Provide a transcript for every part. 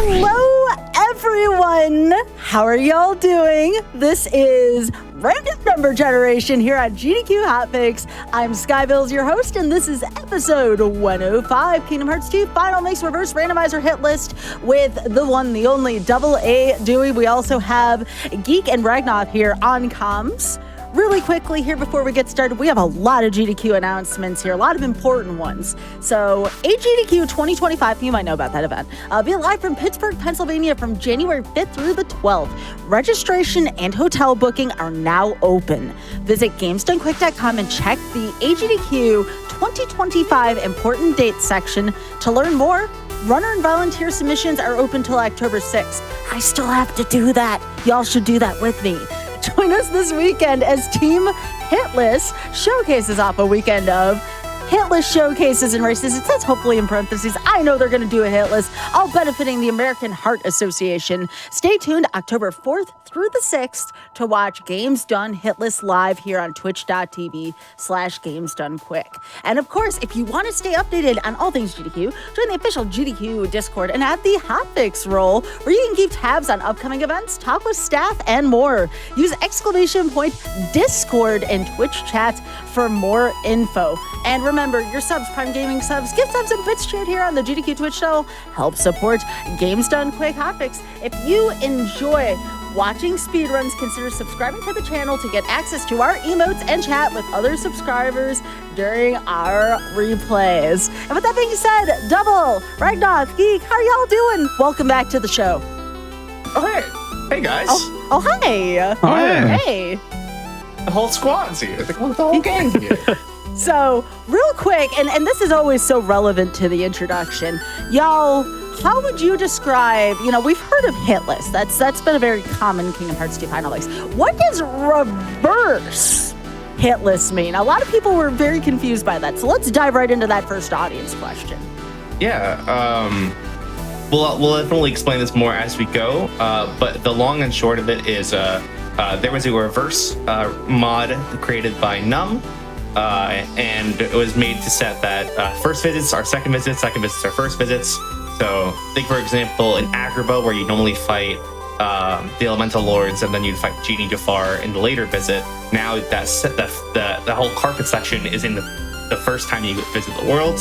Hello, everyone. How are y'all doing? This is Random Number Generation here at GDQ Hotfix. I'm Skybills, your host, and this is episode 105, Kingdom Hearts 2 Final Mix Reverse Randomizer Hit List with the one, the only Double A Dewey. We also have Geek and Ragnar here on comms. Really quickly here before we get started, we have a lot of GDQ announcements here, a lot of important ones. So, GDQ 2025, you might know about that event, be live from Pittsburgh, Pennsylvania from January 5th through the 12th. Registration and hotel booking are now open. Visit GamesDoneQuick.com and check the GDQ 2025 important dates section to learn more. Runner and volunteer submissions are open till October 6th. I still have to do that. Y'all should do that with me. Join us this weekend as Team Hitless showcases off a weekend of Hitless showcases and races. It says hopefully in parentheses. I know they're going to do a Hitless, all benefiting the American Heart Association. Stay tuned October 4th through the 6th to watch Games Done Hitless live here on twitch.tv/GamesDoneQuick. And of course, if you want to stay updated on all things GDQ, join the official GDQ Discord and add the Hotfix role, where you can keep tabs on upcoming events, talk with staff, and more. Use !Discord and Twitch chats for more info. And remember, your subs, Prime Gaming subs, gift subs, and bits shared here on the GDQ Twitch channel help support Games Done Quick Hotfix. If you enjoy watching speedruns, consider subscribing to the channel to get access to our emotes and chat with other subscribers during our replays. And with that being said, Double, Ragnar, Geek, how are y'all doing? Welcome back to the show. Oh, hey. Hey, guys. Oh, hi. Hi. Hey. The whole squad's here. The whole gang's here. So, real quick, and this is always so relevant to the introduction, y'all, how would you describe, we've heard of Hitless. That's been a very common Kingdom Hearts 2 Final Mix. What does reverse Hitless mean? A lot of people were very confused by that. So let's dive right into that first audience question. Yeah, we'll definitely explain this more as we go, but the long and short of it is there was a reverse mod created by Numb, and it was made to set that first visits are second visits, second visits are first visits. So think, for example, in Agrabah, where you normally fight the Elemental Lords and then you'd fight Genie Jafar in the later visit. Now the whole carpet section is in the first time you visit the world,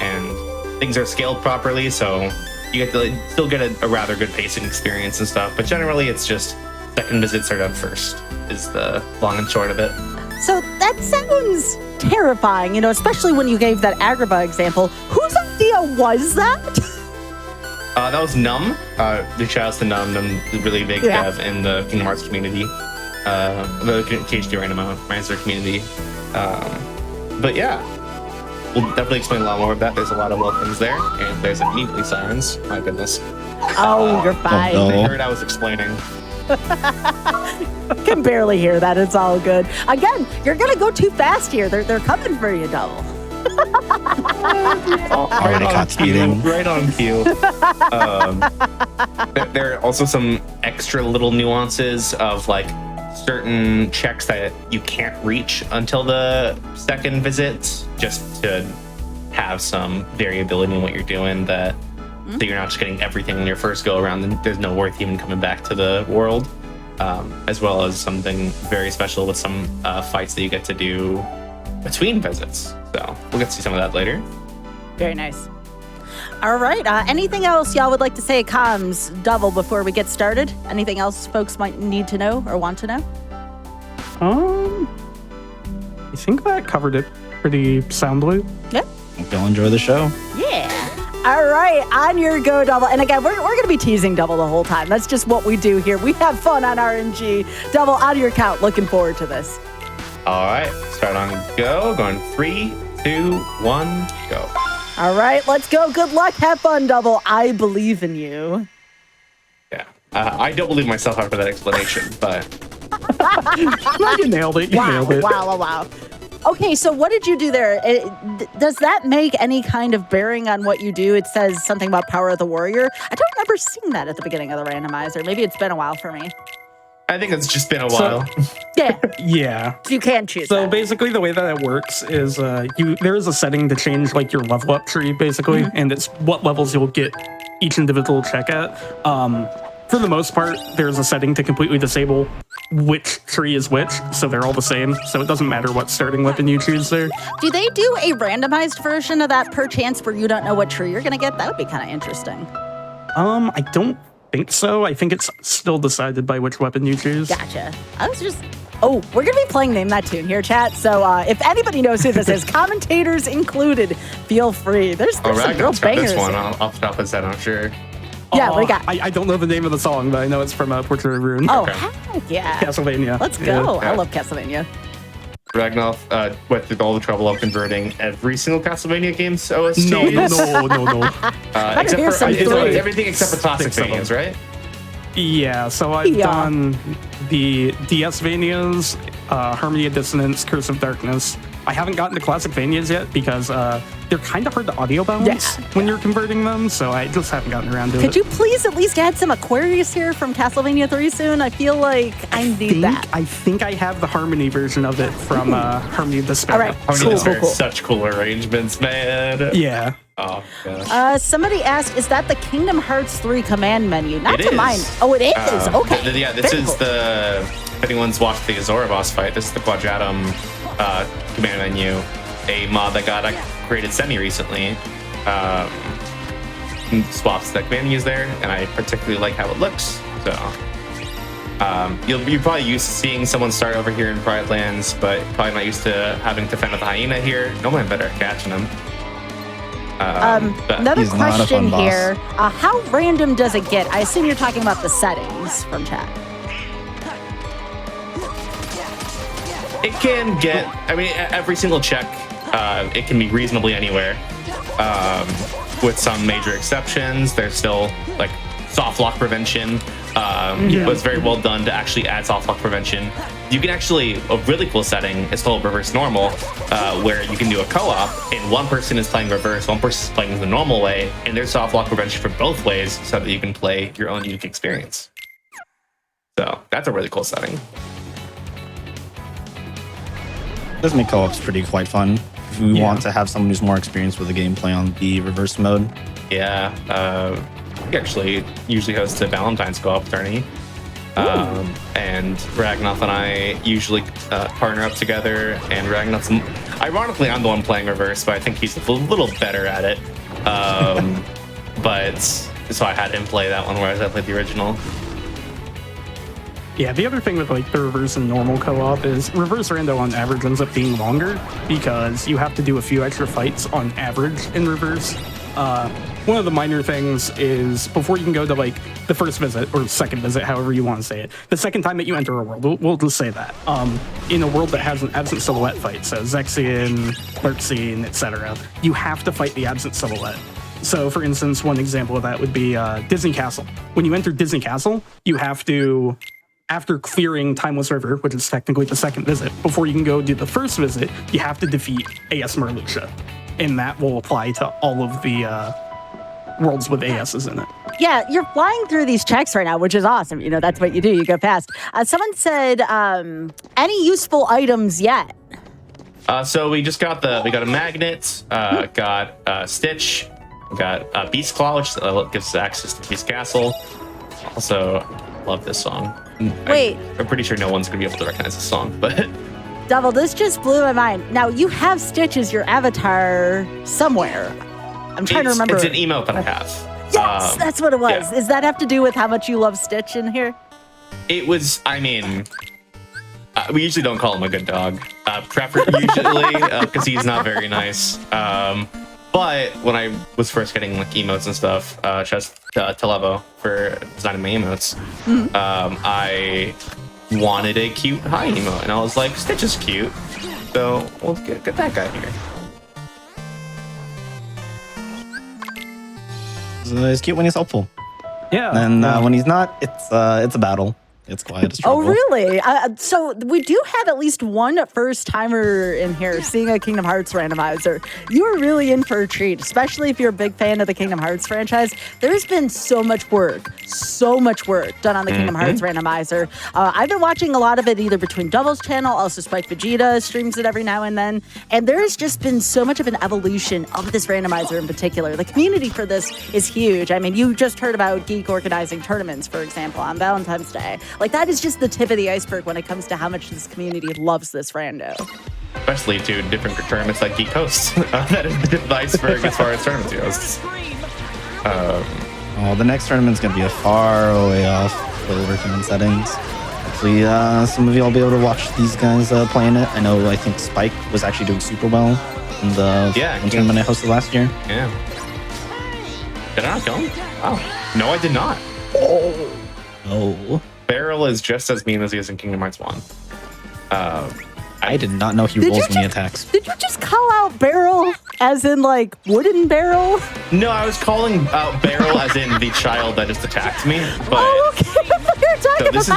and things are scaled properly, so you get to still get a rather good pacing experience and stuff. But generally, it's just second visits are done first, is the long and short of it. So that sounds terrifying, especially when you gave that Agrabah example. Whose idea was that? That was Numb. Big shout outs to Numb, the really big dev in the Kingdom Hearts community, the KHD Randomizer community. But yeah, we'll definitely explain a lot more of that. There's a lot of welcomes there, and there's immediately sirens. My goodness. Oh, you're fine. They heard I was explaining. Can barely hear that. It's all good. Again, you're gonna go too fast here. They're coming for you, Double. Right on cue. There are also some extra little nuances of certain checks that you can't reach until the second visit, just to have some variability in what you're doing, so you're not just getting everything in your first go around and there's no worth even coming back to the world, as well as something very special with some fights that you get to do between visits. So we'll get to see some of that later. Very nice. All right. Anything else y'all would like to say, comms, Double, before we get started? Anything else folks might need to know or want to know? I think that covered it pretty soundly. Yeah. Hope y'all enjoy the show. Yeah. All right, on your go, Double. And again, we're going to be teasing Double the whole time. That's just what we do here. We have fun on RNG. Double, on your count. Looking forward to this. All right, start on go. Going 3, 2, 1, go. All right, let's go. Good luck. Have fun, Double. I believe in you. Yeah, I don't believe myself after that explanation, but You nailed it. You nailed it. Wow. Okay, so what did you do there? Does that make any kind of bearing on what you do? It says something about Power of the Warrior. I don't remember seeing that at the beginning of the randomizer. Maybe it's been a while for me. I think it's just been a while. Yeah. Yeah. You can choose So that. basically the way that it works is there is a setting to change like your level up tree basically, and it's what levels you'll get each individual check at. For the most part, there's a setting to completely disable which tree is which, so they're all the same. So it doesn't matter what starting weapon you choose there. Do they do a randomized version of that per chance where you don't know what tree you're going to get? That would be kind of interesting. I don't think so. I think it's still decided by which weapon you choose. Gotcha. Oh, we're going to be playing Name That Tune here, chat. So if anybody knows who this is, commentators included, feel free. There's some real bangers. This one off the top of his head, I'm sure. Yeah, we got. I don't know the name of the song, but I know it's from Portrait of Ruin. Oh, heck yeah. Castlevania. Let's go. Yeah. I love Castlevania. Ragnar went through all the trouble of converting every single Castlevania game's OST. No. Except for everything except for classic Vanias, right? Yeah, so I've done the DS Vanias, Harmony of Dissonance, Curse of Darkness. I haven't gotten to classic Vanias yet because they're kind of hard to audio balance when you're converting them, so I just haven't gotten around to it. Could you please at least add some Aquarius here from Castlevania 3 soon? I feel like I need that. I think I have the Harmony version of it from Harmony of Despair. All right, Harmony of Despair is such cool arrangements, man. Yeah. Oh, gosh. Somebody asked, is that the Kingdom Hearts 3 command menu? Not to mine. Oh, it is? Okay. This is the... If anyone's watched the Azora boss fight, this is the Quadratum command menu, a mod that got created semi-recently. Swaps the command menus there, and I particularly like how it looks. So you're probably used to seeing someone start over here in Pride Lands, but probably not used to having to fend with the hyena here. No one better at catching them. Another question here. How random does it get? I assume you're talking about the settings from chat. It can get, I mean, every single check, it can be reasonably anywhere. With some major exceptions, there's still like soft lock prevention. Was very well done to actually add soft lock prevention. You can actually, a really cool setting is called reverse normal, where you can do a co-op and one person is playing reverse, one person is playing the normal way, and there's soft lock prevention for both ways so that you can play your own unique experience. So that's a really cool setting. Does make co-ops quite fun. If we want to have someone who's more experienced with the gameplay on the reverse mode. Yeah, we actually usually host a Valentine's co-op tourney. And Ragnoth and I usually partner up together, and Ragnoth's, ironically, I'm the one playing reverse, but I think he's a little better at it. But so I had him play that one, whereas I played the original. Yeah, the other thing with like the reverse and normal co-op is reverse rando on average ends up being longer because you have to do a few extra fights on average in reverse. One of the minor things is before you can go to like the first visit or second visit, however you want to say it, the second time that you enter a world, we'll just say that, in a world that has an absent silhouette fight, so Zexian, Clerkscene, etc., you have to fight the absent silhouette. So for instance, one example of that would be Disney Castle. When you enter Disney Castle, you have to, after clearing Timeless River, which is technically the second visit, before you can go do the first visit, you have to defeat AS Merlucia. And that will apply to all of the worlds with ASs in it. Yeah, you're flying through these checks right now, which is awesome. You know, that's what you do. You go fast. Someone said, any useful items yet? So we just got a magnet, got Stitch, we got Beast Claw, which gives us access to Beast Castle. Also, love this song. Wait. I'm pretty sure no one's gonna be able to recognize this song, but Double, this just blew my mind. Now, you have Stitch as your avatar somewhere. I'm trying to remember. It's an emote that I have. Yes, that's what it was. Yeah. Does that have to do with how much you love Stitch in here? It was, I mean, we usually don't call him a good dog. Prepper usually, because he's not very nice. But when I was first getting like emotes and stuff, just to Levo for designing my emotes, I wanted a cute high emote, and I was like, Stitch is cute, so we'll get that guy here. It's cute when he's helpful. Yeah. And when he's not, it's a battle. It's quiet as Oh, trouble. really? So we do have at least one first timer in here seeing a Kingdom Hearts randomizer. You are really in for a treat, especially if you're a big fan of the Kingdom Hearts franchise. There's been so much work done on the Kingdom Hearts randomizer. I've been watching a lot of it either between Double's channel, also Spike Vegeta streams it every now and then. And there's just been so much of an evolution of this randomizer in particular. The community for this is huge. I mean, you just heard about Geek organizing tournaments, for example, on Valentine's Day. Like, that is just the tip of the iceberg when it comes to how much this community loves this rando. Especially to different tournaments like Geek Host. That is the tip of the iceberg as far as tournaments goes. The next tournament's going to be a far way off for working on settings. Hopefully, some of you will be able to watch these guys playing it. I think Spike was actually doing super well in the tournament I hosted last year. Yeah. Did I not go? Oh, no, I did not. Oh. Barrel is just as mean as he is in Kingdom Hearts 1. I did not know he rolls many attacks. Did you just call out barrel as in like wooden barrel? No, I was calling out Barrel as in the child that just attacked me. But Okay. this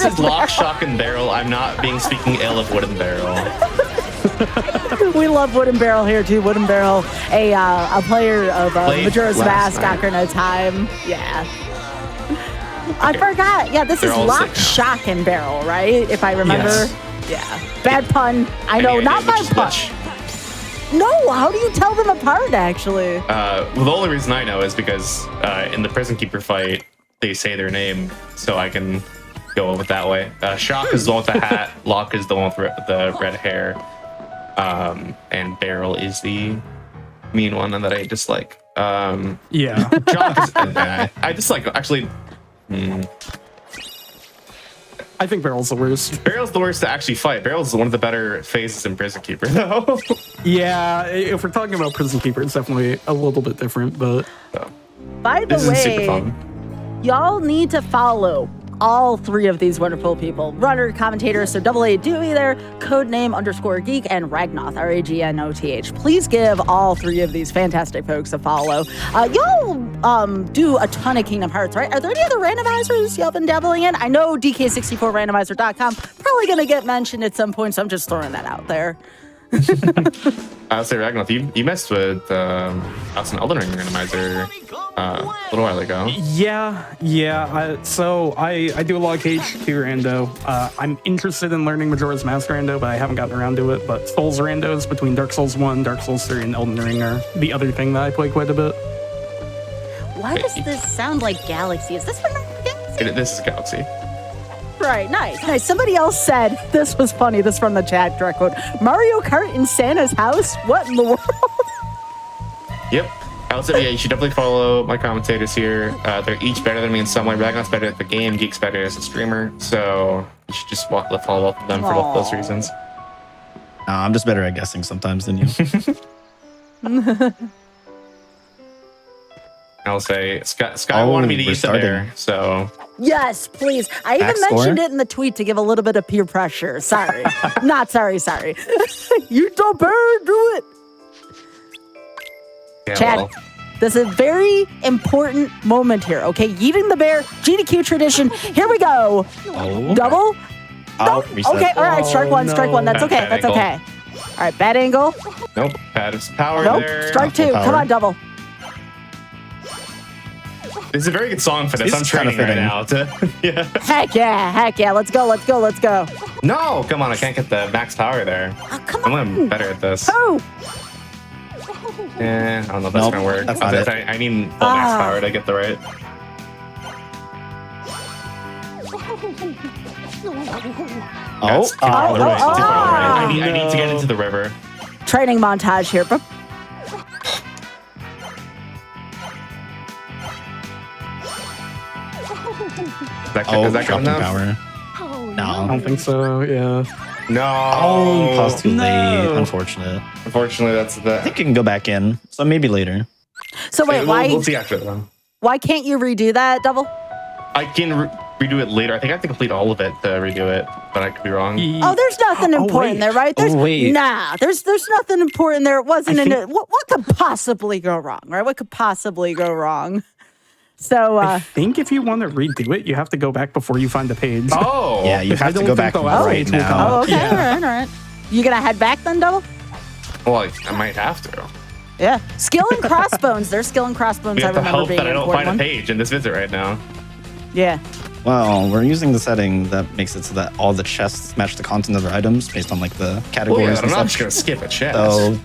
is Lock, Shock, and Barrel. I'm not speaking ill of Wooden Barrel. We love Wooden Barrel here too. Wooden Barrel, a player of Majora's Mask, Ocarina of Time. Yeah. I forgot. Yeah, this is Lock, Shock, and Barrel, right? If I remember. Yes. Yeah. Bad pun. I know, not bad pun. No, how do you tell them apart, actually? Well, the only reason I know is because in the Prison Keeper fight, they say their name, so I can go with that way. Shock is the one with the hat, Lock is the one with the red hair, and Barrel is the mean one that I dislike. Yeah. Shock is... I dislike, actually... I think Barrel's the worst. Barrel's the worst to actually fight. Barrel's one of the better phases in Prison Keeper, though. Yeah, if we're talking about Prison Keeper, it's definitely a little bit different, but... By the this is super way, fun. y'all need to follow all three of these wonderful people. Runner, commentator, so AA Dewey there, codename _geek, and Ragnoth, RAGNOTH. Please give all three of these fantastic folks a follow. Y'all do a ton of Kingdom Hearts, right? Are there any other randomizers y'all been dabbling in? I know DK64randomizer.com probably going to get mentioned at some point, so I'm just throwing that out there. I'll say Ragnoth, you messed with us and Elden Ring randomizer a little while ago. Yeah. So I do a lot of KH2 rando. I'm interested in learning Majora's Mask rando, but I haven't gotten around to it. But Souls randos between Dark Souls 1, Dark Souls 3, and Elden Ring are the other thing that I play quite a bit. Why does this sound like Galaxy? Is this from Galaxy? This is Galaxy. Right, nice. Somebody else said, this was funny, this from the chat, direct quote, Mario Kart in Santa's house? What in the world? Yep. Also, yeah, you should definitely follow my commentators here. They're each better than me in some way. Ragnoth's better at the game, Geek's better as a streamer. So you should just follow both of them for both those reasons. I'm just better at guessing sometimes than you. I'll say Sky wanted me to use the bear, so... Yes, please. I even mentioned it in the tweet to give a little bit of peer pressure. Sorry. Not sorry. You don't bear, do it. Yeah, Chad, this is a very important moment here, okay? Eating the bear, GDQ tradition. Here we go. Oh. Double. No. Okay, all right. Strike one. That's okay. Bad angle. All right, bad angle. Nope, bad power there. Strike two. Come on, double. This is a very good song for this. I'm training right now. Yeah. Heck yeah. Let's go. No, come on. I can't get the max power there. Oh, come on. I'm better at this. Oh. Yeah, I don't know if that's going to work. That's not it. I need full max power to get the right. That's too far right. I need to get into the river. Training montage here. Is that good enough? Power. No. I don't think so, yeah. No. Oh, pause too late. Unfortunate. Unfortunately, that's the... I think you can go back in, so maybe later. So wait, we'll see after that. Why can't you redo that, Double? I can redo it later. I think I have to complete all of it to redo it, but I could be wrong. Oh, there's nothing important there, right? There's nothing important there. It wasn't in it. What could possibly go wrong, right? What could possibly go wrong? So I think if you want to redo it, you have to go back before you find the page. Oh, Yeah, you have to go back right now. oh, okay, all right. You gonna head back then, Double? well, I might have to. Yeah. Skill and crossbones. There's skill and crossbones. We I have to remember hope being that I an don't find important a one. page in this visit right now. Yeah. Well, we're using the setting that makes it so that all the chests match the content of their items based on like the categories Well, yeah, I'm and not just stuff. gonna skip a chest. So,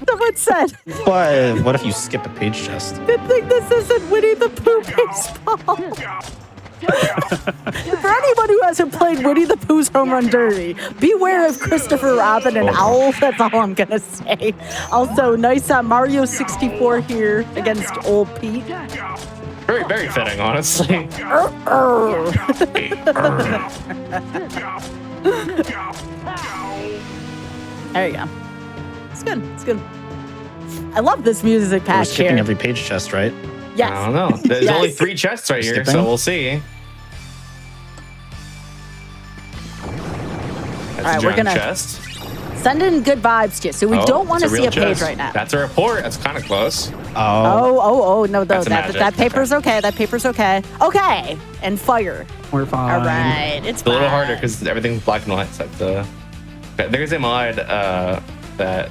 Someone said, but what if you skip a page chest? good thing this isn't Winnie the Pooh baseball. For anyone who hasn't played Winnie the Pooh's Home Run Derby, beware of Christopher Robin and Owl. That's all I'm going to say. Also, nice Mario 64 here against Old Pete. Very, very fitting, honestly. There you go. It's good. It's good. I love this music We're patch skipping here. every page chest, right? Yes. I don't know. There's Yes. only 3 chests right here, Skipping? so we'll see. That's right, a we're giant gonna- chest. Send in good vibes to you. So we don't want to it's see real a page chest. right now. That's a report. That's kind of close. Oh, No, That's a magic. that paper's okay. That paper's okay. Okay. And fire. We're fine. All right. It's It's a little fine. harder because everything's black and white. Except there's a mod that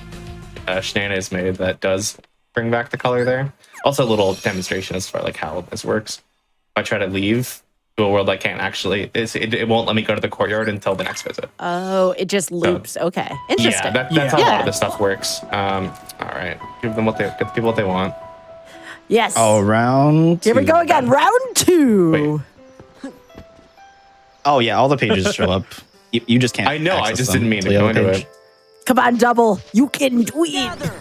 Shenanigans made that does bring back the color there. Also, a little demonstration as far like how this works. If I try to leave to a world I can't actually, it won't let me go to the courtyard until the next visit. Oh, it just loops. Okay. Interesting. Yeah, that's how a lot Yeah. of this stuff works. All right, give the people what they want. Yes. oh, round. Here we two. go again. Round 2. Oh yeah, all the pages show up. You just can't. I know, I access just them didn't mean to until go you have a into page. it. Come on, Double. You can do it.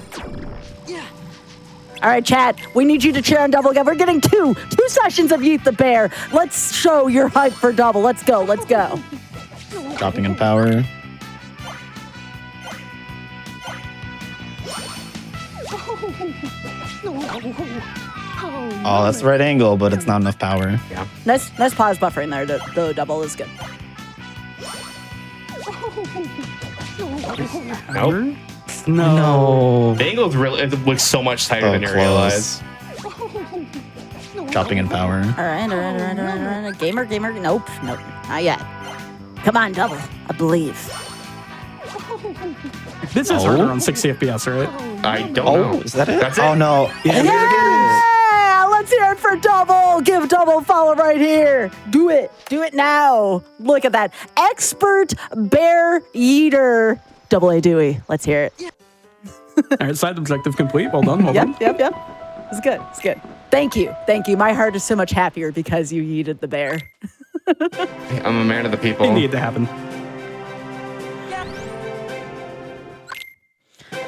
All right, chat. We need you to cheer on Double again. We're getting two sessions of Yeet the Bear. Let's show your hype for Double. Let's go. Let's go. Dropping in power. Oh, that's the right angle, but it's not enough power. Yeah. Nice pause buffering there. The Double is good. Nope. No. The angle it looks so much tighter Oh, than you close. realize. Dropping in power. All right. Gamer. Nope. Not yet. Come on, Double. I believe. This is harder on 60 FPS, right? I don't Oh, know. is that it? That's it. Oh no. Yeah! Let's hear it for Double. Give Double a follow right here. Do it. Do it now. Look at that. Expert Bear Eater. Double A Dewey. Let's hear it. All right, side objective complete. Well done. Well done. Yep. It's good. Thank you. My heart is so much happier because you yeeted the bear. I'm a man of the people. It needed to happen.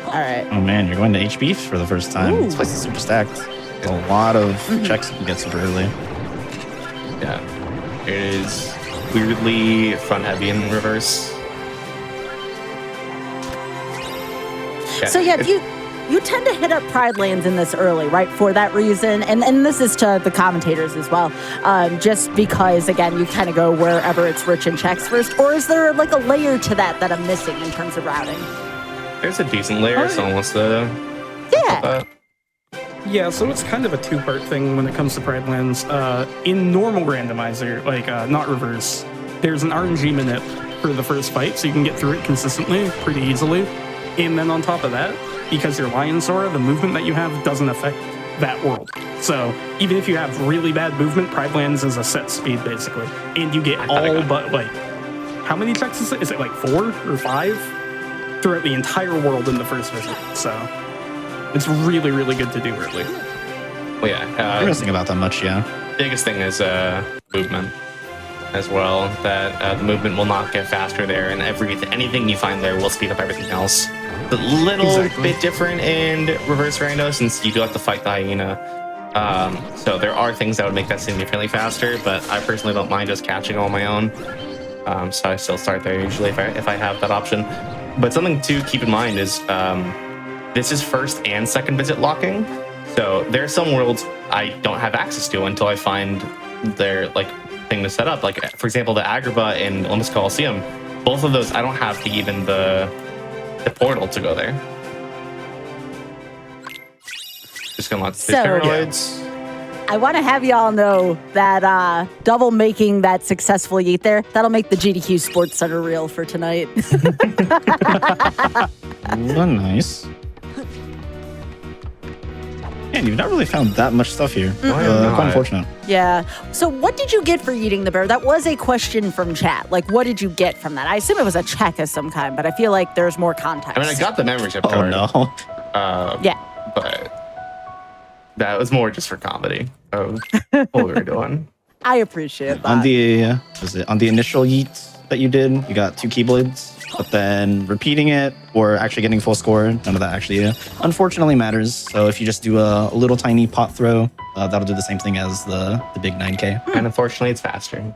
All right. Oh man, you're going to HB for the first time. Ooh. This place is super stacked. There's a lot of checks you can get super early. Yeah. It is weirdly front heavy in reverse. So yeah, you tend to hit up Pride Lands in this early, right? For that reason, and this is to the commentators as well. Just because, again, you kind of go wherever it's rich in checks first, or is there like a layer to that I'm missing in terms of routing? There's a decent layer, so wants to. Yeah. Yeah, so it's kind of a two-part thing when it comes to Pride Lands. In normal randomizer, like not reverse, there's an RNG minute for the first fight, so you can get through it consistently, pretty easily. And then on top of that, because you're Lion Sora, the movement that you have doesn't affect that world. So even if you have really bad movement, Pride Lands is a set speed, basically. And you get all but, like, how many checks is it? Is it like 4 or 5? Throughout the entire world in the first visit. So it's really, really good to do early. Well, yeah. I'm missing about that much, yeah. Biggest thing is movement as well. That the movement will not get faster there, and anything you find there will speed up everything else. A little bit different in reverse rando since you do have to fight the hyena. So there are things that would make that significantly faster, but I personally don't mind just catching on my own. So I still start there usually if I have that option. But something to keep in mind is this is first and second visit locking. So there are some worlds I don't have access to until I find their thing to set up. Like for example, the Agrabah in Olympus Coliseum. Both of those I don't have the portal to go there. Just gonna lock the paranoids. I want to have y'all know that Double making that successful yeet there, that'll make the GDQ Sports Center reel for tonight. Well, nice. Man, you've not really found that much stuff here. Quite unfortunate. Yeah. So what did you get for eating the bear? That was a question from chat. Like, what did you get from that? I assume it was a check of some kind, but I feel like there's more context. I mean, I got the membership card. Oh, no. Yeah. But that was more just for comedy of what we were doing. I appreciate that. On the initial yeet that you did, you got 2 Keyblades, but then repeating it or actually getting full score, none of that actually unfortunately matters. So if you just do a little tiny pot throw, that'll do the same thing as the big 9K. And unfortunately, it's faster.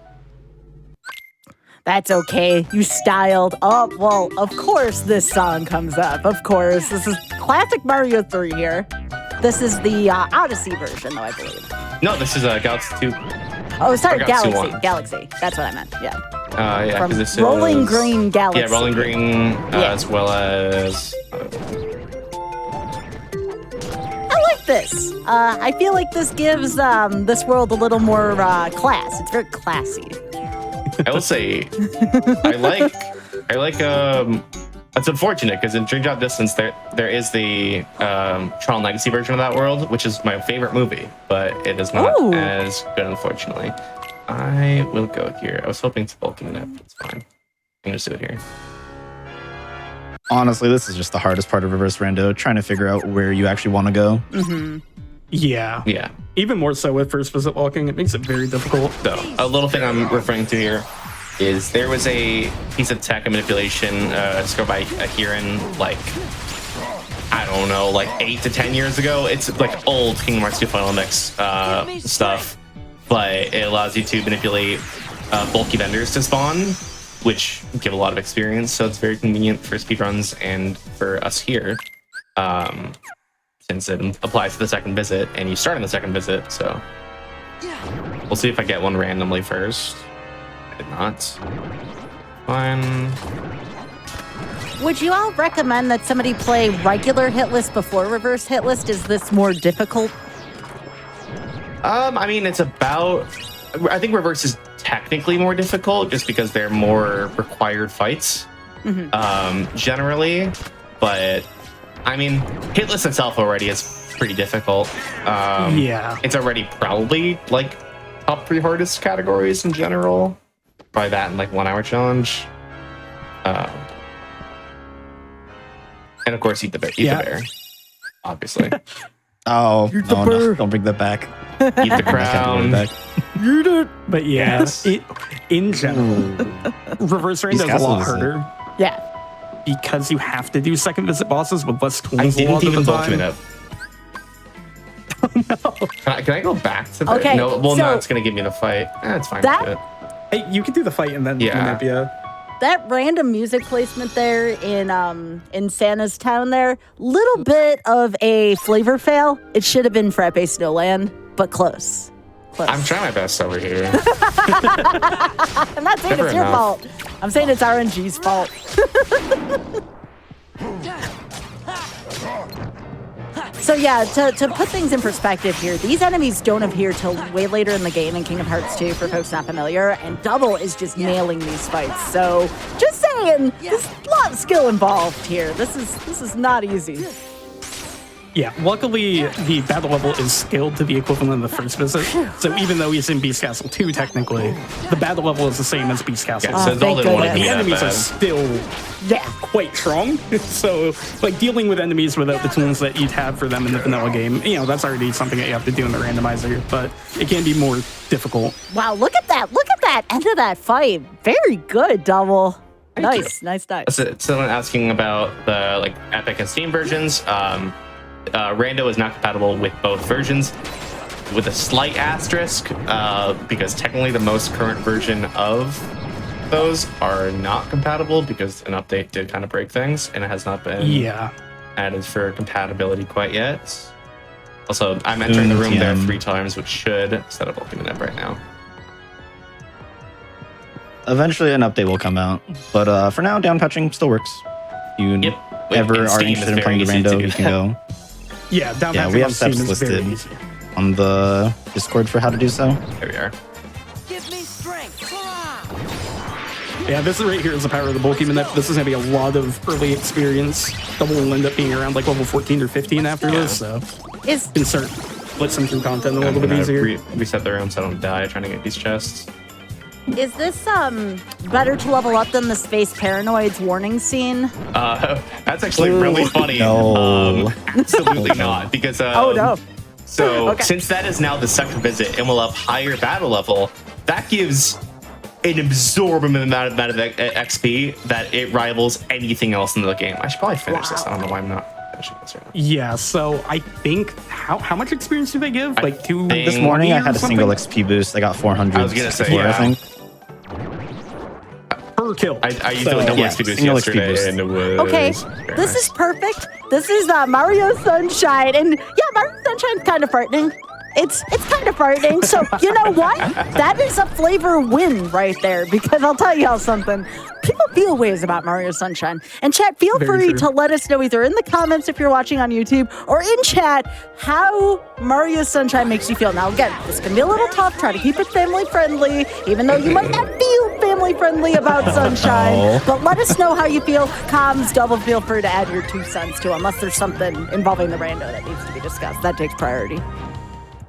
That's okay. You styled up. Well, of course this song comes up. Of course. This is classic Mario 3 here. This is the Odyssey version, though, I believe. No, this is Galaxy 2. Oh, sorry, Galaxy Galaxy. 1. That's what I meant. Yeah. Yeah, From 'cause this Rolling is- Green Galaxy. Yeah, Rolling Green, Yeah. as well as... I like this. I feel like this gives this world a little more class. It's very classy. I will say, I like. It's unfortunate because in Dream Drop Distance there is the Tron Legacy version of that world, which is my favorite movie, but it is not as good, unfortunately. I will go here. I was hoping to bulk in it. It's fine. I'm gonna do it here. Honestly, this is just the hardest part of reverse rando, trying to figure out where you actually want to go. Mm-hmm. Yeah. Yeah. Even more so with first visit walking, it makes it very difficult. So a little thing I'm referring to here is there was a piece of tech and manipulation discovered by Hiran, like, I don't know, like 8 to 10 years ago. It's like old Kingdom Hearts 2 Final Mix stuff, but it allows you to manipulate bulky vendors to spawn, which give a lot of experience. So it's very convenient for speedruns and for us here, since it applies to the second visit and you start on the second visit. So we'll see if I get one randomly first. I did not. Fine. Would you all recommend that somebody play regular hit list before reverse hit list? Is this more difficult? I mean, it's about... I think reverse is technically more difficult just because they're more required fights, generally. But, I mean, hit list itself already is pretty difficult. Yeah. It's already probably, like, top 3 hardest categories in general. Probably that and, like, 1 hour challenge. And, of course, eat the bear. Obviously. Oh, no, don't bring that back. Eat the crown. But yeah, Yes. in general, reverse rando is a lot harder Yeah. because you have to do second visit bosses with less tools. I a lot didn't of even the bulk time. it up. Can I go back to the... Okay, No, well, so no, it's going to give me the fight. It's fine. that- with it. Hey, you can do the fight and then Yeah. That random music placement there in Santa's town there, little bit of a flavor fail. It should have been Frappe Snowland, but close. I'm trying my best over here. I'm not saying Never it's your enough. fault. I'm saying it's RNG's fault. So yeah, to put things in perspective here, these enemies don't appear till way later in the game in Kingdom Hearts 2 for folks not familiar, and Double is just nailing these fights. So just saying, there's a lot of skill involved here. This is not easy. Yeah, luckily the battle level is scaled to the equivalent of the first visit. So even though he's in Beast Castle 2, technically, the battle level is the same as Beast Castle. Yeah, so thank Zol didn't want to goodness. be The that enemies are bad. still quite strong. So, like, dealing with enemies without the tools that you'd have for them in the vanilla game, that's already something that you have to do in the randomizer, but it can be more difficult. Wow, look at that. Look at that end of that fight. Very good, Double. Nice. So someone asking about the like Epic and Steam versions. Rando is not compatible with both versions, with a slight asterisk, because technically the most current version of those are not compatible because an update did kind of break things, and it has not been added for compatibility quite yet. Also, I'm entering the room there 3 times, which should set up bulking it up right now. Eventually, an update will come out, but for now, down patching still works. If you ever And are Steam is interested in playing the very easy to rando, do you can go. Yeah, down Yeah, patching we on have Steam steps is very listed. easy. on the Discord for how to do so. There we are. Give me strength. Yeah, this is right here is the power of the bulky manip. This is going to be a lot of early experience. Double will end up being around like level 14 or 15 after this, so you can start blitzing through content a little bit easier. Reset the room so I don't die trying to get these chests. Is this better to level up than the Space Paranoid's warning scene? That's actually really funny. No. Absolutely not, because Oh no. So Okay. since that is now the second visit and will up higher battle level, that gives an absorbent amount of XP that it rivals anything else in the game. I should probably finish this. I don't know why I'm not finishing this right now. Yeah, so I think how much experience do they give? I Like 2 think- This morning I had a something? single XP boost. I got 400. I was gonna say, before, yeah. I think. per kill. I used So, to double yeah, XP boost single XP yesterday, boost. and it was Okay, very this nice. is perfect. This is Mario Sunshine, and yeah, Mario Sunshine's kind of frightening. It's kind of frightening. So you know what? That is a flavor win right there. Because I'll tell y'all something. People feel ways about Mario Sunshine. And chat, feel Very free true. to let us know either in the comments if you're watching on YouTube or in chat how Mario Sunshine makes you feel. Now again, this can be a little tough. Try to keep it family friendly, even though you might not feel family friendly about Sunshine. But let us know how you feel. Comms, double feel free to add your 2 cents to, unless there's something involving the rando that needs to be discussed. That takes priority.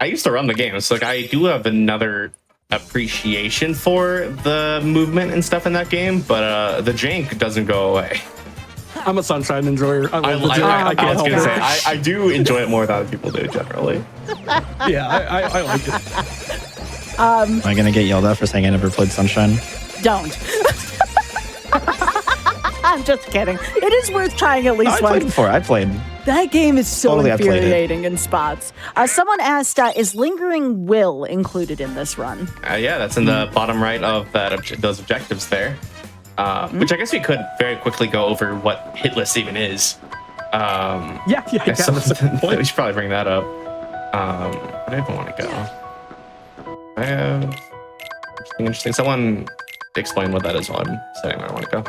I used to run the game. It's like I do have another appreciation for the movement and stuff in that game, but the jank doesn't go away. I'm a Sunshine enjoyer. I love the jank. I I can't was help gonna it. say I do enjoy it more than other people do generally. Yeah, I like it. Am I gonna get yelled at for saying I never played Sunshine? Don't. I'm just kidding. It is worth trying at No, I least played once. before. I played. That game is so Totally, I played it. infuriating in spots. Someone asked, is Lingering Will included in this run? Yeah, that's in the bottom right of those objectives there. Which I guess we could very quickly go over what hit list even is. Yeah, that's a good We point. should probably bring that up. Where do I even want to go? I have something interesting. Someone explain what that is while I'm setting where I want to go.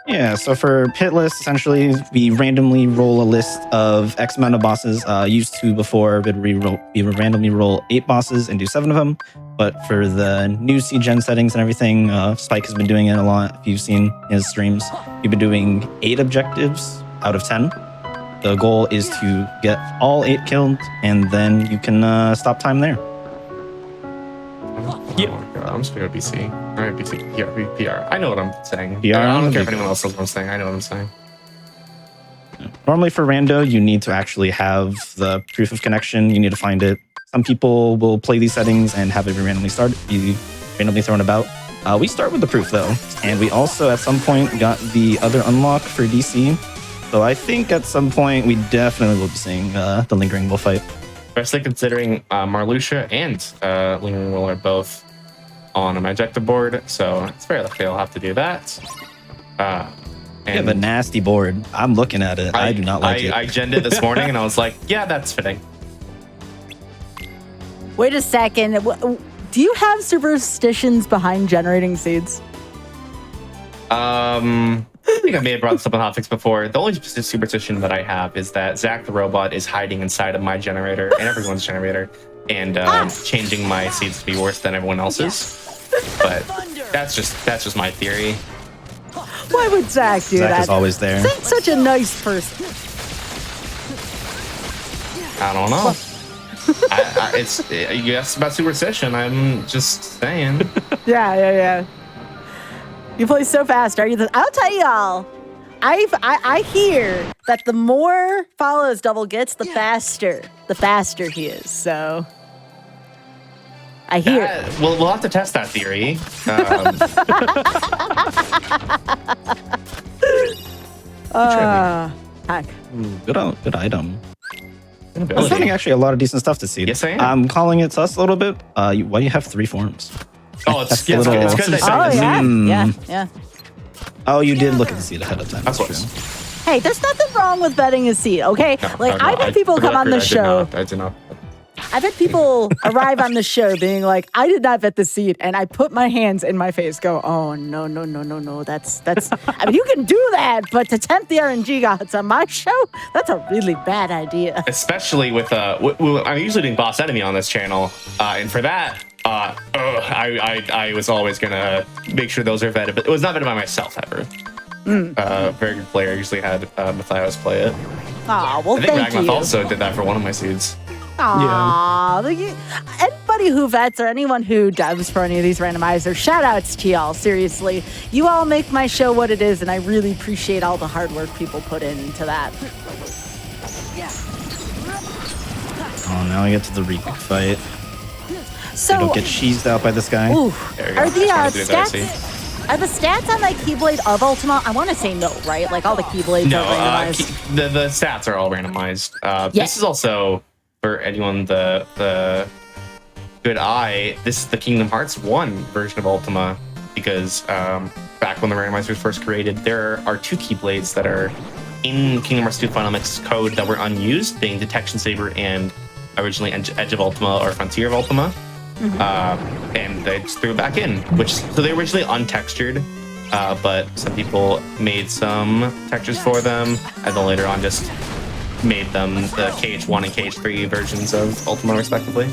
Yeah, so for hit list, essentially, we randomly roll a list of X amount of bosses. Used to before, we would randomly roll 8 bosses and do 7 of them. But for the new C-Gen settings and everything, Spike has been doing it a lot. If you've seen his streams, we've been doing 8 objectives out of 10. The goal is to get all 8 killed, and then you can stop time there. Yeah. I'm just gonna go BC. All right, BC. PR. I know what I'm saying. PR? I don't care if anyone else knows what I'm saying. I know what I'm saying. Normally for rando, you need to actually have the proof of connection. You need to find it. Some people will play these settings and have it be randomly thrown about. We start with the proof though, and we also at some point got the other unlock for DC. So I think at some point we definitely will be seeing the Lingering Will fight. Especially considering Marluxia and Lingering Will are both on my objective board, so it's very likely I'll have to do that. You have a nasty board. I'm looking at it. I do not like it. I genned it this morning and I was like, yeah, that's fitting. Wait a second. Do you have superstitions behind generating seeds? I think I may have brought this up on Hotfix before. The only superstition that I have is that Zach the robot is hiding inside of my generator and everyone's generator and changing my seeds to be worse than everyone else's. But that's just my theory. Why would Zach do Zach that? is always there. Zach's such a nice person. I don't know. You asked about superstition. I'm just saying. Yeah. You play so fast, are you? I'll tell y'all. I hear that the more follows Double gets, the faster he is. So I hear. We'll have to test that theory. Heck. Ooh, good item. I'm Ability. finding actually a lot of decent stuff to see. Yes, I am. I'm calling it sus a little bit. Why do you have 3 forms? Oh, it's That's good. a little- It's good. Oh yeah. Yeah. Oh, you did look at the seed ahead of time. That's That's what's. true. Hey, there's nothing wrong with betting a seed, okay? No, like no, I've had people for the come on record, the show. I did not. I've had people arrive on the show being like, I did not vet the seed, and I put my hands in my face, go, oh, no. That's, I mean, you can do that, but to tempt the RNG gods on my show, that's a really bad idea. Especially with, I'm usually doing boss enemy on this channel, and for that, I was always gonna make sure those are vetted, but it was not vetted by myself ever. Very good player. Usually had Matthias play it. Aw, well, I think thank Ragnath you. also did that for one of my seeds. Aw, anybody who vets or anyone who devs for any of these randomizers, shout outs to y'all, seriously. You all make my show what it is, and I really appreciate all the hard work people put into that. Oh, now I get to the Reek fight. So, You don't get cheesed out by this guy. ooh, There you go. are the Trying to do that, stats... Are the stats on like Keyblade of Ultima? I want to say no, right? Like all the Keyblades No, are randomized. the stats are all randomized. Yeah. This is also, for anyone the good eye, this is the Kingdom Hearts 1 version of Ultima, because back when the randomizers was first created, there are 2 Keyblades that are in Kingdom Hearts 2 Final Mix code that were unused, being Detection Saber and originally Edge of Ultima or Frontier of Ultima. And they just threw it back in, so they were originally untextured, but some people made some textures for them, and then later on just made them the KH1 and KH3 versions of Ultima, respectively.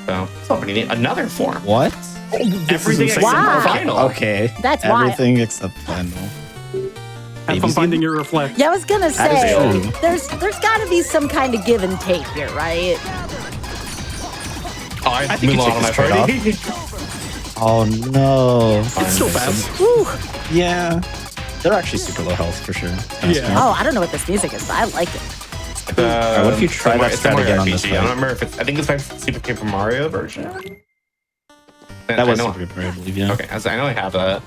So it's all pretty neat. Another form. What? Everything except Wow. final. Okay. That's wild. Everything except final. Have fun finding your reflect. Yeah, I was gonna That is say, true. there's got to be some kind of give and take here, right? Oh, I think move you on take my this party. Oh no. It's still fast. Whew. Yeah. They're actually super low health for sure. Yeah. Oh, I don't know what this music is, but I like it. What if you try that It's strat Mario again on this RPG. fight? I don't remember if it's. I think it's like Super Paper Mario version. And That was I know, Super Paper, I believe, yeah. okay. I know I have that.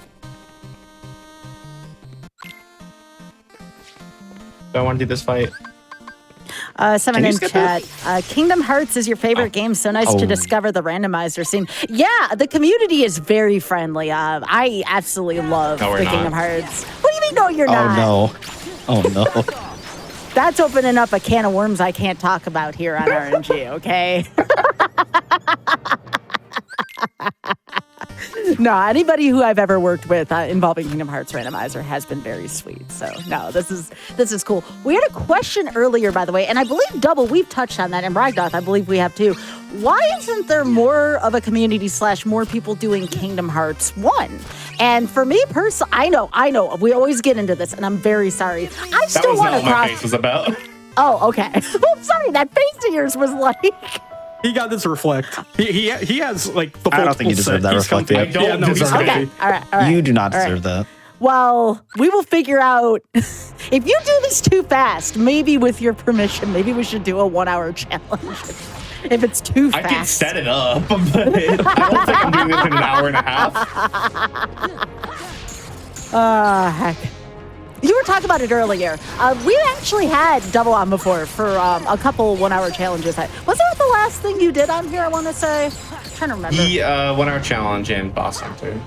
Do I want to do this fight? Someone Can you in skip chat, Kingdom Hearts is your favorite game. So nice to Oh. discover the randomizer scene. Yeah, the community is very friendly. I absolutely love No, we're the not. Kingdom Hearts. What do you mean, no, you're Oh not? no. Oh no. That's opening up a can of worms I can't talk about here on RNG, okay? No, anybody who I've ever worked with involving Kingdom Hearts Randomizer has been very sweet. So no, this is cool. We had a question earlier, by the way, and I believe Double, we've touched on that, and Bragdoth, I believe we have too. Why isn't there more of a community / more people doing Kingdom Hearts 1? And for me personally, I know, we always get into this, and I'm very sorry. I That still was want not to what my cross. face was about. Oh, okay. Well, sorry, that face of yours was like. He got this reflect. He has like the full I don't think you set. deserve that He's reflect comfy. yet. I don't he's deserve it. comfy. Okay, all right. You do not all right. deserve that. Well, we will figure out if you do this too fast. Maybe with your permission, maybe we should do a 1 hour challenge. If it's too I fast, can set it up, but I don't think I'm doing this in an hour and a half. Heck. You were talking about it earlier. We actually had Double on before for a couple 1 hour challenges. Was that the last thing you did on here? I want to say. I'm trying to remember. The 1 hour challenge and Boss Hunter.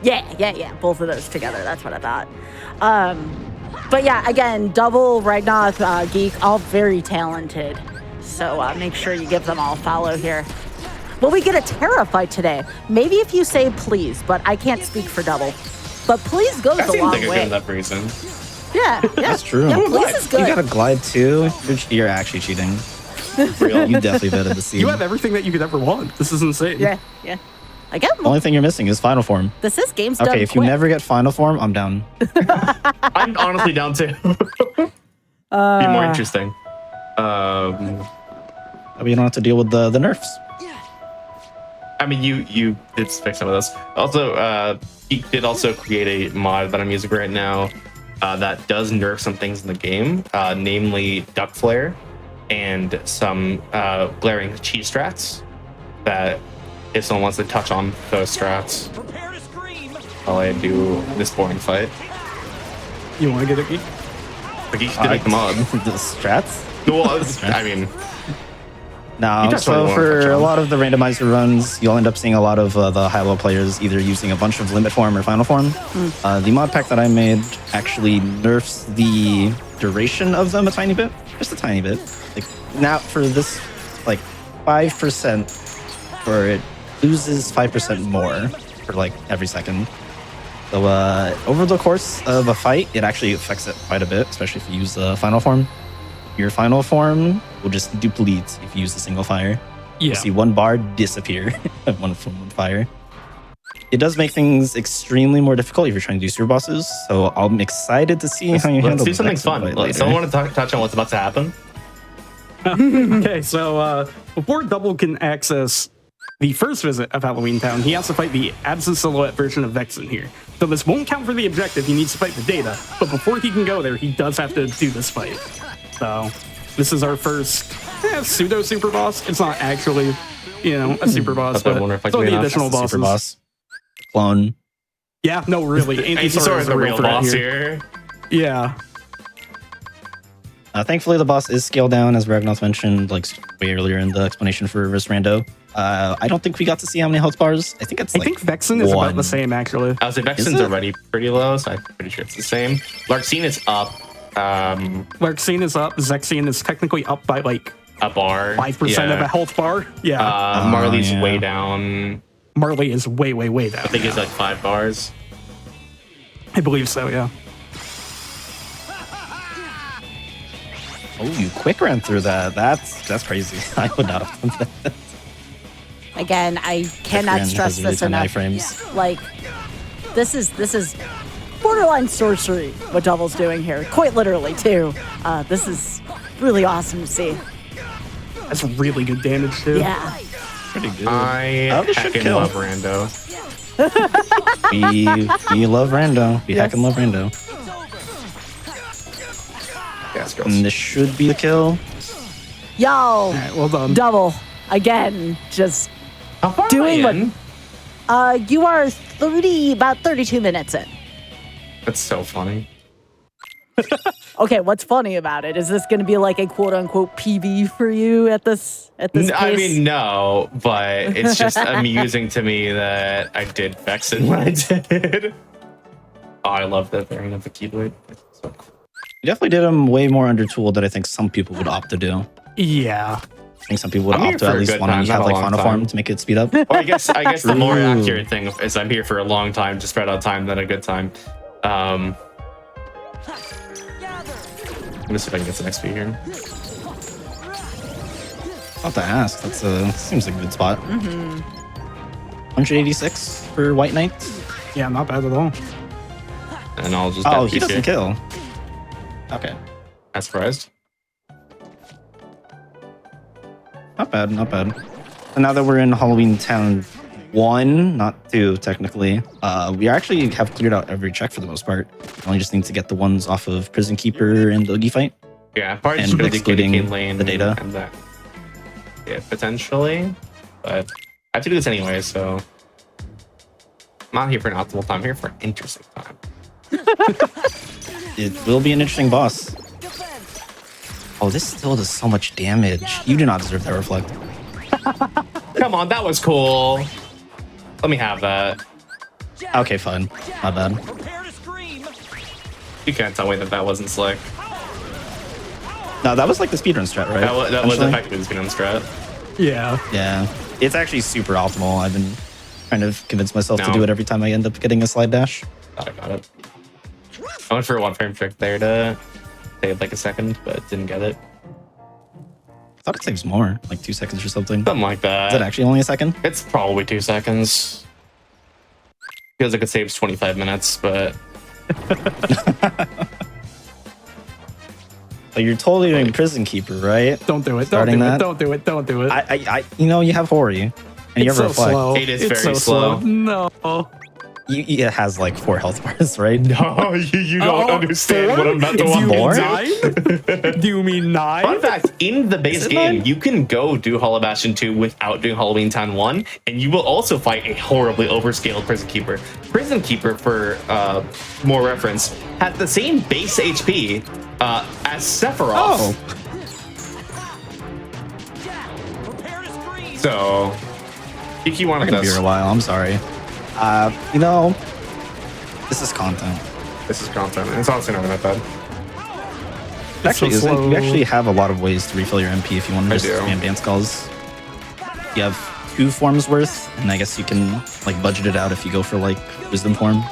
Yeah. Both of those together. That's what I thought. But yeah, again, Double, Ragnath, Geek, all very talented. So make sure you give them all a follow here. Will we get a Terra fight today? Maybe if you say please, but I can't speak for Double. But please goes I a seem long like a good way. enough reason. Yeah. That's true. Yeah, please is good. You got a glide too. You're actually cheating. Real. You definitely vetted the seed. You have everything that you could ever want. This is insane. Yeah. I get The only thing you're missing is final form. this is games done Okay, if you quick. never get final form, I'm down. I'm honestly down too. Be more interesting. But you don't have to deal with the nerfs. I mean, you did fix some of those. Also, he did also create a mod that I'm using right now that does nerf some things in the game, namely duck flare and some glaring cheese strats. That if someone wants to touch on those strats, while I do this boring fight, You want to get a geek? but he did make the mod. The strats? Well, I mean, No, touched so on what I wanted to touch for a on. lot of the randomizer runs, you'll end up seeing a lot of the high-level players either using a bunch of limit form or final form. The mod pack that I made actually nerfs the duration of them a tiny bit, just a tiny bit. Like now for this, like 5%, or it loses 5% more for like every second. So over the course of a fight, it actually affects it quite a bit, especially if you use the final form. Your final form will just deplete if you use the single fire. Yeah. You'll see one bar disappear one from one fire. It does make things extremely more difficult if you're trying to do super bosses. So I'm excited to see how you Let's handle do something Vexen fun. fight Like, later. someone want to touch on what's about to happen? Okay, so before Double can access the first visit of Halloween Town, he has to fight the absent silhouette version of Vexen here. So this won't count for the objective, he needs to fight the data. But before he can go there, he does have to do this fight. So this is our first pseudo super boss. It's not actually, a super boss, That's what I but wonder if I it's one of can the be additional That's the bosses. super boss. Clone. Yeah, no, really. He's sort of the real threat boss here. Yeah. Thankfully, the boss is scaled down, as Ragnath mentioned, like way earlier in the explanation for Reverse Rando. I don't think we got to see how many health bars. I think it's I like think Vexen is about one. the same, actually. I would say Vexen's already pretty low, so I'm pretty sure it's the same. Larxene is up. Larxene is up. Zexene is technically up by like A bar. 5% of a health bar. Yeah. Marley's yeah. way down. Marley is way, way, way down. I think it's like 5 bars. I believe so, yeah. Oh, you quick ran through that. That's crazy. I would not have done that. Again, I cannot Ran stress has really this tiny enough. iframes. Like, this is borderline sorcery what Double's doing here. Quite literally, too. This is really awesome to see. That's really good damage, too. Yeah. Pretty good. I this should heckin' kill. love Rando. We love Rando. We Yes. heckin' love Rando. Yes, And girls. this should be the kill. Yo, All right, well done. Double, again, just How far doing am I what- in? you are about 32 minutes in. That's so funny. Okay, what's funny about it? Is this going to be like a quote unquote PV for you at this pace? I mean, no, but it's just amusing to me that I did Vexen when I did. Oh, I love that variant of the keyblade. It's so cool. You definitely did him way more undertooled than I think some people would opt to do. Yeah. I think some people would I'm here opt to for at a least good want time, to not have a like long final time. form to make it speed up. Well, I guess the more True. accurate thing is I'm here for a long time to spread out time than a good time. I'm gonna see if I can get some XP here. Not to ask. Seems like a good spot. 186 for White Knight. Yeah, not bad at all. And I'll just Oh, get he PC. doesn't kill. Okay. Not surprised. Not bad, not bad. And now that we're in Halloween Town 1, not 2 technically, we actually have cleared out every check for the most part. We only just need to get the ones off of Prison Keeper and Oogie Fight. Yeah, probably And just go to excluding Kitty Lane the data. and that. Yeah, potentially. But I have to do this anyway, so I'm not here for an optimal time. I'm here for an interesting time. It will be an interesting boss. Oh, this still does so much damage. You do not deserve that reflect. Come on, that was cool. Let me have that. Okay, fine. Not bad. Prepare to scream. You can't tell me that wasn't slick. No, that was like the speedrun strat, right? That was Essentially? effectively the spin on strat. Yeah. Yeah. It's actually super optimal. I've been trying to convince myself to No. do it every time I end up getting a slide dash. Thought I got it. I went for a 1-frame trick there to save like a second, but didn't get it. I thought it saves more, like 2 seconds or something. Something like that. Is it actually only a second? It's probably 2 seconds. Feels like it saves 25 minutes, but But you're totally doing Prison Keeper, right? Don't do it. Don't Starting do it. that? Don't do it. Don't do it. You have Hori, and you It's have so Reflect. slow. It is It's very so slow. No. It has like 4 health bars, right? no, you don't understand what I'm about to Do you walk mean into. 9? Do you mean 9? Fun fact, in the base Is it game, 9? you can go do Hollow Bastion 2 without doing Halloween Town 1, and you will also fight a horribly overscaled Prison Keeper. Prison Keeper, for more reference, had the same base HP as Sephiroth. Oh, So, Kiki wanted It's gonna be this. here a while. I'm sorry. You know, this is content. This is content. It's honestly not that bad. Actually, so slow. you actually have a lot of ways to refill your MP if you want to just do. spam dance calls. You have 2 forms worth, and I guess you can like budget it out if you go for like wisdom form.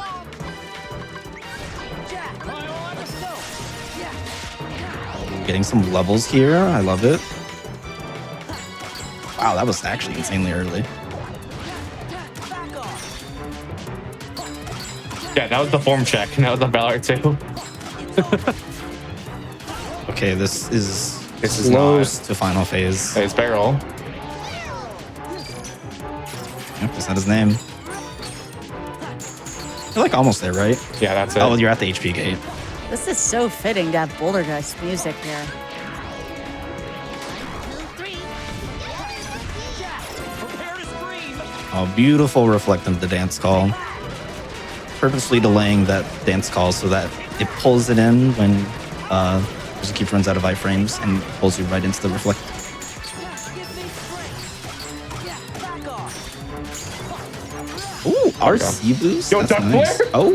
Getting some levels here. I love it. Wow, that was actually insanely early. Yeah, that was the form check. And that was the Valor too. Okay, this is This close is to final phase. It's barrel. Yep, is that his name? You're like almost there, right? Yeah, that's it. Oh, you're at the HP gate. This is so fitting to have Bouldergeist music here. Oh, beautiful reflecting the dance call. Purposely delaying that dance call so that it pulls it in when Keep runs out of iframes and pulls you right into the reflect. Ooh, RC boost? Yo, That's duck nice. flare? Oh.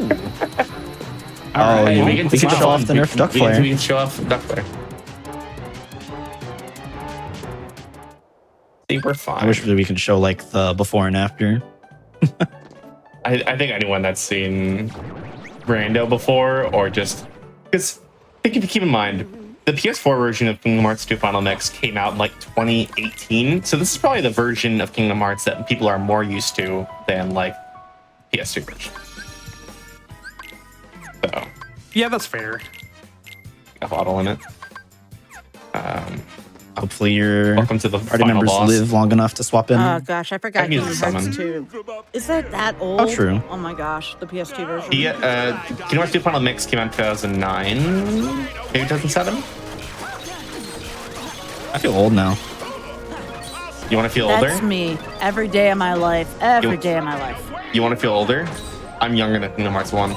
Alright, yeah, we we can show off the nerf duck flare. We can show off duck flare. I think we're fine. I wish that we could show like the before and after. I think anyone that's seen Rando before, or just because keep in mind the PS4 version of Kingdom Hearts 2 Final Mix came out in like 2018, so this is probably the version of Kingdom Hearts that people are more used to than like PS2 version. So Yeah, that's fair. a bottle in it. Hopefully your Welcome to the party final members boss. live long enough to swap in. Oh gosh, I forgot I can Kingdom use Hearts summon. 2. Is that old? Oh, true. Oh my gosh, the PS2 version. Yeah, Kingdom Hearts 2 Final Mix came out in 2009, maybe 2007. I feel old now. You want to feel That's older? me. Every day of my life. Every You- day of my life. You want to feel older? I'm younger than Kingdom Hearts 1.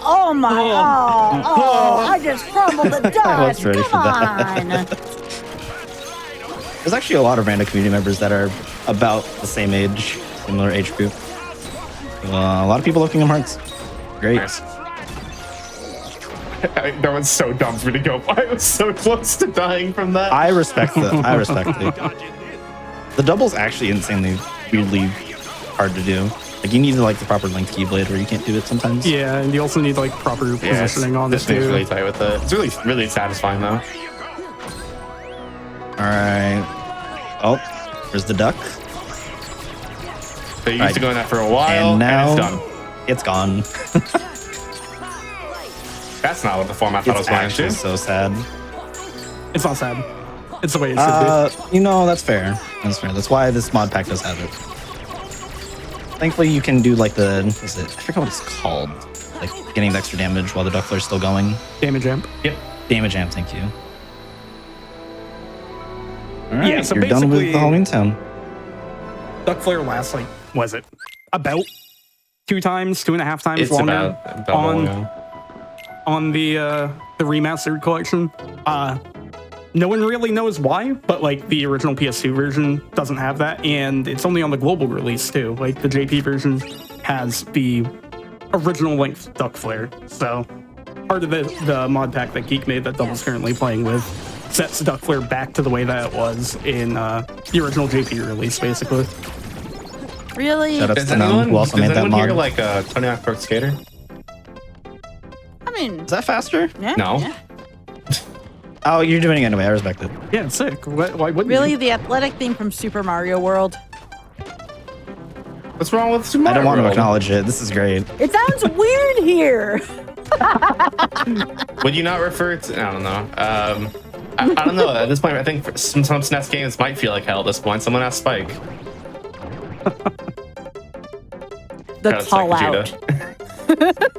Oh my! Oh! I just crumbled the dust. ready Come for that. on! There's actually a lot of random community members that are about the same age, similar age group. A lot of people love Kingdom Hearts. Great. Nice. That was so dumb for me to go. I was so close to dying from that. I respect it. I respect it. The double's actually insanely, weirdly hard to do. Like, you need like the proper length keyblade, or you can't do it sometimes. Yeah, and you also need like proper positioning on this it thing's too. really tight with it. It's really satisfying though. All right. Oh, there's the duck. They used to go in that for a while, And now and it's done. it's gone. That's not what the format thought I was It's going actually to. so sad. It's not sad. It's the way it should You know, that's fair. That's fair. That's why this mod pack does have it. Thankfully, you can do like I forget what it's called. Like getting the extra damage while the duck flare's still going. be. Damage amp. Yep. Damage amp, thank you. All right, Yeah, so you're done with basically- the Halloween Town. Duck flare lasts like, was it about 2 times, 2.5 times It's longer about on yeah. on the remastered collection. No one really knows why, but like the original PS2 version doesn't have that, and it's only on the global release too. Like the JP version has the original length duck flare. So part of the mod pack that Geek made that Double's currently playing with sets duck flare back to the way that it was in the original JP release, basically. Really? Shout out Does to Num, anyone, who also does made that anyone mod. here like a Tony Hawk Pro Skater? I mean, Is that faster? yeah, No. yeah. Oh, you're doing it anyway. I respect it. Yeah, it's sick. Why wouldn't Really, you? the athletic theme from Super Mario World. What's wrong with Super I don't want Mario to acknowledge it. This is great. It sounds weird here. Would you not refer to? I don't know. I don't know. At this point, I think some SNES games might feel like hell at this point. Someone asked Spike. The Shout call Spike out. Vegeta.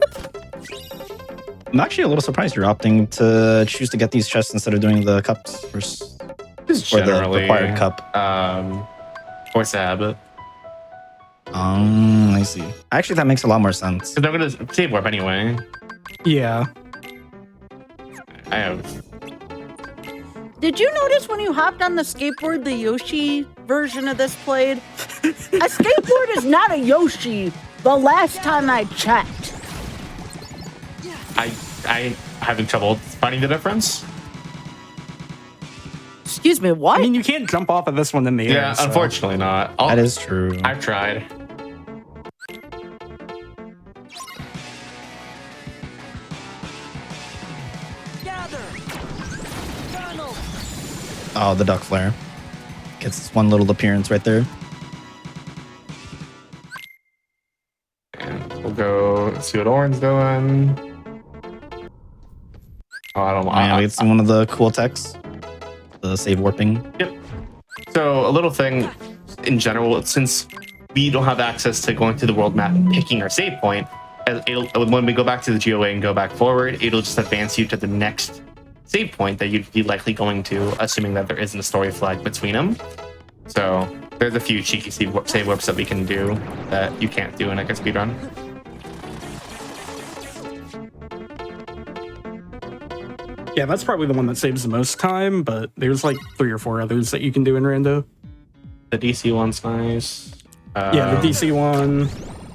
I'm actually a little surprised you're opting to choose to get these chests instead of doing the cups Just or the generally required cup. Force a habit. I see. Actually, that makes a lot more sense. Because I'm gonna save warp anyway. Yeah. I have Did you notice when you hopped on the skateboard, the Yoshi version of this played? A skateboard is not a Yoshi. The last time I checked. I having trouble finding the difference. Excuse me, what? I mean, you can't jump off of this one in the air. Yeah, so. unfortunately not. That is true. I've tried. Gather. Donald. Oh, the duck flare. Gets this one little appearance right there. And we'll go see what Oren's doing. Oh, I don't want. Yeah, we get some one of the cool techs. The save warping. Yep. So a little thing in general, since we don't have access to going through the world map and picking our save point, when we go back to the GOA and go back forward, it'll just advance you to the next save point that you'd be likely going to, assuming that there isn't a story flag between them. So there's a few cheeky save warps that we can do that you can't do in like a speedrun. Yeah, that's probably the one that saves the most time, but there's like 3 or 4 others that you can do in Rando. The DC one's nice. Yeah, the DC one.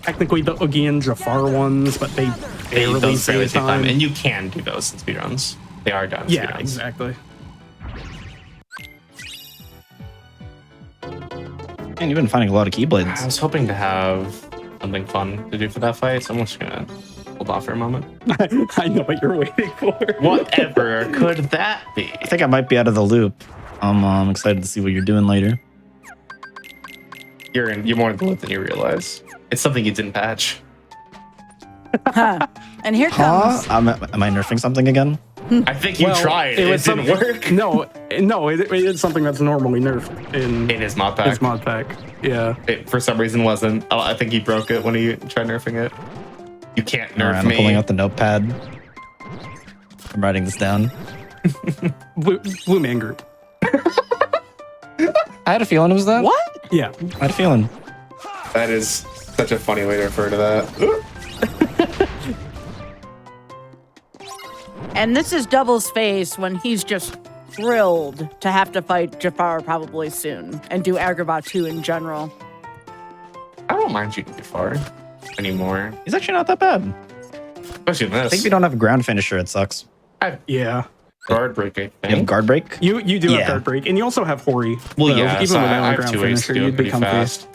Technically the Oogie and Jafar ones, but they barely those save time. And you can do those in speedruns. They are done in Yeah, speedruns. exactly. And you've been finding a lot of I keyblades. was hoping to have something fun to do for that fight, so I'm just gonna hold off for a moment. I know what you're waiting for. Whatever could that be? I think I might be out of the loop. I'm excited to see what you're doing later. You're more in the loop than you realize. It's something you didn't patch. Huh. And here comes. Am I nerfing something again? I think you Well, tried. It didn't work. No, it's something that's normally nerfed in In his mod pack. his mod pack. Yeah. It, for some reason, wasn't. I think he broke it when he tried nerfing it. You can't nerf Alright, I'm me. pulling out the notepad. I'm writing this down. Blue Man Group. I had a feeling it was that. What? Yeah. I had a feeling. That is such a funny way to refer to that. And this is Double's face when he's just thrilled to have to fight Jafar probably soon and do Agrabah 2 in general. I don't mind shooting Jafar anymore. He's actually not that bad. Especially in this. I think we don't have a ground finisher. It sucks. Yeah. guard break, I You have think. guard break? You do Yeah. have guard break, and you also have Hori. Well, So yeah, even so without I a have ground 2 ways to finisher, do it you'd be pretty comfy. fast.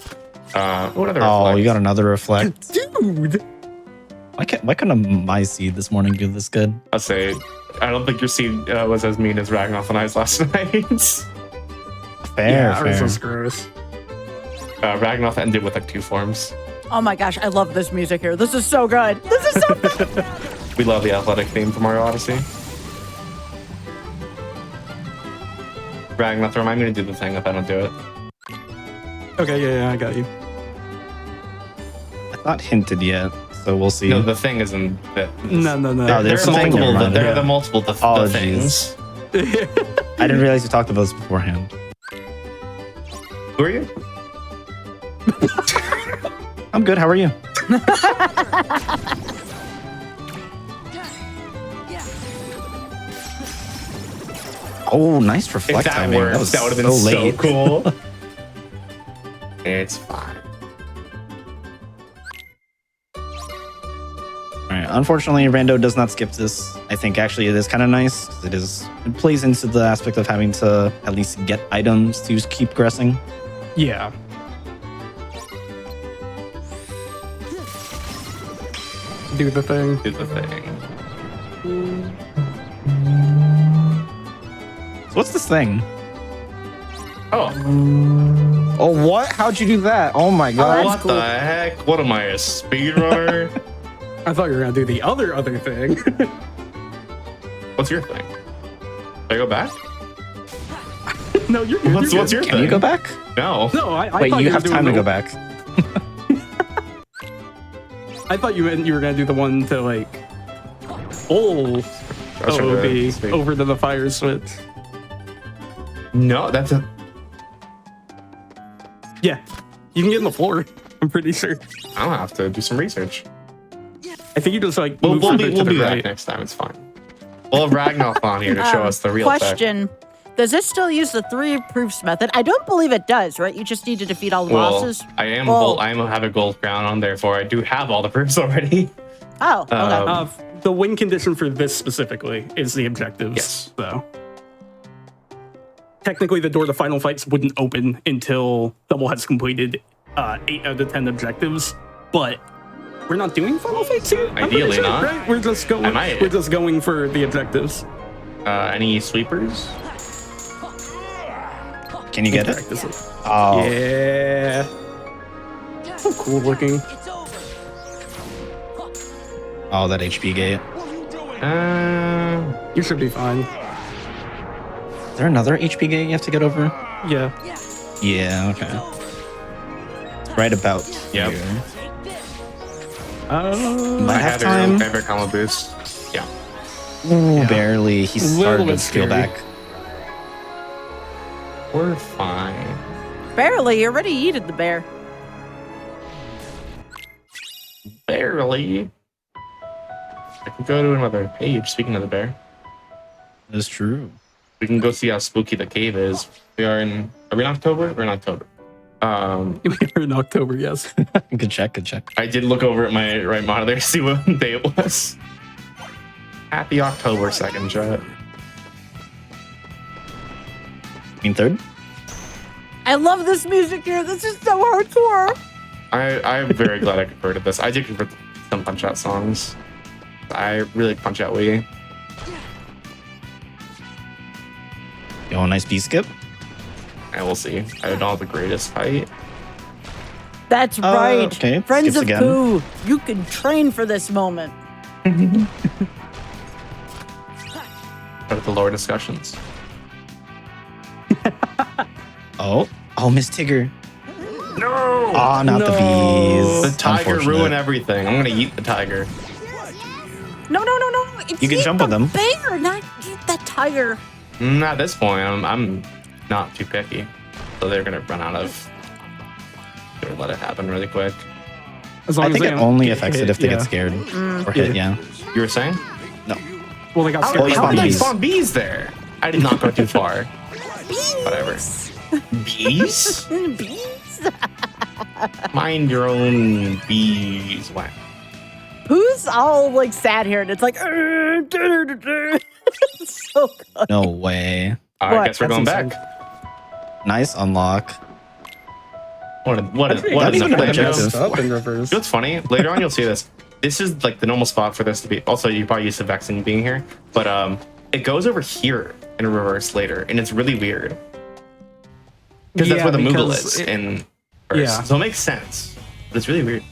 What other Oh, reflect? you got another reflect. Dude. Why couldn't my seed this morning do this good? I'll say, I don't think your seed was as mean as Ragnoff and I's last night. Fair, Yeah, ours fair. was gross. Ragnoff ended with like 2 forms. Oh my gosh, I love this music here. This is so good. This is so good. We love the athletic theme from Mario Odyssey. Ragnoff, I'm going to do the thing if I don't do it. Okay, yeah, I got you. Not hinted yet, so we'll see. No, the thing isn't that. No. Oh, There there's are something multiple. never mind. There are the multiple the Apologies. things. I didn't realize you talked about this beforehand. Who are you? I'm good. How are you? Oh, nice If reflect that timing. works, was that would have been so late. cool. It's fine. All right. Unfortunately, Rando does not skip this. I think actually it is kind of nice. 'Cause it plays into the aspect of having to at least get items to keep progressing. Yeah. Do the thing. Do the thing. So what's this thing? Oh, Oh, what? How'd you do that? Oh my god. what the heck? What am I, a speedrunner? I thought you were gonna do the other thing. What's your thing? Should I go back? No, you're good. What's you're your good. Can you thing? go back? No. No, I Wait, thought you were have doing time to the- go back. I thought you meant you were gonna do the one to like pull That's OOB sweet. over to the fire switch. No, that's a. Yeah, you can get on the floor. I'm pretty sure. I'll have to do some research. I think you just like We'll move be further to the back right. next time. It's fine. We'll have Ragnoff on here to show us the real tech. Question. Does this still use the 3 proofs method? I don't believe it does, right? You just need to defeat all the bosses. I have a gold crown on, therefore I do have all the proofs already. Oh, okay. The win condition for this specifically is the objectives. Yes. So technically, the door to final fights wouldn't open until Double has completed 8 out of 10 objectives. But we're not doing final fights here. Ideally not. Right? We're just going. We're just going for the objectives. Any sweepers? Can you get it? Oh. Yeah. So cool looking. Oh, that HP gate. You should be fine. Is there another HP gate you have to get over? Yeah. Yeah, okay. It's right about Yep. here. I have time. your favorite combo boost. Yeah. Ooh, Yeah. barely. He started to steal back. We're fine. Barely. You already yeeted the bear. Barely. I can go to another page. Speaking of the bear, That's true. we can go see how spooky the cave is. Are we in October? We're in October. We're in October, yes. Good check, good check. I did look over at my right monitor to see what day it was. Happy October 2nd, chat. Mean third? I love this music here. This is so hardcore. I'm very glad I converted this. I did convert some Punch Out songs. I really like Punch Out Wii. Yo, nice B skip. I will see. I don't have the greatest height. That's right. okay. Friends Skips of again. Pooh, you can train for this moment. But at the lower discussions. Oh, Miss Tigger. No! Oh, not the bees. The tiger Unfortunate. ruined everything. I'm gonna eat the tiger. No. It's You can eat jump the with them. bear, not eat that tiger. At this point, I'm not too picky. So they're gonna run out of. Gonna let it happen really quick. As long I as think they it don't only get affects hit, it if they yeah. get scared or hit, yeah. You were saying? No. Well, they got How scared. did spawn they bees. spawn bees there? I did not go too far. Bees. Whatever. Bees? Bees. Mind your own bees. Wow. Pooh's all like sad here, and it's like, it's so good. No way. I What? guess we're going That's back. Nice unlock. What That'd be is even a better joke? objective. Up in reverse. You know what's funny? Later on, you'll see this. This is like the normal spot for this to be. Also, you're probably used to Vexing being here, but it goes over here in reverse later, and it's really weird because that's Yeah, where the Moogle because is it- in reverse. yeah. So it makes sense, but it's really weird.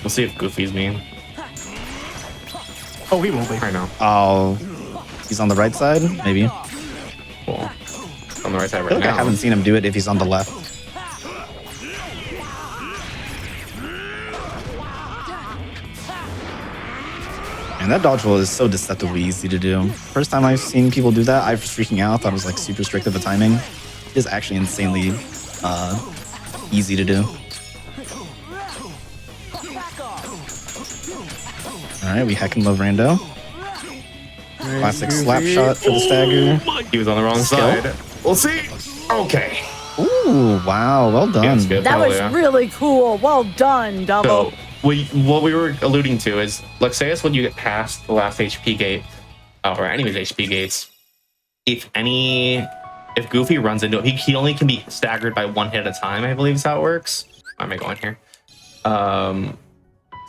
We'll see if Goofy's mean. Oh, he will be. I know. Oh, he's on the right side, maybe. Cool. On the right side I right feel like I now. haven't seen him do it if he's on the left. And that dodge roll is so deceptively easy to do. First time I've seen people do that, I was freaking out. Thought it was like super strict of a timing. It is actually insanely easy to do. Alright, we hack and love Rando. Classic slap shot for the stagger. He was on the wrong Skill? side. We'll see. Okay. Ooh, wow, well done. Yeah, it's good. That Oh, was yeah. really cool. Well done, Double. So what we were alluding to is, let's say it's when you get past the last HP gate, or any of his HP gates. If Goofy runs into it, he only can be staggered by one hit at a time. I believe is how it works. Why am I going here?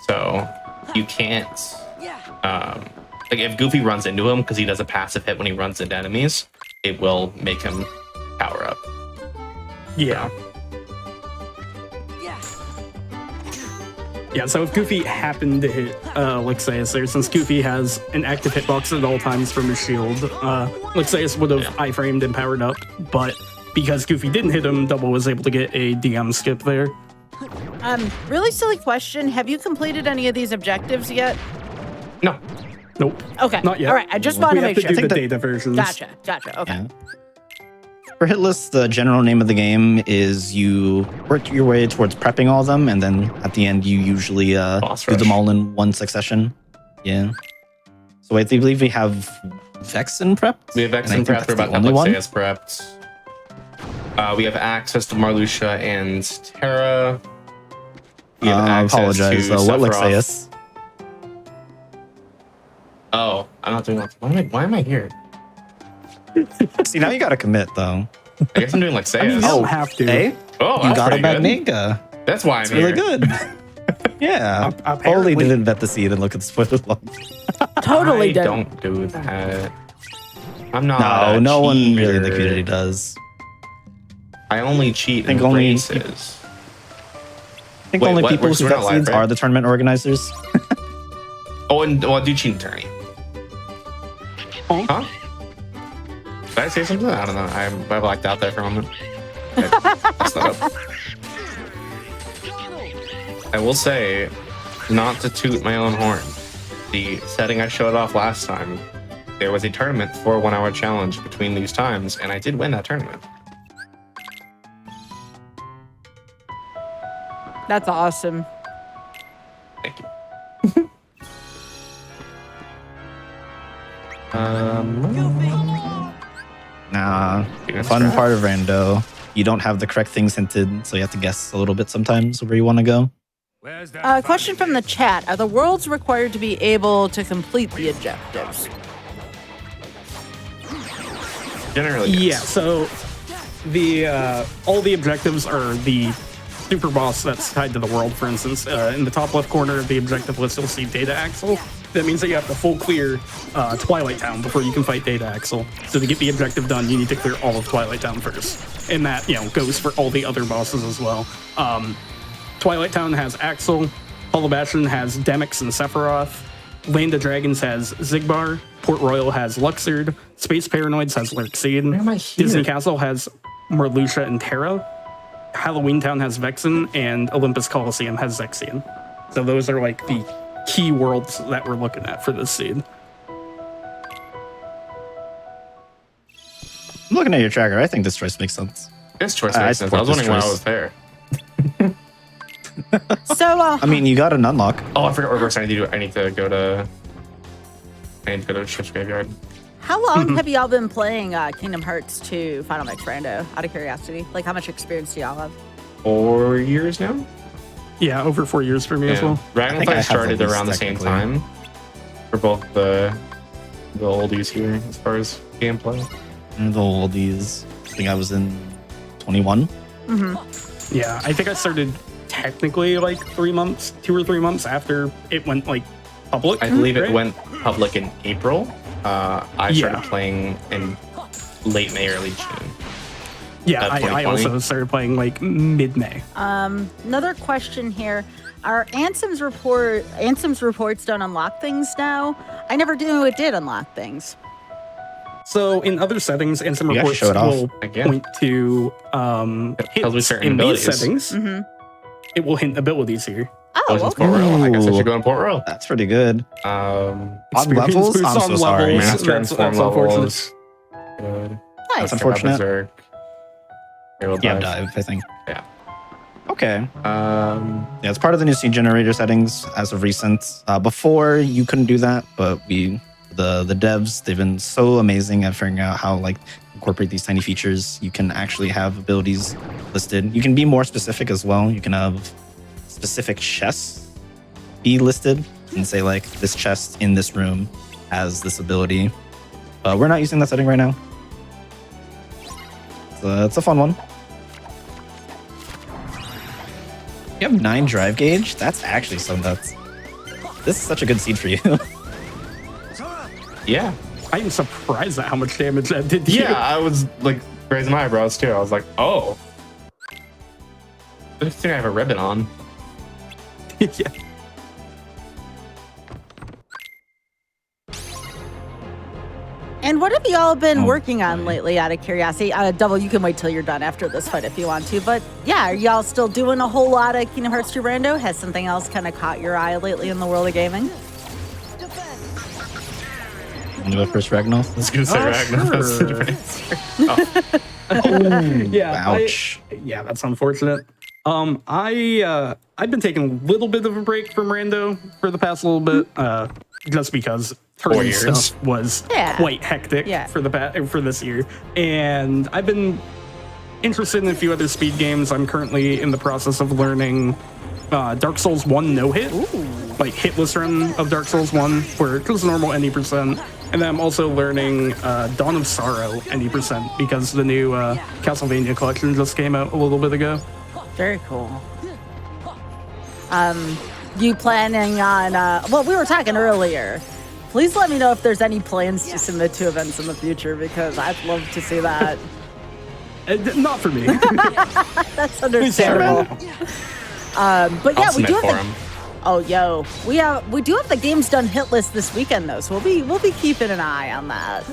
So you can't. Like if Goofy runs into him because he does a passive hit when he runs into enemies, it will make him power up. Yeah. Yeah, so if Goofy happened to hit Lexaeus there, since Goofy has an active hitbox at all times from his shield, Lexaeus would have iframed and powered up, but because Goofy didn't hit him, Double was able to get a DM skip there. Really silly question. Have you completed any of these objectives yet? No. Nope. Okay. Not yet. All right. I just want We to have make to sure. do the that- data versions. Gotcha. Okay. Yeah. For hitless, the general name of the game is you work your way towards prepping all of them, and then at the end you usually Boss do them rush. all in one succession. Yeah. So I believe we have Vexen prepped. We have and I Vexen think prepped. that's We're about the to have only one. Lexaeus prepped. We have access to Marluxia and Terra. We have I access apologize. to What Sephiroth. Lexaeus? Oh, I'm not doing that. Why am I here? See, now you gotta commit though. I guess I'm doing I mean, Lexaeus. you don't have to. Hey, Oh, you that's got a pretty good. Magninga. That's why I'm It's here. really good. Yeah. Apparently- Only didn't vet the seed and look at the spoiler log. Totally I didn't. don't do that. I'm not. No, a no one really in the cheater. community does. I only cheat I think in only- races. I think Wait, only what? people We're who not vet live, seeds right? are the tournament organizers. Oh, and I do cheat in tourney. Oh. Huh? Did I say something? I don't know. I blacked out there for a moment. Okay, messed that up. I will say, not to toot my own horn, the setting I showed off last time, there was a tournament for a 1 hour challenge between these times, and I did win that tournament. That's awesome. Thank you. Nah, You're fun strapped? part of Rando. You don't have the correct things hinted, so you have to guess a little bit sometimes where you want to go. Question from the chat. Are the worlds required to be able to complete the objectives? Generally, Yeah, yes. so the all the objectives are the super boss that's tied to the world, for instance. In the top left corner of the objective list, you'll see Data Axle. That means that you have to full clear Twilight Town before you can fight Data Axle. So to get the objective done, you need to clear all of Twilight Town first. And that, goes for all the other bosses as well. Twilight Town has Axel, Hollow Bastion has Demix and Sephiroth, Land of Dragons has Zigbar, Port Royal has Luxord, Space Paranoids has Lurkseed, Where am I here? Disney Castle has Marluxia and Terra, Halloween Town has Vexen, and Olympus Coliseum has Zexion. So those are like the key worlds that we're looking at for this seed. I'm looking at your tracker. I think this choice makes sense. This choice I makes sense. I support was this wondering why I choice. was there. So, I mean, you got an unlock. Oh, I forgot reverse. I need to go to Shift's Graveyard. how long have y'all been playing Kingdom Hearts 2 Final Mix Rando? Out of curiosity, like how much experience do y'all have? 4 years now. Yeah, over 4 years for me as well. Dragon think I Fire have started the least around the same technically. time for both the oldies here as far as gameplay. And the oldies. I think I was in 21. Yeah, I think I started technically like 3 months, 2 or 3 months after it went like public. I believe it right? went public in April. I started playing in late May, early June. Yeah, I 2020. also started playing like mid-May. Another question here. Are Ansem's reports don't unlock things now? I never knew it did unlock things. So in other settings, Ansem You actually reports show it off. will Again. point to tells me hits certain in these abilities. settings. It will hint abilities here. Oh, it's okay. Port Royal. I guess I Ooh. should go in Port Royal. That's pretty good. Um, On levels? boosts I'm on so sorry. levels. Master and That's Form unfortunate. levels. Good. Nice. unfortunate. Berserk. Hero Yeah, dive. dive, I think. Yeah. Okay. Um, Yeah, it's part of the new seed generator settings as of recent. Before you couldn't do that, but the devs, they've been so amazing at figuring out how like incorporate these tiny features. You can actually have abilities listed. You can be more specific as well. You can have specific chests be listed and say like this chest in this room has this ability. We're not using that setting right now. So it's a fun one. You have 9 drive gauge? That's actually so nuts. This is such a good seed for you. yeah. I am surprised at how much damage that did to you. Yeah, I was like raising my eyebrows too. I was like, oh. I think I have a ribbon on. Yeah. And what have y'all been Oh, working on boy. lately, out of curiosity? Double, you can wait till you're done after this fight if you want to. But yeah, are y'all still doing a whole lot of Kingdom Hearts 2 Rando? Has something else kind of caught your eye lately in the world of gaming? Want to go first, Ragnar? I was gonna say Ragnar. That's a sure. different answer. Yeah, Ouch. yeah, that's unfortunate. I've been taking a little bit of a break from Rando for the past little bit. just because 4 tournament years. stuff was Yeah. quite hectic Yeah. for this year. And I've been interested in a few other speed games. I'm currently in the process of learning Dark Souls 1 no-hit, like hitless run of Dark Souls 1, where it goes normal any percent. And then I'm also learning Dawn of Sorrow any percent because the new Castlevania collection just came out a little bit ago. Very cool. You planning on, well, we were talking earlier. Please let me know if there's any plans to submit to events in the future because I'd love to see that. Not for me. That's understandable. But yeah, I'll we submit do for have him. Oh, yo, we do have the Games Done hit list this weekend though, so we'll be keeping an eye on that.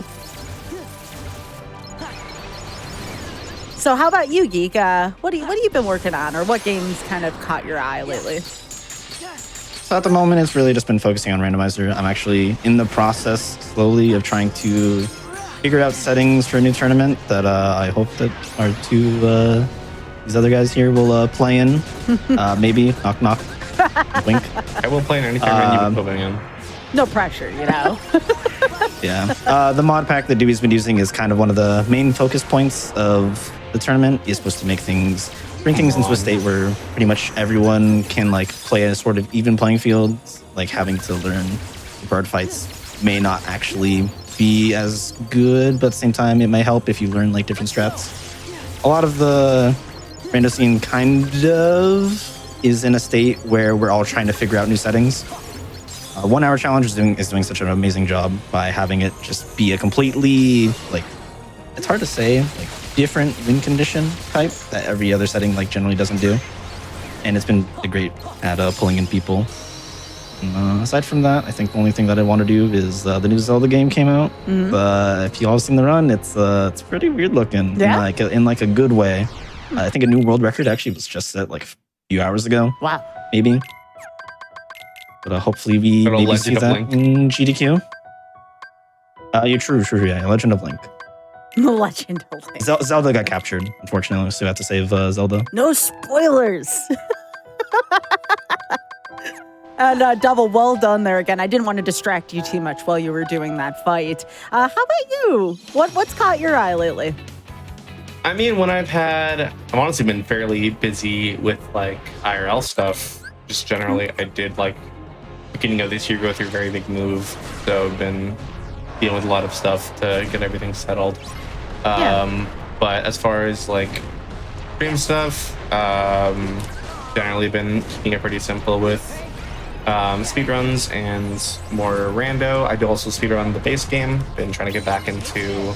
So how about you, Geek? What have you been working on, or what games kind of caught your eye lately? So at the moment, it's really just been focusing on Randomizer. I'm actually in the process slowly of trying to figure out settings for a new tournament that I hope that our two these other guys here will play in. Maybe knock knock, wink. I will play in any tournament you've been putting in. No pressure, you know. Yeah. The mod pack that Dewey's been using is kind of one of the main focus points of the tournament. It's supposed to bring things into a state where pretty much everyone can like play a sort of even playing field. Like having to learn bird fights may not actually be as good, but at the same time, it may help if you learn like different strats. A lot of the rando scene kind of is in a state where we're all trying to figure out new settings. 1 Hour Challenge is doing such an amazing job by having it just be a completely like, it's hard to say, like different win condition type that every other setting like generally doesn't do. And it's been great at pulling in people. Aside from that, I think the only thing that I want to do is the new Zelda game came out. If you all seen the run, it's pretty weird looking. Yeah? In like a good way. I think a new world record actually was just set like a few hours ago. Wow. Maybe. But hopefully we Little maybe see Legend of that in GDQ. You're true, yeah. Legend of Link. The Legend of Link. Zelda got captured, unfortunately, so we have to save Zelda. No spoilers. And double well done there again. I didn't want to distract you too much while you were doing that fight. How about you? What's caught your eye lately? I mean, I've honestly been fairly busy with like IRL stuff. Just generally, I did like beginning of this year go through a very big move, so I've been dealing with a lot of stuff to get everything settled. But as far as like stream stuff, generally been keeping it pretty simple with speedruns and more rando. I do also speedrun the base game. Been trying to get back into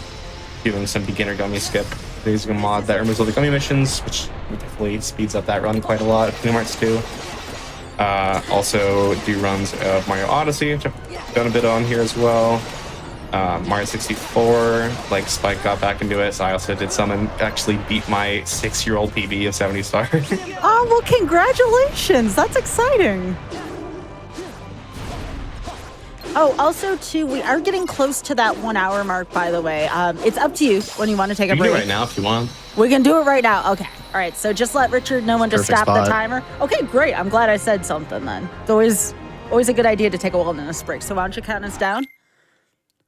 doing some beginner gummy skip. Using a mod that removes all the gummy missions, which definitely speeds up that run quite a lot. Kingdom Hearts 2. Also do runs of Mario Odyssey, which I've done a bit on here as well. Mario 64, like Spike got back into it, so I also did some and actually beat my 6-year-old PB of 70 stars. Oh, well, congratulations. That's exciting. Oh, also, too, we are getting close to that 1 hour mark, by the way. It's up to you when you want to take a You can break. do it right now if you want. We can do it right now. Okay. All right. So just let Richard know when to Perfect stop the spot. timer. Okay, great. I'm glad I said something then. It's always a good idea to take a wellness break. So why don't you count us down?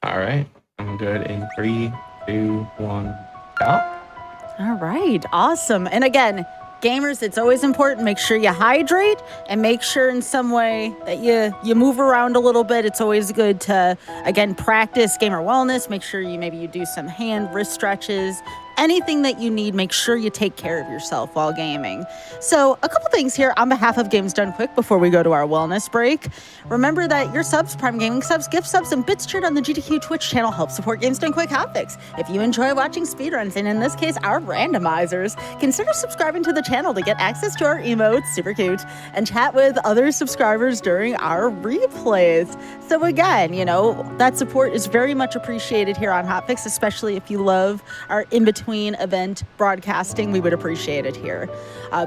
All right. I'm good in 3, 2, 1, stop. All right. Awesome. And again, gamers, it's always important. Make sure you hydrate and make sure in some way that you move around a little bit. It's always good to, again, practice gamer wellness. Make sure you do some hand, wrist stretches. Anything that you need, make sure you take care of yourself while gaming. So a couple things here on behalf of Games Done Quick before we go to our wellness break. Remember that your subs, Prime Gaming subs, gift subs, and bits cheered on the GDQ Twitch channel help support Games Done Quick Hotfix. If you enjoy watching speedruns, and in this case, our randomizers, consider subscribing to the channel to get access to our emotes, super cute, and chat with other subscribers during our replays. So again, that support is very much appreciated here on Hotfix, especially if you love our in-between event broadcasting. We would appreciate it here.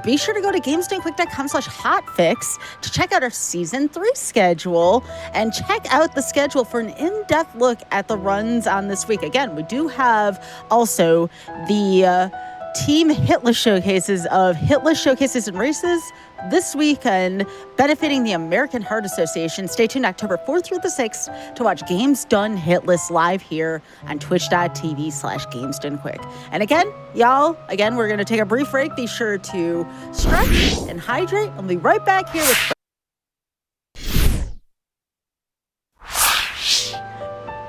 Be sure to go to gamesdonequick.com/hotfix to check out our season 3 schedule and check out the schedule for an in-depth look at the runs on this week. Again, we do have also the Team Hitless showcases of Hitless Showcases and Races this weekend, benefiting the American Heart Association. Stay tuned October 4th through the 6th to watch Games Done Hitless live here on twitch.tv/GamesDoneQuick. And again, y'all, we're going to take a brief break. Be sure to stretch and hydrate. I'll be right back here with...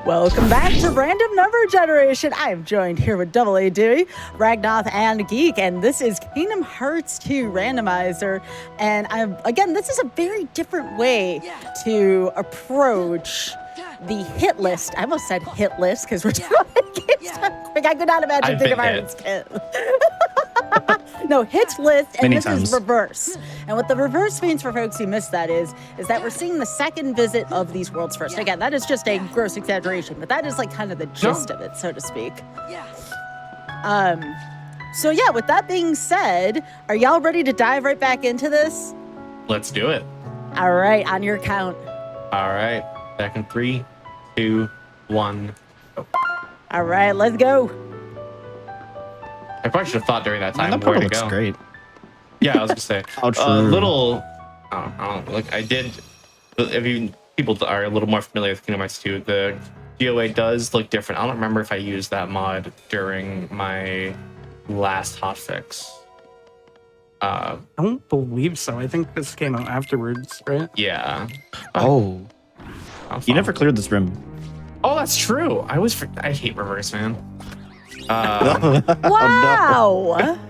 Welcome back to Random Number Generation. I am joined here with Double A Dewey, Ragnoth, and Geek, and this is Kingdom Hearts 2 Randomizer. And this is a very different way to approach the hit list. I almost said hit list because we're doing Games Done Quick. I could not imagine Kingdom Hearts hit. No, hit list, and Many this times. is reverse. And what the reverse means for folks who missed that is that we're seeing the second visit of these worlds first. Again, that is just a gross exaggeration, but that is like kind of the gist of it, so to speak. So yeah, with that being said, are y'all ready to dive right back into this? Let's do it. All right, on your count. All right. Back in 3, 2, 1. Go. All right, let's go. I probably should have thought during that time That where portal to looks go. great. Yeah, I was gonna say. Oh, true. Little. I don't know. Like I did. If you people are a little more familiar with Kingdom Hearts 2, the GOA does look different. I don't remember if I used that mod during my last hotfix. I don't believe so. I think this came out afterwards, right? Yeah. Oh, How you fun. never cleared this room. Oh, that's true. I hate reverse, man. Wow.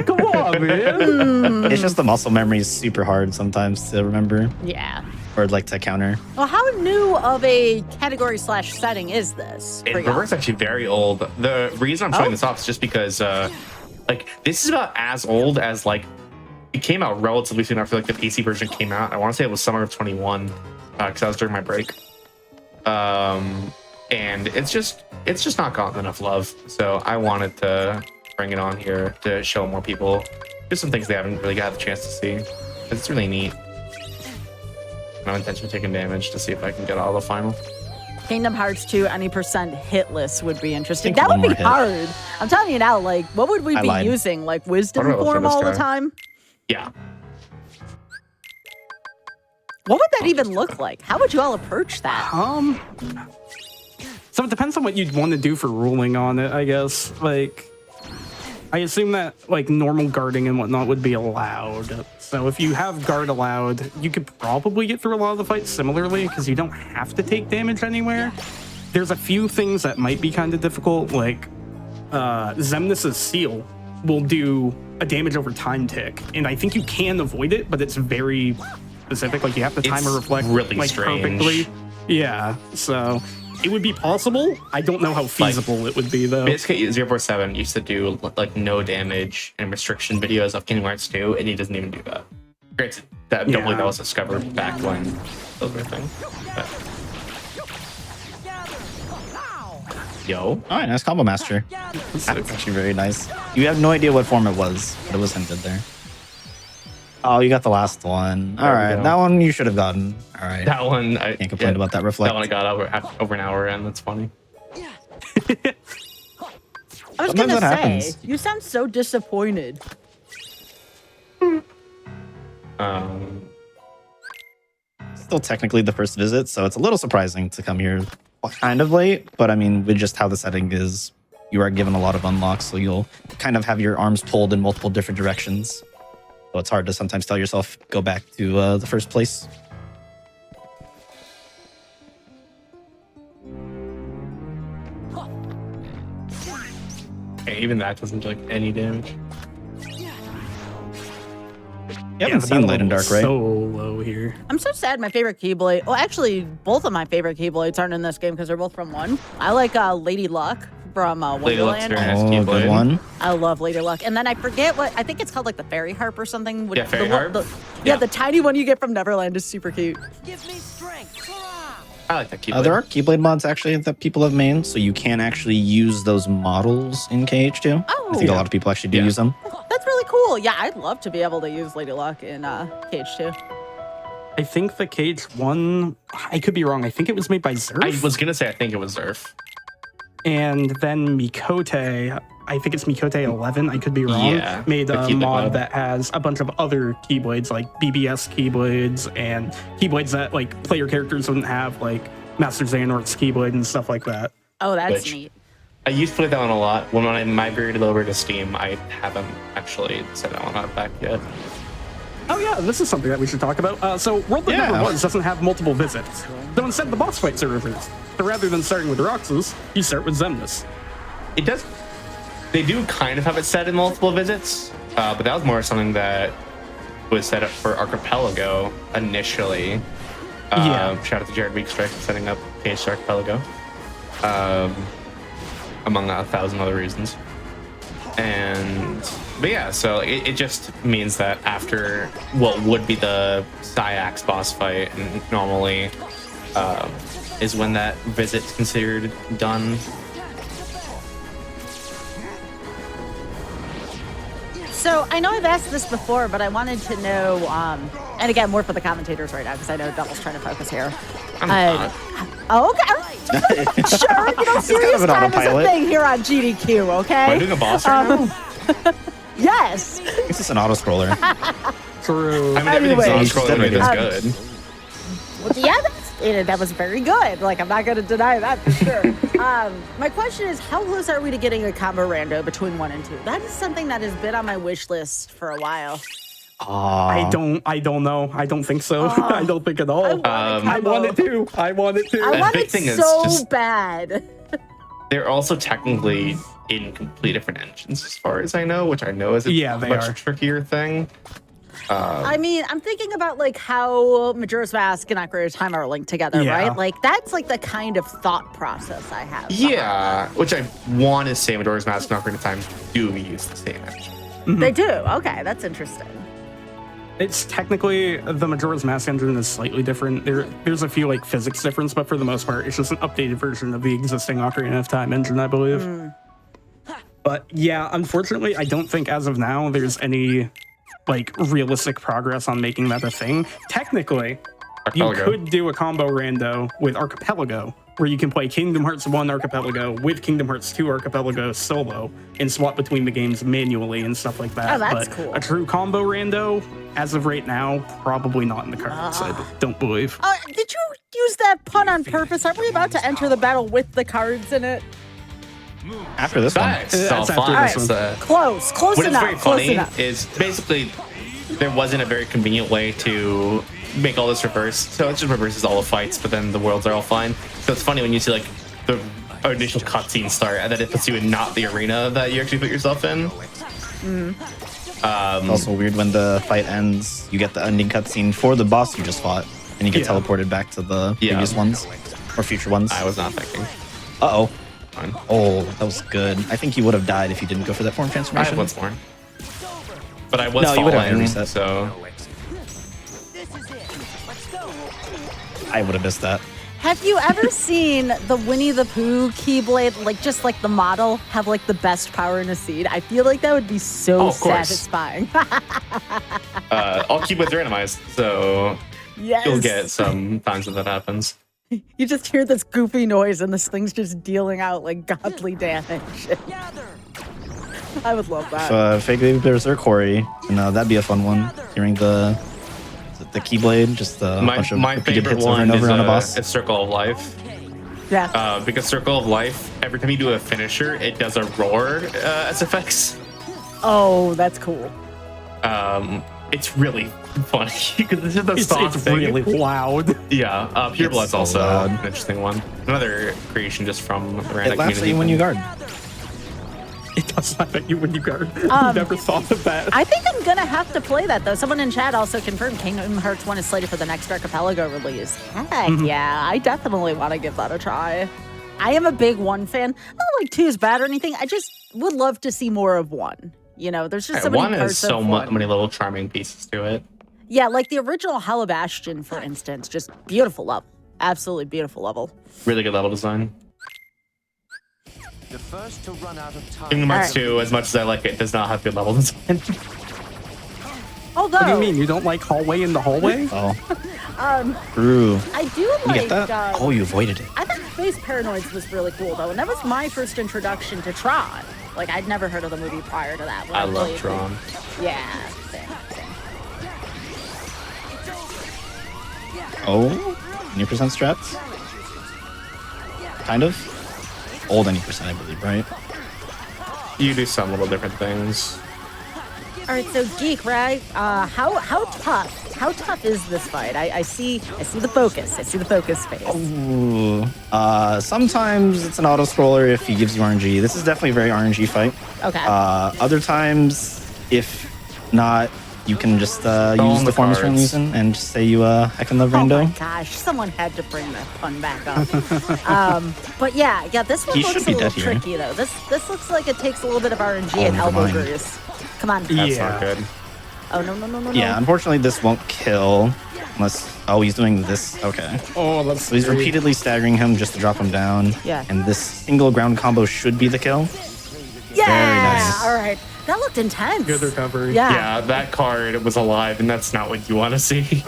Come on, man. It's just the muscle memory is super hard sometimes to remember Yeah. or like to counter. Well, how new of a category / setting is this? for y'all? Reverse is actually very old. The reason I'm showing this off is just because like this is about as old as like it came out relatively soon after like the PC version came out. I want to say it was summer of 21 because I was during my break. And it's just not gotten enough love. So I wanted to bring it on here to show more people just some things they haven't really got the chance to see. It's really neat. No intention of taking damage to see if I can get all the final. Kingdom Hearts 2, any percent hitless would be interesting. Think That would one be more hit. hard. I'm telling you now, like, what would we I be lied. using? Like wisdom What about form this all the guy? time? Yeah. What would that even look like? How would you all approach that? So it depends on what you'd want to do for ruling on it, I guess. Like, I assume that like normal guarding and whatnot would be allowed. So if you have guard allowed, you could probably get through a lot of the fights similarly because you don't have to take damage anywhere. There's a few things that might be kind of difficult, like Xemnas' seal will do a damage over time tick, and I think you can avoid it, but it's very specific. Like you have to time It's a reflect really like strange. perfectly. Yeah, so it would be possible. I don't know how feasible it would be though. Basically, 047 used to do like no damage and restriction videos of Kingdom Hearts 2, and he doesn't even do that. Granted, that don't believe that was discovered back when those were a thing. But, yo, All right, nice combo master. That's actually very nice. You have no idea what form it was, but it was hinted there. Oh, you got the last one. All There we right, go. that one you should have gotten. All right, that one I can't complain about that reflect. That one I got over an hour in. That's funny. I was Sometimes gonna that say, happens. you sound so disappointed. Still technically the first visit, so it's a little surprising to come here kind of late. But I mean, with just how the setting is, you are given a lot of unlocks, so you'll kind of have your arms pulled in multiple different directions. So it's hard to sometimes tell yourself, go back to the first place. Okay, even that doesn't do like any damage. You haven't seen Light and Dark, right? So low here. I'm so sad my favorite Keyblade. Well, actually, both of my favorite Keyblades aren't in this game because they're both from 1. I like Lady Luck from Lady Luck's Wonderland. very nice Oh, Keyblade. good one. I love Lady Luck. And then I forget what, I think it's called like the Fairy Harp or something. Yeah, Fairy Harp. Yeah, the tiny one you get from Neverland is super cute. Give me strength. Hurrah! I like that Keyblade. There are Keyblade mods actually that people have made, so you can actually use those models in KH2. Oh. I think a lot of people actually do Yeah. use them. That's really cool. Yeah, I'd love to be able to use Lady Luck in KH2. I think the Cage one, I could be wrong. I think it was made by Zerf. I was gonna say I think it was Zerf. And then Mikote, I think it's Mikote 11, I could be wrong, Yeah, made the a Keyblade mod mod. that has a bunch of other Keyblades, like BBS Keyblades and Keyblades that like player characters wouldn't have, like Master Xehanort's Keyblade and stuff like that. Oh, that's Which- neat. I used to play that one a lot. When I migrated over to Steam, I haven't actually set that one up back yet. Oh yeah, this is something that we should talk about. So World that Never Was doesn't have multiple visits. So instead the boss fights are reversed. So rather than starting with Roxas, you start with Xemnas. It does. They do kind of have it set in multiple visits, but that was more something that was set up for Archipelago initially. Yeah. Shout out to Jared Weekstrike for setting up PH Archipelago, among 1,000 other reasons. But yeah, so it just means that after what would be the Syax boss fight, and normally is when that visit's considered done. So I know I've asked this before, but I wanted to know, and again, more for the commentators right now, because I know Devil's trying to focus here. I'm not. Oh, okay. Sure, you know, serious an time is a autopilot. thing here on GDQ, okay? Am I doing a boss right now? Yes. It's just an auto scroller. True. I mean, everything's Anyway. on scrolling made is good. Well, yeah, that was very good. Like, I'm not going to deny that for sure. My question is, how close are we to getting a combo rando between 1 and 2? That is something that has been on my wish list for a while. I don't know. I don't think so. I don't think at all. I want it to. I want it to. I want big it thing is so just- bad. They're also technically in complete different engines, as far as I know, which I know is a Yeah, they much are. trickier thing. I mean, I'm thinking about like how Majora's Mask and Ocarina of Time are linked together, Yeah. right? Like that's like the kind of thought process I have. Yeah, which I want to say Majora's Mask and Ocarina of Time do use the same engine. They do. Okay, that's interesting. It's technically the Majora's Mask engine is slightly different. There's a few like physics difference, but for the most part, it's just an updated version of the existing Ocarina of Time engine, I believe. But yeah, unfortunately, I don't think as of now there's any like realistic progress on making that a thing. Technically, you Archipelago. could do a combo rando with Archipelago, where you can play Kingdom Hearts 1 Archipelago with Kingdom Hearts 2 Archipelago solo and swap between the games manually and stuff like that. Oh, that's but cool. A true combo rando, as of right now, probably not in the cards. I don't believe. Did you use that pun on purpose? Aren't we about to enter the battle with the cards in it? After this one. That's so That's after fun. this one. Close What is enough. very Close funny enough. is basically there wasn't a very convenient way to make all this reverse. So it just reverses all the fights, but then the worlds are all fine. So it's funny when you see like the initial cutscene start and then it puts you in not the arena that you actually put yourself in. It's also weird when the fight ends, you get the ending cutscene for the boss you just fought, and you get Yeah. teleported back to the Yeah. previous ones or future ones. I was not thinking. Uh-oh. Fine. Oh, that was good. I think you would have died if you didn't go for that form I transformation. have once more. But I was No, you would have falling, reset. so I would have missed that. Have you ever seen the Winnie the Pooh Keyblade, like just like the model, have like the best power in a seed? I feel like that would be so Oh, of course. satisfying. I'll keep with randomized, so Yes. you'll get some times when that happens. You just hear this goofy noise and this thing's just dealing out like godly damage. I would love that. Fake Baby Berserk Hori, and that'd be a fun one. Hearing the Keyblade, just a bunch of My repeated favorite hits over one and over is on a boss. Circle of Life. Yeah. Because Circle of Life, every time you do a finisher, it does a roar SFX. Oh, that's cool. It's really funny because this is the It's soft thing. really loud. Yeah, Pure It's Blood's so also loud. an interesting one. Another creation just from the It random laughs at community. you when you guard. It does laugh at you when you guard. I never thought of that. I think I'm gonna have to play that though. Someone in chat also confirmed Kingdom Hearts 1 is slated for the next Archipelago release. Heck yeah, I definitely want to give that a try. I am a big 1 fan. Not like 2 is bad or anything. I just would love to see more of 1. You know, there's just so many One has parts so of 1. many little charming pieces to it. Yeah, like the original Hollow Bastion, for instance, just beautiful level. Absolutely beautiful level. Really good level design. The first to run out of time. Kingdom Hearts Alright. 2, as much as I like it, does not have good level design. Although, What do you mean? You don't like hallway in the hallway? Oh. True. I do You like. get that? Oh, you avoided it. I thought Space Paranoids was really cool though, and that was my first introduction to Tron. Like, I'd never heard of the movie prior to that. I love Tron. Yeah, same. Oh, 20% strats? Kind of. Old any percent, I believe, right? You do some little different things. All right, so Geek, right? How tough is this fight? I see the focus. I see the focus phase. Ooh. Sometimes it's an auto scroller if he gives you RNG. This is definitely a very RNG fight. Okay. Other times, if not, you can just use the forms from using and just say you heckin' love Rando. Oh my gosh, someone had to bring that fun back up. But yeah, this one looks a little tricky though. This looks like it takes a little bit of RNG and elbow grease. Come on. That's not good. Oh no. Yeah, unfortunately this won't kill unless. Oh, he's doing this. Okay. Oh, that's. So he's repeatedly staggering him just to drop him down. Yeah. And this single ground combo should be the kill. Yeah. Very nice. All right. That looked intense. Good recovery. Yeah, that card was alive, and that's not what you want to see.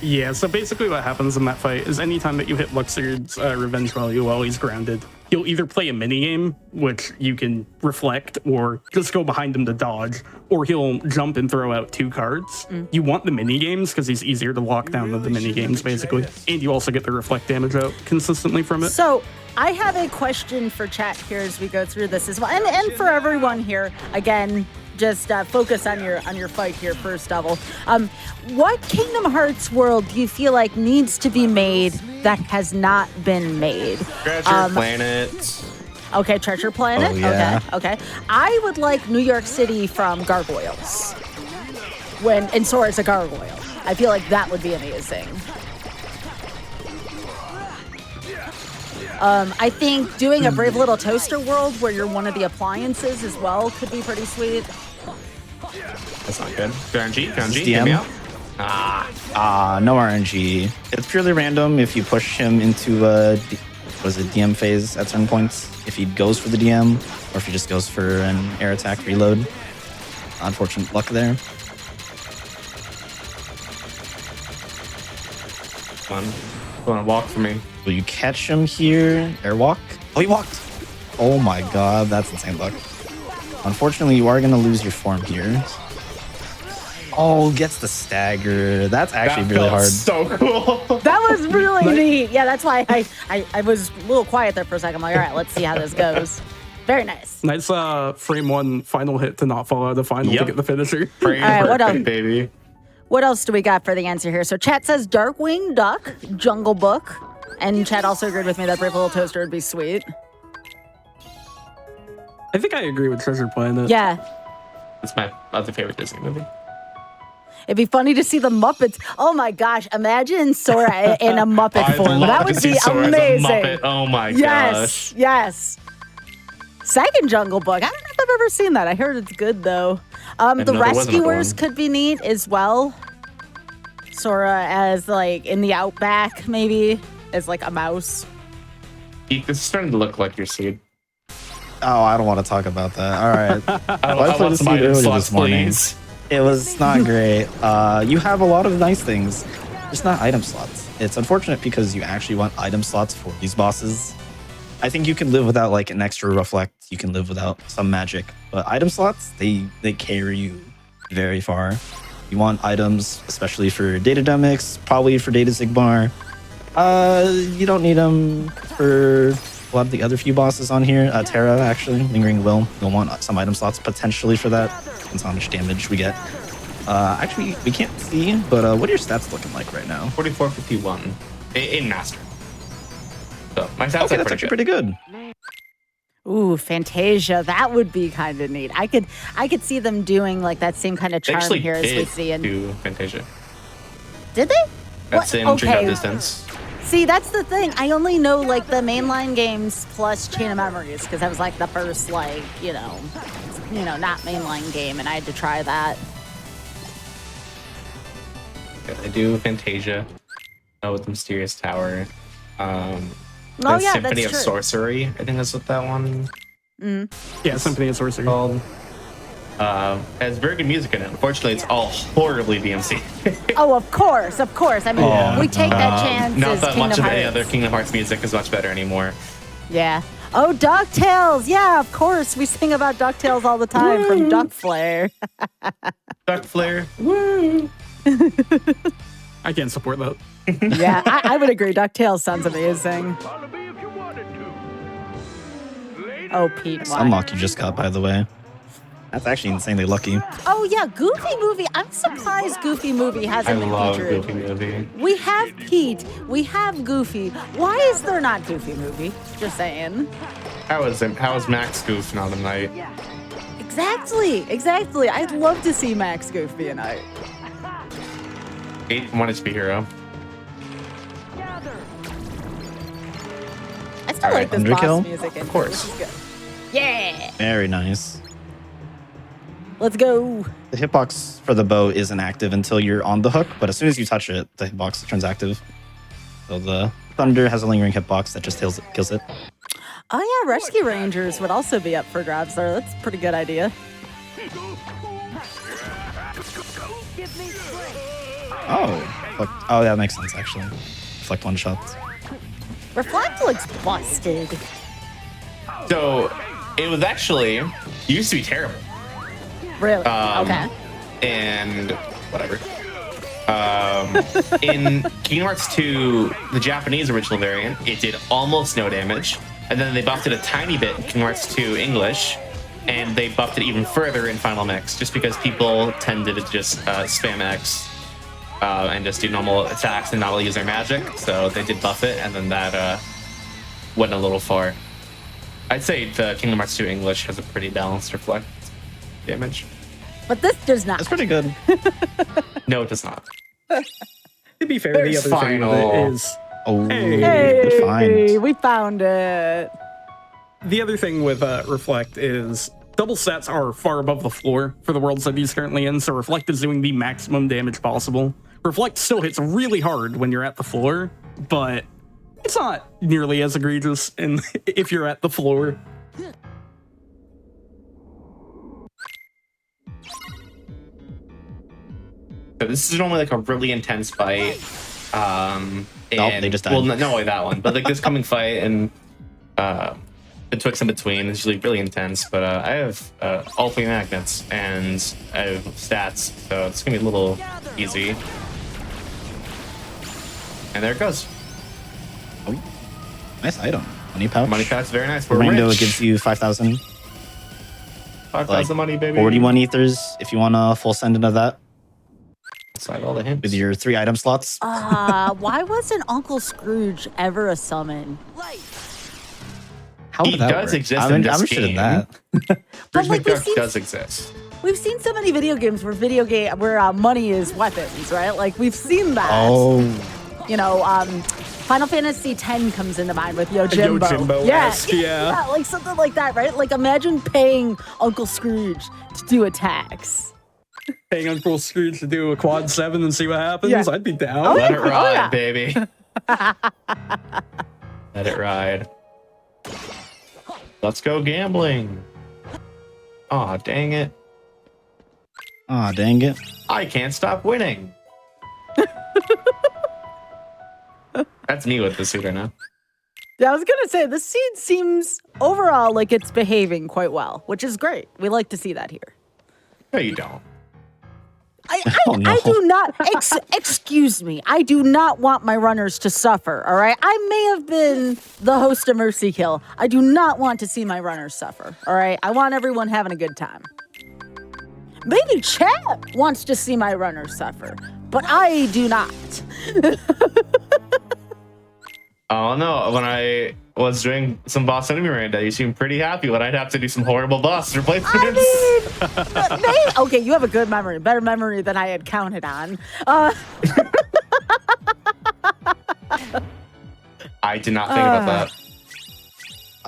Yeah, so basically what happens in that fight is anytime that you hit Luxord's revenge value while he's grounded, he'll either play a minigame, which you can reflect, or just go behind him to dodge, or he'll jump and throw out 2 cards. You want the minigames because he's easier to lock down than the minigames, basically. And you also get the reflect damage out consistently from it. So I have a question for chat here as we go through this as well. And for everyone here, again, just focus on your fight here first, Double. What Kingdom Hearts world do you feel like needs to be made that has not been made? Treasure Planet. Okay, Treasure Planet. Oh, yeah. Okay. I would like New York City from Gargoyles. And Sora's a gargoyle. I feel like that would be amazing. I think doing a Brave Little Toaster world where you're one of the appliances as well could be pretty sweet. That's not good. RNG, DM? get me out. No RNG. It's purely random if you push him into DM phase at certain points. If he goes for the DM, or if he just goes for an air attack reload. Unfortunate luck there. Come on, walk for me. Will you catch him here? Airwalk? Oh, he walked! Oh my god, that's insane luck. Unfortunately, you are going to lose your form here. Oh, gets the stagger. That's actually really hard. So cool. That was really neat. Yeah, that's why I was a little quiet there for a second. I'm like, all right, let's see how this goes. Very nice. Nice frame 1 final hit to not fall out of the final to get the finisher. All right, what else? Baby. What else do we got for the answer here? So chat says Darkwing Duck, Jungle Book. And chat also agreed with me that Brave Little Toaster would be sweet. I think I agree with Treasure Planet. Yeah. That's my other favorite Disney movie. It'd be funny to see the Muppets. Oh my gosh, imagine Sora in a Muppet form. That would be amazing. Oh my gosh. Yes. Second Jungle Book. I don't know if I've ever seen that. I heard it's good though. The Rescuers could be neat as well. Sora as like in the outback, maybe as like a mouse. This is starting to look like your seed. Oh, I don't want to talk about that. All right. I want some item slots, please. It was not great. You have a lot of nice things, just not item slots. It's unfortunate because you actually want item slots for these bosses. I think you can live without like an extra reflect. You can live without some magic, but item slots, they carry you very far. You want items, especially for Data Demix, probably for Data Sigmar. You don't need them for a lot of the other few bosses on here. Terra, actually, Lingering Will. You'll want some item slots potentially for that. Depends on how much damage we get. Actually, we can't see, but what are your stats looking like right now? 4451 in Master. So my stats okay, that's actually pretty good. Ooh, Fantasia. That would be kind of neat. I could see them doing like that same kind of charm here as we see in Fantasia. Did they? That's in Drink Out Distance. See, that's the thing. I only know like the mainline games plus Chain of Memories because that was like the first like, not mainline game, and I had to try that. Yeah, they do Fantasia with the Mysterious Tower. Symphony of Sorcery. I think that's what that one. Yeah, Symphony of Sorcery. Called. Has very good music in it. Unfortunately, it's all horribly DMC. Oh, of course. I mean, we take that chance. Not that Kingdom much of Hearts. any other Kingdom Hearts music is much better anymore. Yeah. Oh, DuckTales. Yeah, of course. We sing about DuckTales all the time from Duck Flare. Duck Flare. I can't support that. Yeah, I would agree. DuckTales sounds amazing. Oh, Pete. Nice Why? unlock you just got, by the way. That's actually insanely lucky. Oh, yeah, Goofy Movie. I'm surprised Goofy Movie I hasn't been love featured. Goofy Movie. We have Pete. We have Goofy. Why is there not Goofy Movie? Just saying. How is Max Goof not a knight? Exactly. I'd love to see Max Goof be a knight. He wanted to be hero. I still All like right, this boss Underkill? music. Of course. This is good. Yeah. Very nice. Let's go. The hitbox for the bow isn't active until you're on the hook, but as soon as you touch it, the hitbox turns active. So the thunder has a lingering hitbox that just kills it. Oh yeah, Rescue Rangers would also be up for grabs there. That's a pretty good idea. Oh, that makes sense actually. Reflect one shots. Reflect looks busted. So it was actually used to be terrible. Really? Okay. And whatever. In Kingdom Hearts 2, the Japanese original variant, it did almost no damage. And then they buffed it a tiny bit in Kingdom Hearts 2 English. And they buffed it even further in Final Mix, just because people tended to just spam X and just do normal attacks and not really use their magic. So they did buff it, and then that went a little far. I'd say the Kingdom Hearts 2 English has a pretty balanced reflect damage. But this does not. That's pretty good. No, it does not. To be fair, There's the other thing with final. it is Oh, Hey, good find. we found it. the other thing with Reflect is double sets are far above the floor for the worlds that he's currently in, so Reflect is doing the maximum damage possible. Reflect still hits really hard when you're at the floor, but it's not nearly as egregious if you're at the floor. So this is normally like a really intense fight. And, they just died. well, not only that one, but like this coming fight and betwixt and between is usually really intense. But I have all 3 magnets and I have stats, so it's gonna be a little easy. And there it goes. Oh, nice item. Money pouch. Money pouch, very nice. We're Rando rich. gives you 5,000. 5,000 money, baby. 41 ethers if you want a full send into that Slide all the hints. with your 3 item slots. Why wasn't Uncle Scrooge ever a summon? How He would that does work? exist I'm in this interested in game. that. But Scrooge like McDuck does exist. we've seen so many video games where money is weapons, right? Like we've seen that. Oh, You know, Final Fantasy X comes into mind with Yojimbo. Yojimbo-esque, yeah. like something like that, right? Like imagine paying Uncle Scrooge to do attacks. Paying Uncle Scrooge to do a quad 7 and see what happens, Yeah. I'd be down. Oh, Let yeah. it ride, yeah. baby. Let it ride. Let's go gambling. Aw, dang it. aw, dang it. I can't stop winning. That's me with the suit right now. Yeah, I was gonna say the seed seems overall like it's behaving quite well, which is great. We like to see that here. No, you don't. Oh, no. I do not. Excuse me. I do not want my runners to suffer. All right. I may have been the host of Mercy Kill. I do not want to see my runners suffer. All right. I want everyone having a good time. Maybe Chat wants to see my runners suffer, but I do not. Oh no, when I was doing some boss enemy Miranda, you seemed pretty happy when I'd have to do some horrible boss replacements. I mean, okay, you have a good memory, better memory than I had counted on. I did not think about that.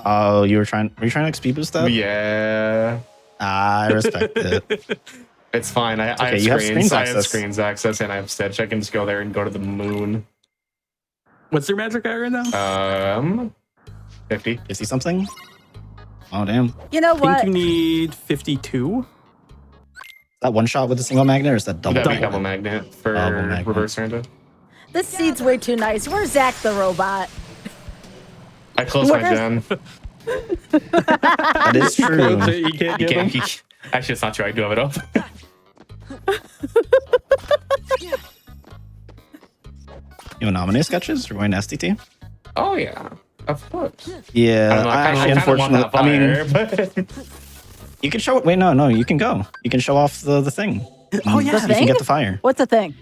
Oh, were you trying to XP boost that? Yeah. I respect it. It's fine. I have you have screens. screens I have access. screens access and I have Stitch. I can just go there and go to the moon. What's your magic guy right now? 50. 50 something? Oh, damn. You know I what? think you need 52. Is that one shot with a single magnet or is that double? That'd be magnet? double magnet for Double magnet. reverse Miranda. This seed's way too nice. Where's Zach the robot? I closed my Where's- gen. That is true. You can't You get them. can't. Actually, it's not true. I do have it up. You want nominee sketches? We're going to STT? Oh yeah, of course. Yeah, I unfortunately, I mean, but you can show it. Wait, no, you can go. You can show off the thing. Oh, yeah. You thing? can get the fire. What's the thing?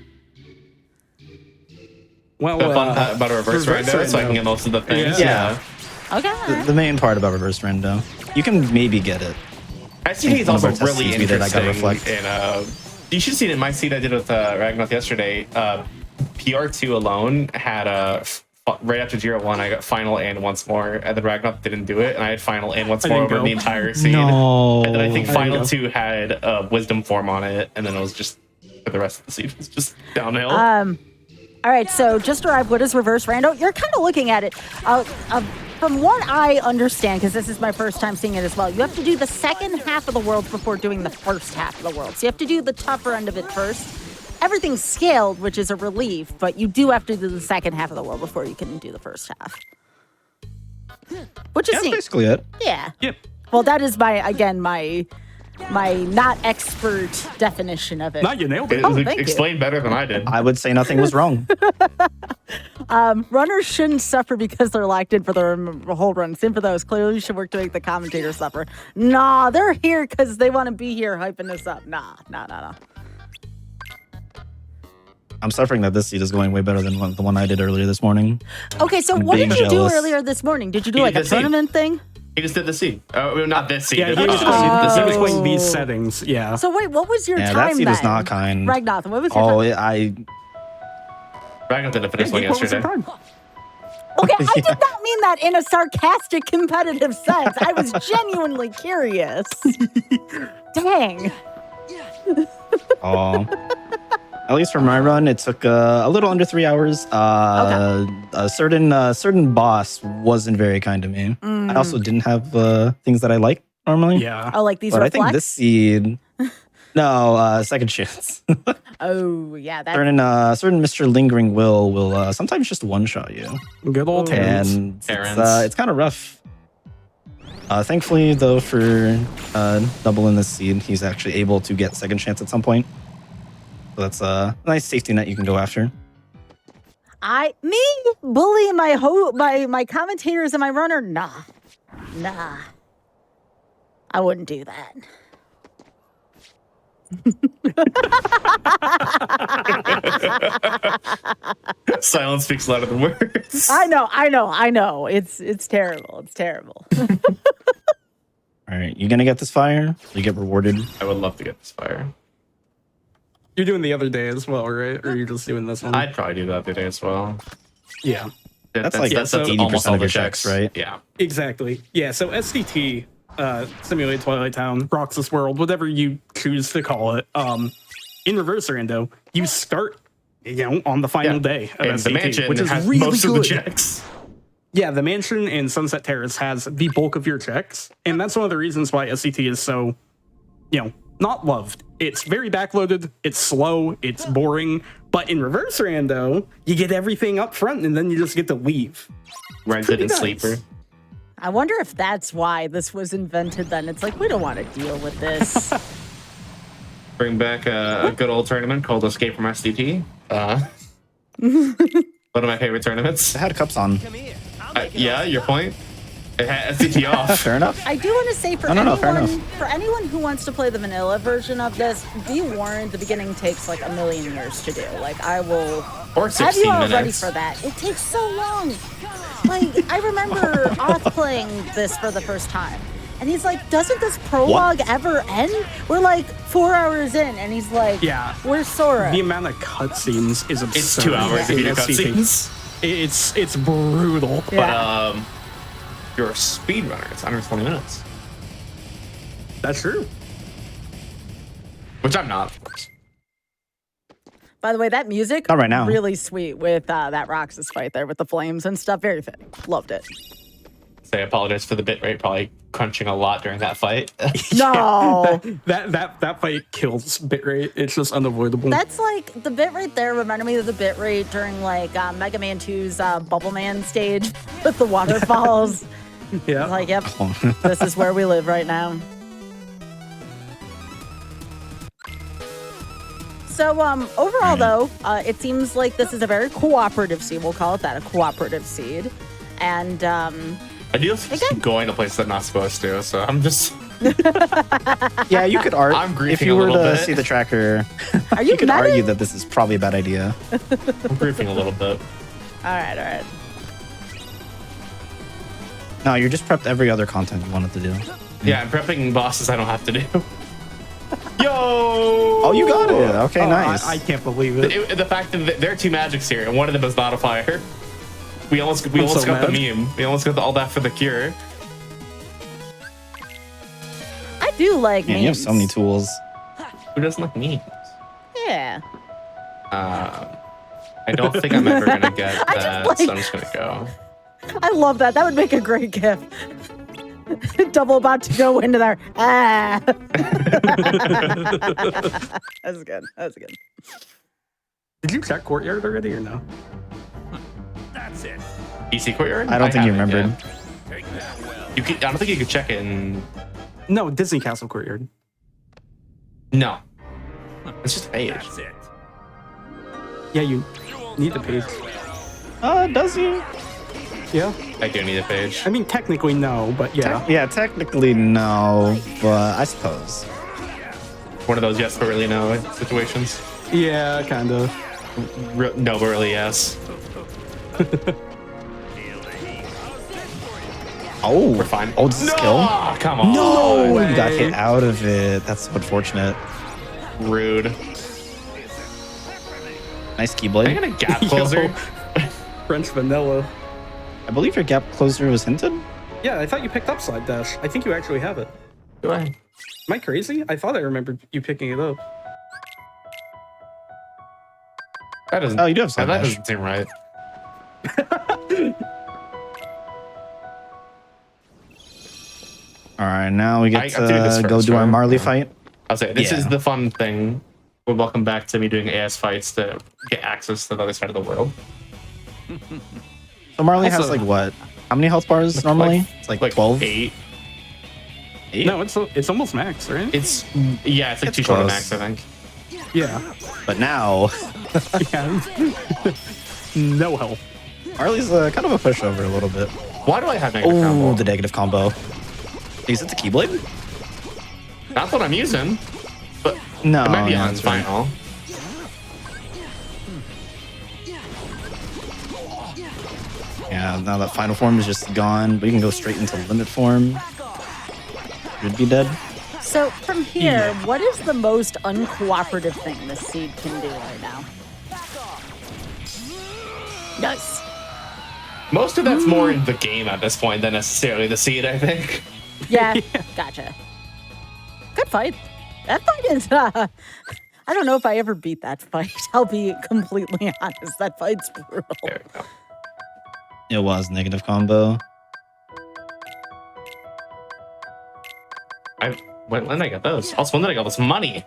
Well, the fun part about a reverse rando, so I can get most of the things. Yeah. Okay. all right. The main part about reverse rando. You can maybe get it. STT is One of also our tests really we did, I got interesting. reflect. And you should see it in my seed I did with Ragnath yesterday. PR2 alone had right after Giro 1, I got final and once more, and then Ragnath didn't do it, and I had final and once more over go. the entire seed. No. And then I think I final know. 2 had wisdom form on it, and then it was just for the rest of the seed was just downhill. All right, so just arrived. What is reverse rando? You're kind of looking at it. From what I understand, because this is my first time seeing it as well, you have to do the second half of the world before doing the first half of the world. So you have to do the tougher end of it first. Everything's scaled, which is a relief, but you do have to do the second half of the world before you can do the first half. Which is That's neat. basically it. Yeah. Yep. Well, that is my not expert definition of it. Not you nailed it. It was thank you. explained better than I did. I would say nothing was wrong. Runners shouldn't suffer because they're locked in for the whole run. Same for those. Clearly, you should work to make the commentators suffer. Nah, they're here because they want to be here hyping us up. Nah. I'm suffering that this seed is going way better than the one I did earlier this morning. Okay, so I'm what being did you jealous. do earlier this morning? Did you do You like a did the seed. tournament thing? He just did the seed. Oh, not this seed. Yeah, the he was the he was settings. playing these settings. Yeah. So wait, what was your Yeah, time that seed then? was not kind. Ragnath, what was your Oh, time? I Ragnath didn't finish one What was your yesterday. time? Okay, I did not mean that in a sarcastic, competitive sense. I was genuinely curious. Dang. Oh. At least for my run, it took a little under 3 hours. A certain boss wasn't very kind to me. I also didn't have things that I like normally. Yeah. Oh, like these But I reflects? think this seed. No, second chance. Oh, yeah. That's certain Mr. Lingering will sometimes just one shot you, Good old Terrence. and Terrence. it's kind of rough. Thankfully, though, for Double in this seed, he's actually able to get second chance at some point. So that's a nice safety net you can go after. me bullying my commentators and my runner? Nah. I wouldn't do that. Silence speaks louder than words. I know. It's terrible. It's terrible. All right, you gonna get this fire? You get rewarded. I would love to get this fire. You're doing the other day as well, right? Or you're just doing this one? I'd probably do that today as well. Yeah. That's like that's 80% almost all of the your checks, right? Yeah. Exactly. Yeah, so SDT, Simulate Twilight Town, Roxas World, whatever you choose to call it, in reverse rando, you start, on the final day of And SDT, the mansion which is has really most good. of the checks. Yeah, the mansion in Sunset Terrace has the bulk of your checks, and that's one of the reasons why SCT is so, not loved. It's very backloaded, it's slow, it's boring, but in reverse rando, you get everything up front, and then you just get to leave. Resident nice. sleeper. I wonder if that's why this was invented then. It's like, we don't want to deal with this. Bring back a good old tournament called Escape from SDT. One of my favorite tournaments. It had cups on. Yeah, your point. It had SDT off. Fair enough. I do want to say for No, fair anyone who wants to play the vanilla version of this, be warned, the beginning takes like a million years to do. Like, I will Or have 16 you all minutes. ready for that. It takes so long. Like, I remember Oth playing this for the first time. And he's like, doesn't this prologue ever end? We're like 4 hours in, and he's like, Yeah. where's Sora? The amount of cutscenes is absurd. It's 2 hours if you do in SCT. cutscenes. It's brutal. Yeah. But you're a speedrunner. It's under 20 minutes. That's true. Which I'm not, of course. By the way, that music, Not right now. really sweet with that Roxas fight there with the flames and stuff. Very fitting. Loved it. Say I apologize for the bitrate, probably crunching a lot during that fight. No. That fight kills bitrate. It's just unavoidable. That's like the bit right there reminded me of the bit rate during like Mega Man 2's Bubble Man stage with the waterfalls. Yeah. Like, yep, this is where we live right now. So overall, though, it seems like this is a very cooperative seed. We'll call it that, a cooperative seed. And I do keep going to places I'm not supposed to, so I'm just... Yeah, you could argue. I'm griefing if you a were little to bit. see the tracker, Are you could mad? argue that this is probably a bad idea. I'm griefing a little bit. All right. No, you're just prepped every other content you wanted to do. Yeah, I'm prepping bosses I don't have to do. Yo! Oh, you got it. Okay, nice. I can't believe it. The fact that there are two magics here, and one of them is not a fire. We almost so got the mad. meme. We almost got all that for the cure. I do like Man, you have memes. so many tools. Who doesn't like memes? Yeah. I don't think I'm ever gonna get I just that, like- so I'm just gonna go. I love that. That would make a great gif. Double about to go into there. Ah. That's good. That's good. Did you check Courtyard already or no? That's it. EC Courtyard? I don't think you haven't remembered. yet. I don't think you could check it in... No, Disney Castle Courtyard. No. It's just a page. That's it. Yeah, you need the page. Does he? Yeah. I do need a page. I mean, technically no, but yeah. Yeah, technically no, but I suppose. One of those yes but really no situations. Yeah, kind of. No but really yes. Oh, We're fine. Oh, this is skill. No! Come on. No, way. you got hit out of it. That's so unfortunate. Rude. Nice Are you keyblade. gonna gap closer? Yo. French vanilla. I believe your gap closer was hinted. Yeah, I thought you picked up Slide Dash. I think you actually have it. Do I? Am I crazy? I thought I remembered you picking it up. That doesn't. Oh, you do have slide that dash. doesn't seem right. All right, now we get I'm doing this to go first, do our right? Marley fight. I'll say this Yeah. is the fun thing. Well, welcome back to me doing AS fights to get access to the other side of the world. So Marley has Also- like what? How many health bars normally? It's like 12. 8. 8? No, it's almost max, right? It's yeah, it's like It's too short of close. max, I think. Yeah. But now Yeah. No health. Marley's kind of a pushover a little bit. Why do I have negative Oh, combo? the negative combo. Is it the Keyblade? Not what I'm using, but No, it might be yeah, on that's right. final. Yeah, now that final form is just gone. We can go straight into limit form. Should be dead. So from here, what is the most uncooperative thing this seed can do right now? Nice. Most of that's more in the game at this point than necessarily the seed, I think. Yeah, gotcha. Good fight. That fight is, I don't know if I ever beat that fight. I'll be completely honest. That fight's brutal. There we go. It was negative combo. When did I get those? Also, when did I get this money?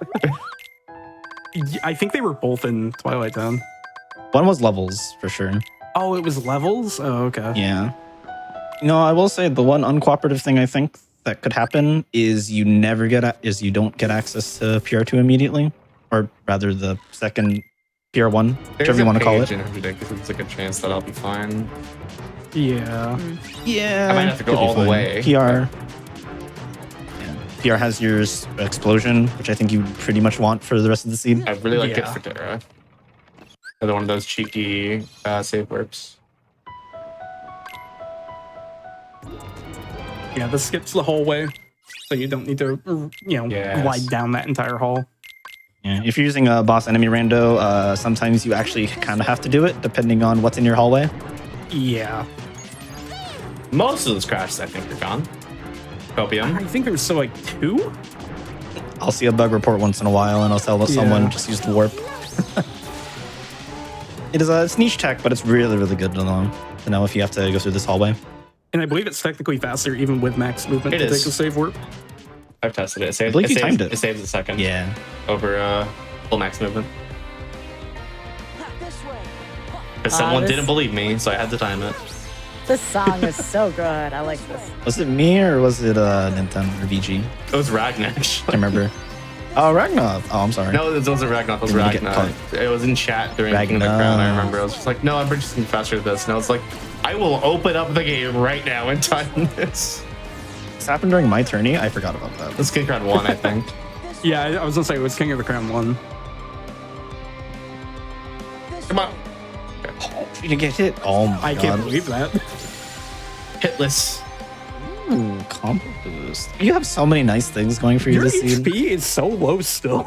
I think they were both in Twilight Town. One was levels for sure. Oh, it was levels? Oh, okay. Yeah. No, I will say the one uncooperative thing I think that could happen is you don't get access to PR2 immediately, or rather the second PR1, whichever you want to call it. There's a good chance that I'll be fine. Yeah. Yeah, I might have to go could be all the fine. way. PR. Yeah. PR has your explosion, which I think you pretty much want for the rest of the seed. I really like it Yeah. for Dara. Another one of those cheeky save warps. Yeah, this skips the hallway, so you don't need to, Yes. glide down that entire hall. Yeah. If you're using a boss enemy rando, sometimes you actually kind of have to do it depending on what's in your hallway. Yeah. Most of those crashes, I think, are gone. I Copium. think there was still like 2? I'll see a bug report once in a while, and I'll tell someone Yeah. just use the warp. It's niche tech, but it's really, really good to know if you have to go through this hallway. And I believe it's technically faster even with max movement It to is. take a save warp. I've tested it. It saves, I believe you saves, timed it. It saves a second Yeah. over full max movement. Because someone this- didn't believe me, so I had to time it. So This song is so good. I like this. Was it me or was it Nintendo or VG? It was Ragnar. I remember. Oh, Ragnar. Oh, I'm sorry. No, it wasn't Ragnar. It was Ragnar. It was in chat during King of the Crown. I remember. I was just like, no, I'm purchasing faster than this. And I was like, I will open up the game right now and time this. This happened during my tourney. I forgot about that. This King of the Crown 1, I think. Yeah, I was gonna say it was King of the Crown 1. Come on. Oh, you didn't get hit. Oh my I god. can't believe that. Hitless. Ooh, combo boost. You have so many nice things going for you Your this season. HP is so low still.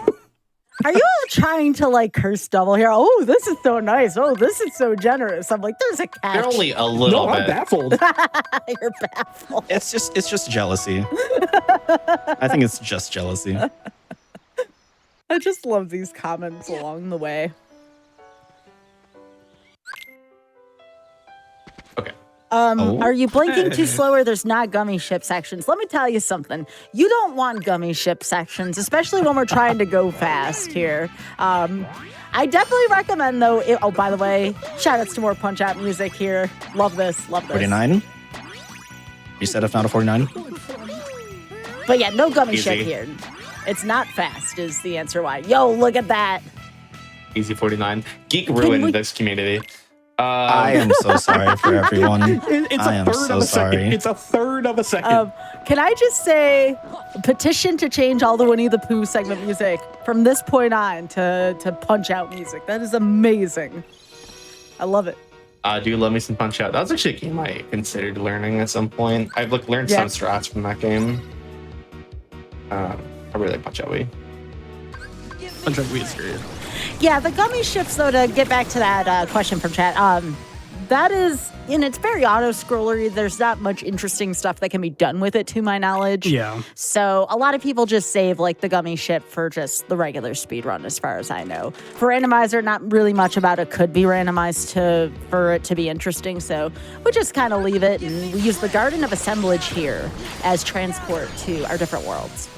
Are you all trying to like curse double here? Oh, this is so nice. Oh, this is so generous. I'm like, there's a catch. They're only a little No, I'm bit. baffled. You're baffled. It's just jealousy. I think it's just jealousy. I just love these comments along the way. Okay. Are you blinking too slow or there's not gummy ship sections? Let me tell you something. You don't want gummy ship sections, especially when we're trying to go fast here. I definitely recommend though. Oh, by the way, shout outs to more Punch Out music here. Love this. Love this. 49. You said if not a 49. But yeah, no gummy Easy. ship here. It's not fast is the answer why. Yo, look at that. Easy 49. Geek ruined this community. I am so sorry for everyone. It's I a am third so of a sorry. second. It's a third of a second. Can I just say, petition to change all the Winnie the Pooh segment music from this point on to Punch Out music. That is amazing. I love it. Do you love me some Punch Out? That was actually a game I considered learning at some point. I've learned Yeah. some strats from that game. I really like Punch Out Wii. Punch Out is great. Yeah, the gummy ships, though, to get back to that question from chat, that is, and it's very auto-scrollery. There's not much interesting stuff that can be done with it, to my knowledge. Yeah. So a lot of people just save, like, the gummy ship for just the regular speedrun, as far as I know. For Randomizer, not really much about it could be randomized for it to be interesting, so we just kind of leave it, and we use the Garden of Assemblage here as transport to our different worlds.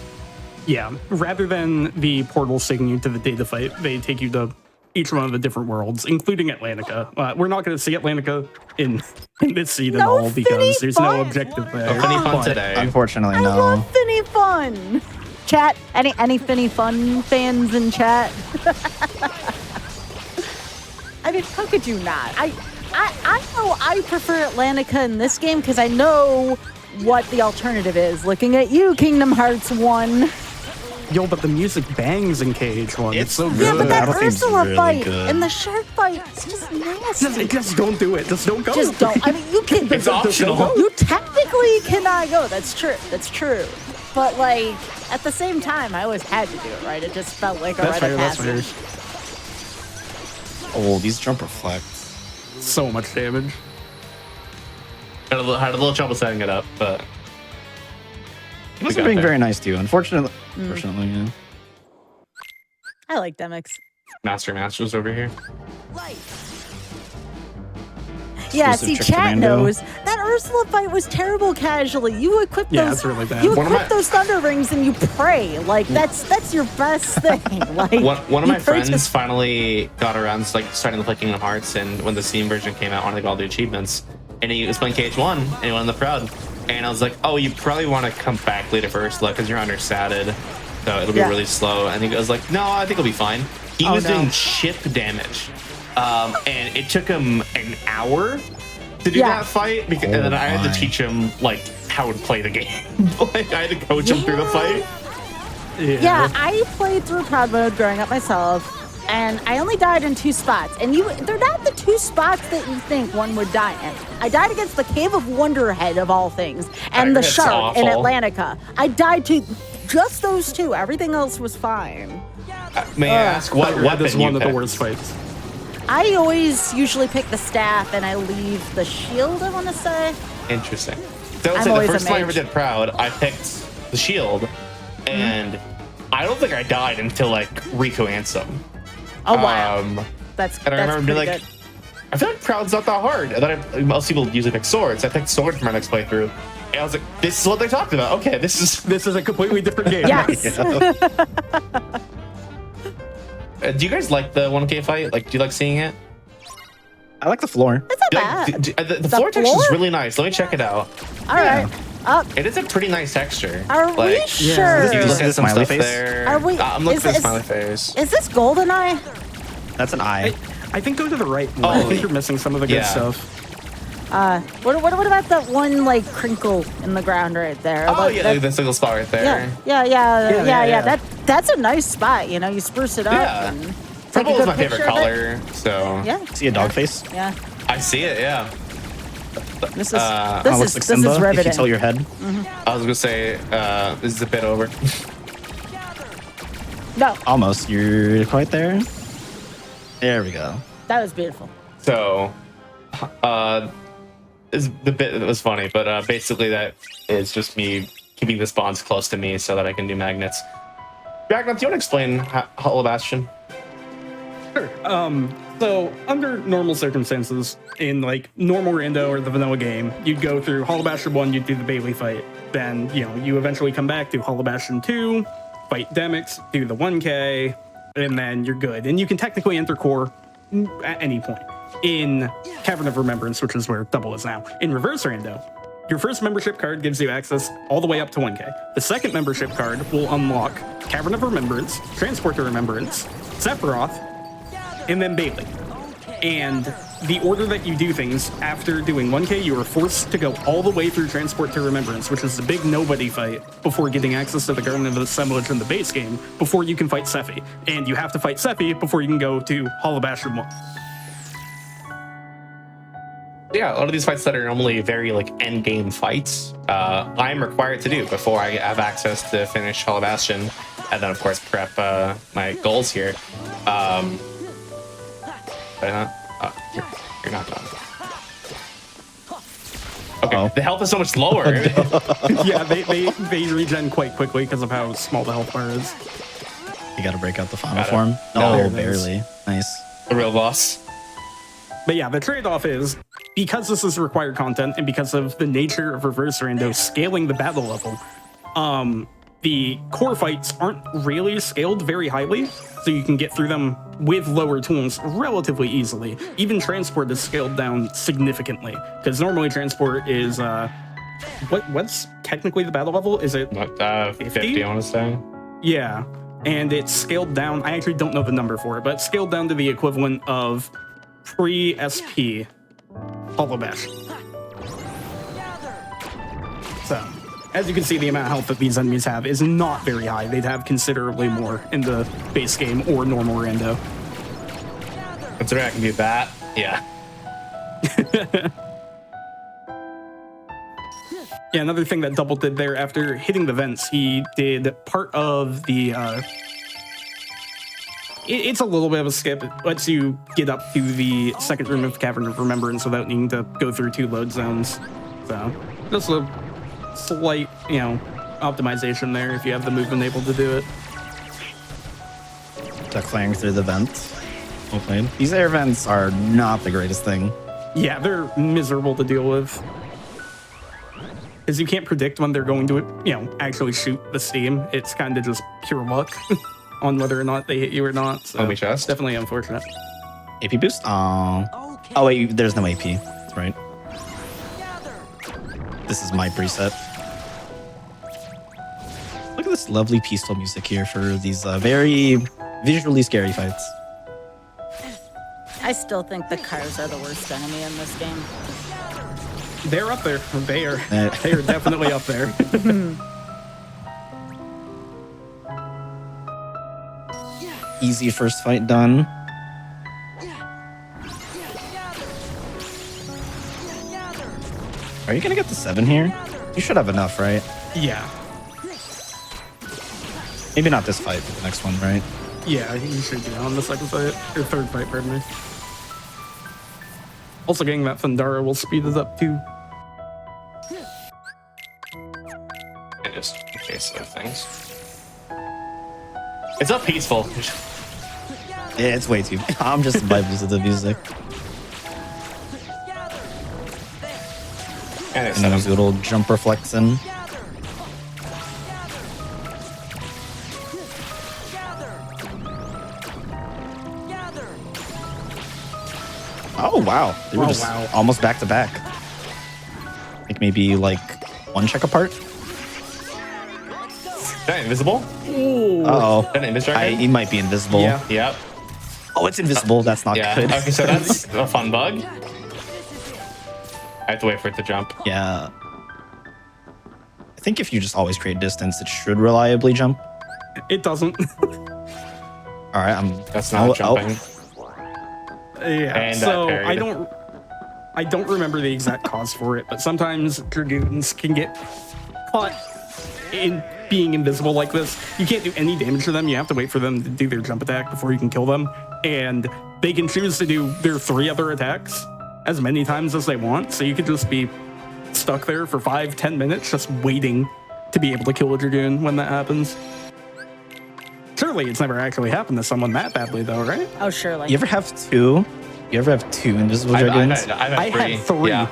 Yeah, rather than the portals taking you to the data fight, they take you to each one of the different worlds, including Atlantica. We're not going to see Atlantica in this seed at No all because Finny there's fun. no objective there. No Finny fun But today. Unfortunately, I no. love Finny Fun. Chat, any Finny Fun fans in chat? I mean, how could you not? I know I prefer Atlantica in this game because I know what the alternative is. Looking at you, Kingdom Hearts 1. Yo, but the music bangs in KH1. It's so good. Yeah, but that Battle theme's Ursula really fight good. and the shark fight is just nasty. Just don't do it. Just don't go. Just don't. I mean, you can. It's optional. You technically cannot go. That's true. That's true. But like at the same time, I always had to do it. Right? It just felt like a That's rite of fair. That's passage. fair. Oh, these jump reflects. So much damage. Had a little trouble setting it up, but He wasn't got being there. very nice to you. Unfortunately, yeah. I like Demix. Masters over here. Yeah, Exclusive see, trick to chat Rando. knows that Ursula fight was terrible casually. You equip Yeah, those. it's really bad. You One of equip my- those thunder rings and you pray. Like that's your best thing. Like One of you my pray to- friends finally got around to, like starting to play Kingdom Hearts, and when the Steam version came out, wanted to get all the achievements, and he was playing KH1 and he went on the Proud, and I was like, oh, you probably want to come back later for Ursula because you're understatted, so it'll be Yeah. really slow. And he goes like, no, I think it'll be fine. He Oh, was no. doing ship damage, and it took him an hour to do Yeah. that fight, because, and then I had my. to teach him like how to play the game. Like I had to coach him through the fight. Yeah, I played through Proud Mode growing up myself, and I only died in 2 spots. And they're not the 2 spots that you think one would die in. I died against the Cave of Wonderhead of all things, and the That's shark in awful. Atlantica. I died to just those 2. Everything else was fine. May I ask what Red weapon is you one of the picked? worst fights. I always usually pick the staff, and I leave the shield, I want to say. Interesting. So I would I'm say always the a first time I ever mage. did Proud, I picked the shield, and I don't think I died until like Riku Ansem. Oh, wow. And That's I that's remember being pretty like, good. I feel like Proud's not that hard. And then most people usually pick swords. I picked sword for my next playthrough. And I was like, this is what they talked about. Okay, this is. This is a completely different game. Yes. Do you guys like the 1K fight? Like, do you like seeing it? I like the floor. It's not bad. The floor texture is really nice. Let me check it out. All right. It is a pretty nice texture. Are we sure? If you look at some Smiley stuff face? there. Are we? I'm looking for the smiley face. Is this golden eye? That's an eye. I think go to the right more. I think you're missing some of the good stuff. What about that one like crinkle in the ground right there? Oh yeah, this little spot right there. Yeah. That's a nice spot. You know, you spruce it up. Yeah. And Purple take a is good my favorite picture of it. color, so Yeah. See a dog face? Yeah. I see it. Yeah. This is Looks like this Simba, is if you riveting. tilt your head. I was gonna say this is a bit over. No, Almost. You're quite there. There we go. that was beautiful. So, is the bit that was funny, but basically that is just me keeping the spawns close to me so that I can do magnets. Ragnar, do you want to explain Hollow Bastion? Sure. So under normal circumstances, in like normal rando or the vanilla game, you'd go through Hollow Bastion 1, you'd do the Bailey fight. Then, you eventually come back to Hollow Bastion 2, fight Demix, do the 1K, and then you're good. And you can technically enter core at any point. In Cavern of Remembrance, which is where Double is now. In reverse rando, your first membership card gives you access all the way up to 1K. The second membership card will unlock Cavern of Remembrance, Transport to Remembrance, Sephiroth, and then Bailey. And the order that you do things after doing 1K, you are forced to go all the way through Transport to Remembrance, which is the big nobody fight, before getting access to the Garden of Assemblage in the base game, before you can fight Sephi. And you have to fight Sephi before you can go to Hollow Bastion 1. Yeah, a lot of these fights that are normally very like end game fights, I'm required to do before I have access to finish Hollow Bastion, and then of course prep my goals here. But you're not done. Okay, the health is so much lower. Yeah, they regen quite quickly because of how small the health bar is. You gotta break out the final Got it. form. No, Oh, barely. Nice. The real boss. But yeah, the trade-off is, because this is required content and because of the nature of reverse rando scaling the battle level, the core fights aren't really scaled very highly, so you can get through them with lower tools relatively easily. Even transport is scaled down significantly, because normally transport is what's technically the battle level? Is it 50? I want to say. Yeah, and it's scaled down. I actually don't know the number for it, but it's scaled down to the equivalent of pre-SP Hollow Bastion. So, as you can see, the amount of health that these enemies have is not very high. They'd have considerably more in the base game or normal rando. Considering I can do that, yeah. Yeah, another thing that Double did there, after hitting the vents, he did part of the... It's a little bit of a skip. It lets you get up to the second room of Cavern of Remembrance without needing to go through 2 load zones. So, just a slight, optimization there if you have the movement able to do it. Duck flying through the vents. Okay. These air vents are not the greatest thing. Yeah, they're miserable to deal with. Because you can't predict when they're going to, actually shoot the steam. It's kind of just pure luck on whether or not they hit you or not. So Let me just. definitely unfortunate. AP boost? Oh, wait, there's no AP. That's right. This is my preset. Look at this lovely peaceful music here for these very visually scary fights. I still think the cars are the worst enemy in this game. They're up there. They are definitely up there. Easy first fight done. Are you gonna get the 7 here? You should have enough, right? Yeah. Maybe not this fight, but the next one, right? Yeah, I think you should get on the second fight, or third fight, pardon me. Also, getting that Thundara will speed it up too. I just in case of things. It's not peaceful. Yeah, it's way too. I'm just vibing to the music. And it's And there's a little jumper flexing. Oh, wow. They were Oh, just wow. almost back to back. Like maybe like one check apart. Is that invisible? Uh-oh. Is that an invis dragon? He might be invisible. Yeah. Yep. Oh, it's invisible. That's not Yeah. good. Okay, so that's a fun bug. I have to wait for it to jump. Yeah. I think if you just always create distance, it should reliably jump. It doesn't. All right, That's not jumping. Yeah. And that So parried. I don't remember the exact cause for it, but sometimes dragoons can get caught in being invisible like this. You can't do any damage to them. You have to wait for them to do their jump attack before you can kill them. And they can choose to do their 3 other attacks as many times as they want. So you could just be stuck there for 5-10 minutes just waiting to be able to kill a dragoon when that happens. Surely it's never actually happened to someone that badly though, right? Oh, surely. You ever have two? You ever have two invisible dragoons? I've I had 3. Yeah.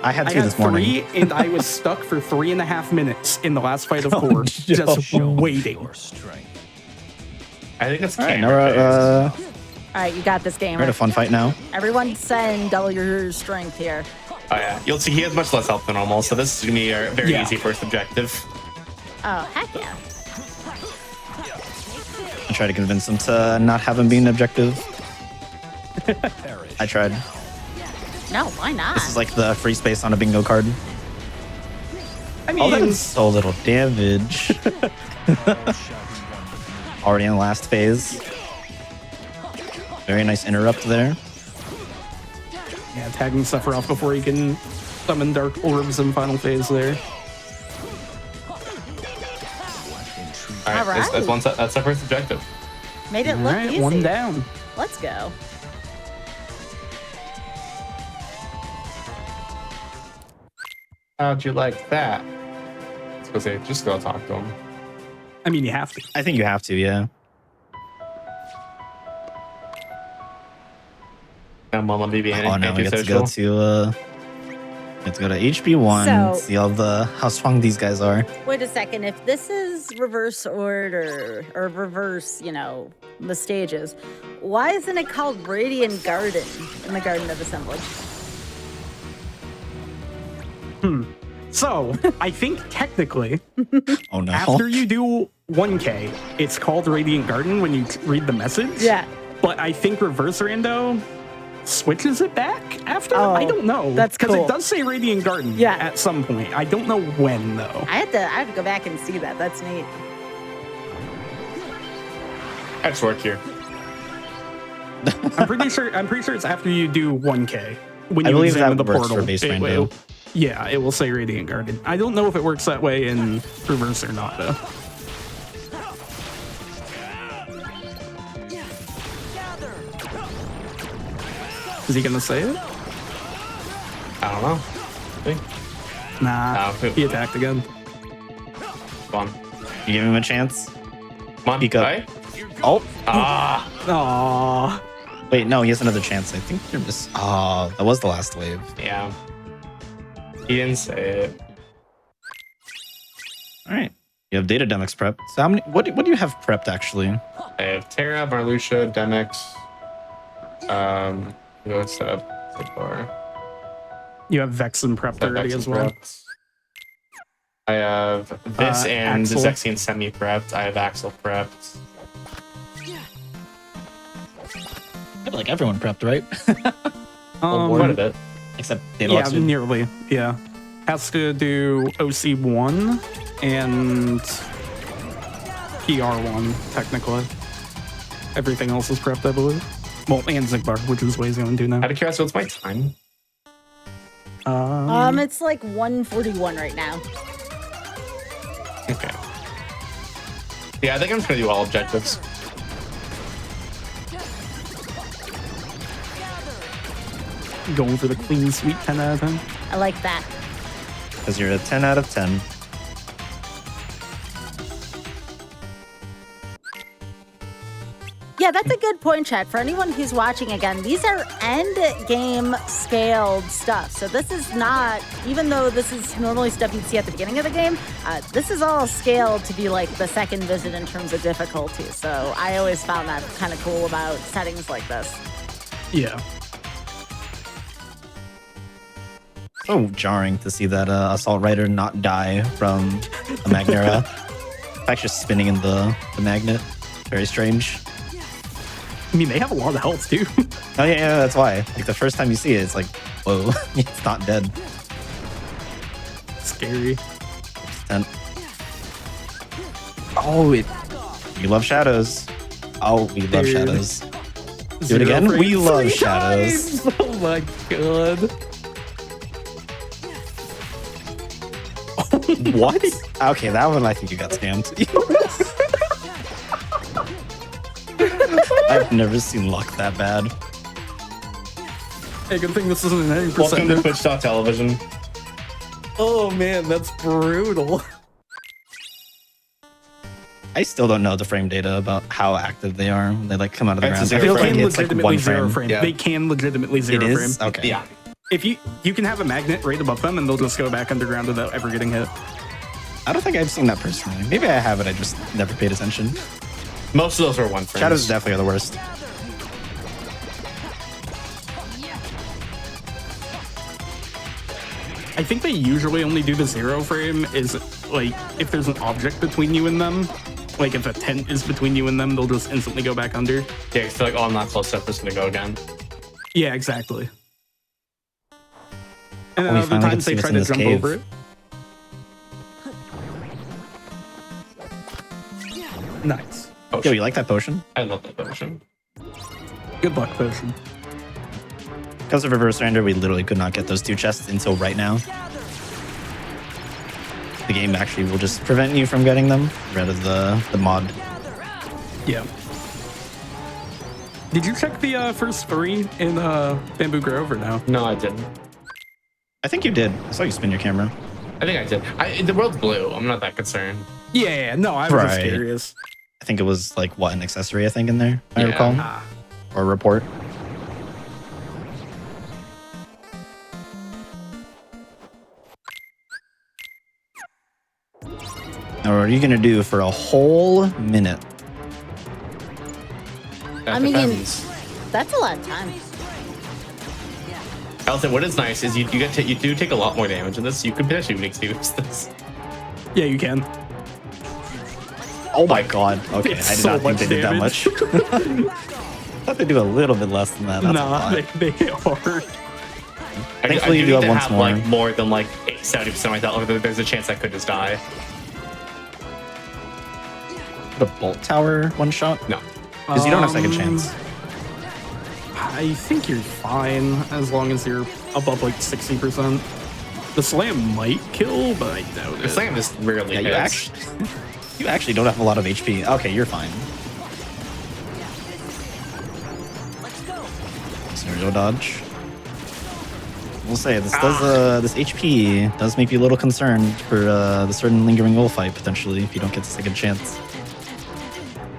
I had I two had this morning. 3, and I was stuck for 3.5 minutes in the last fight of 4, just waiting. I think it's All right, now camera we're, phase. All right, you got this game. we're at a fun fight now. Everyone send double your strength here. Oh yeah, you'll see he has much less health than normal, so this is gonna be a very Yeah. easy first objective. Oh, heck yeah. I tried to convince him to not have him be an objective. I tried. No, why not? This is like the free space on a bingo card. I Oh, that mean, is so little damage. Already in the last phase. Very nice interrupt there. yeah, tagging Sephiroth before he can summon Dark Orbs in final phase there. All right, All right. that's our first objective. Made it All look right, easy. 1 down. Let's go. How'd you like that? Let's go say, just go talk to him. I mean, you have to. I think you have to, yeah. And Mama BB Oh no, we get to go to HB1, So- see all the how strong these guys are. Wait a second. If this is reverse order or reverse, the stages, why isn't it called Radiant Garden in the Garden of Assemblage? So, I think technically, Oh no. after you do 1K, it's called Radiant Garden when you read the message. Yeah. But I think Reverse Rando switches it back after? Oh, I don't know. that's Because cool. it does say Radiant Garden Yeah. at some point. I don't know when, though. I had to go back and see that. That's neat. I just work here. I'm pretty sure it's after you do 1K. When I you believe examine that the works portal. for base it Rando. will- Yeah, it will say Radiant Garden. I don't know if it works that way in Reverse or not, though. Is he gonna say it? I don't know. Think. Nah, No, he attacked again. Come on. You give him a chance. Come on. Speak up. Right? Oh, Ah. Aww. wait, no, he has another chance. I think you're just. Oh, that was the last wave. Yeah. He didn't say it. All right. You have data demics prepped. So how many? What do you have prepped actually? I have Terra, Marluxia, Demix. What's set up so far? You have Vexen prepped already as well. Prepped. I have this and Axel. Zexian semi prepped. I have Axel prepped. I feel like everyone prepped, right? Quite a bit. Except data Yeah, logs. Dude. nearly. Yeah. Has to do OC1 and PR1, technically. Everything else is prepped, I believe. Well, and Zigbar, which is what he's going to do now. Out of curiosity, what's my time? It's like 141 right now. Okay. Yeah, I think I'm just gonna do all objectives. Going for the clean sweep 10 out of 10. I like that. Because you're a 10 out of 10. Yeah, that's a good point, chat. For anyone who's watching again, these are end game scaled stuff. So this is not, even though this is normally stuff you'd see at the beginning of the game, this is all scaled to be like the second visit in terms of difficulty. So I always found that kind of cool about settings like this. Yeah. So jarring to see that Assault Rider not die from a Magnera. In fact, just spinning in the magnet. Very strange. I mean, they have a lot of health too. Oh yeah, that's why. Like the first time you see it, it's like, whoa, it's not dead. Scary. Oh, we love shadows. Oh, we love Dude. shadows. Do Zero it again. frame We love 3 shadows. times. Oh my god. What? Okay, that one I think you got scammed. I've never seen luck that bad. Hey, good thing this isn't an 80%. Welcome to Twitch.television. Oh man, that's brutal. I still don't know the frame data about how active they are when they like come out of the It's a ground. I zero feel frame. like Can it's like legitimately one zero frame. frame. Yeah. They can legitimately It zero is? frame. Okay. Yeah. If you can have a magnet right above them and they'll just go back underground without ever getting hit. I don't think I've seen that personally. Maybe I have it, I just never paid attention. Most of those are one frames. Shadows definitely are the worst. I think they usually only do the zero frame is like if there's an object between you and them. Like if a tent is between you and them, they'll just instantly go back under. Yeah, you feel like, oh, I'm not close enough, just gonna go again. Yeah, exactly. And then we other finally times get they to see try what's to in jump this over it. Nice. Yo, you like that potion? I love that potion. Good luck, potion. Because of Reverse Render, we literally could not get those two chests until right now. The game actually will just prevent you from getting them, rather the mod. Yeah. Did you check the first 3 in Bamboo Grove or no? No, I didn't. I think you did. I saw you spin your camera. I think I did. The world's blue. I'm not that concerned. Yeah, no, I was just Right. curious. I think it was like, what, an accessory, I think, in there, I Yeah. recall. Ah. Or a report. Now, what are you going to do for a whole minute? That I mean, depends. that's a lot of time. I'll say what is nice is you do take a lot more damage in this. You could potentially excuse this. Yeah, you can. Oh my god. Okay, It's I did so not think much they did that damage. much. I thought they do a little bit less than that. That's a Nah, lot. they are. Thankfully, I you do do need have to once have more. like more than like 70% of my health. There's a chance I could just die. The bolt tower one shot? No. Because you don't have second chance. I think you're fine as long as you're above like 60%. The slam might kill, but I doubt The it. slam just rarely Yeah, hits. you actually don't have a lot of HP. Okay, you're fine. Serial dodge. We'll say this does this HP does make you a little concerned for the certain lingering wolf fight potentially if you don't get the second chance.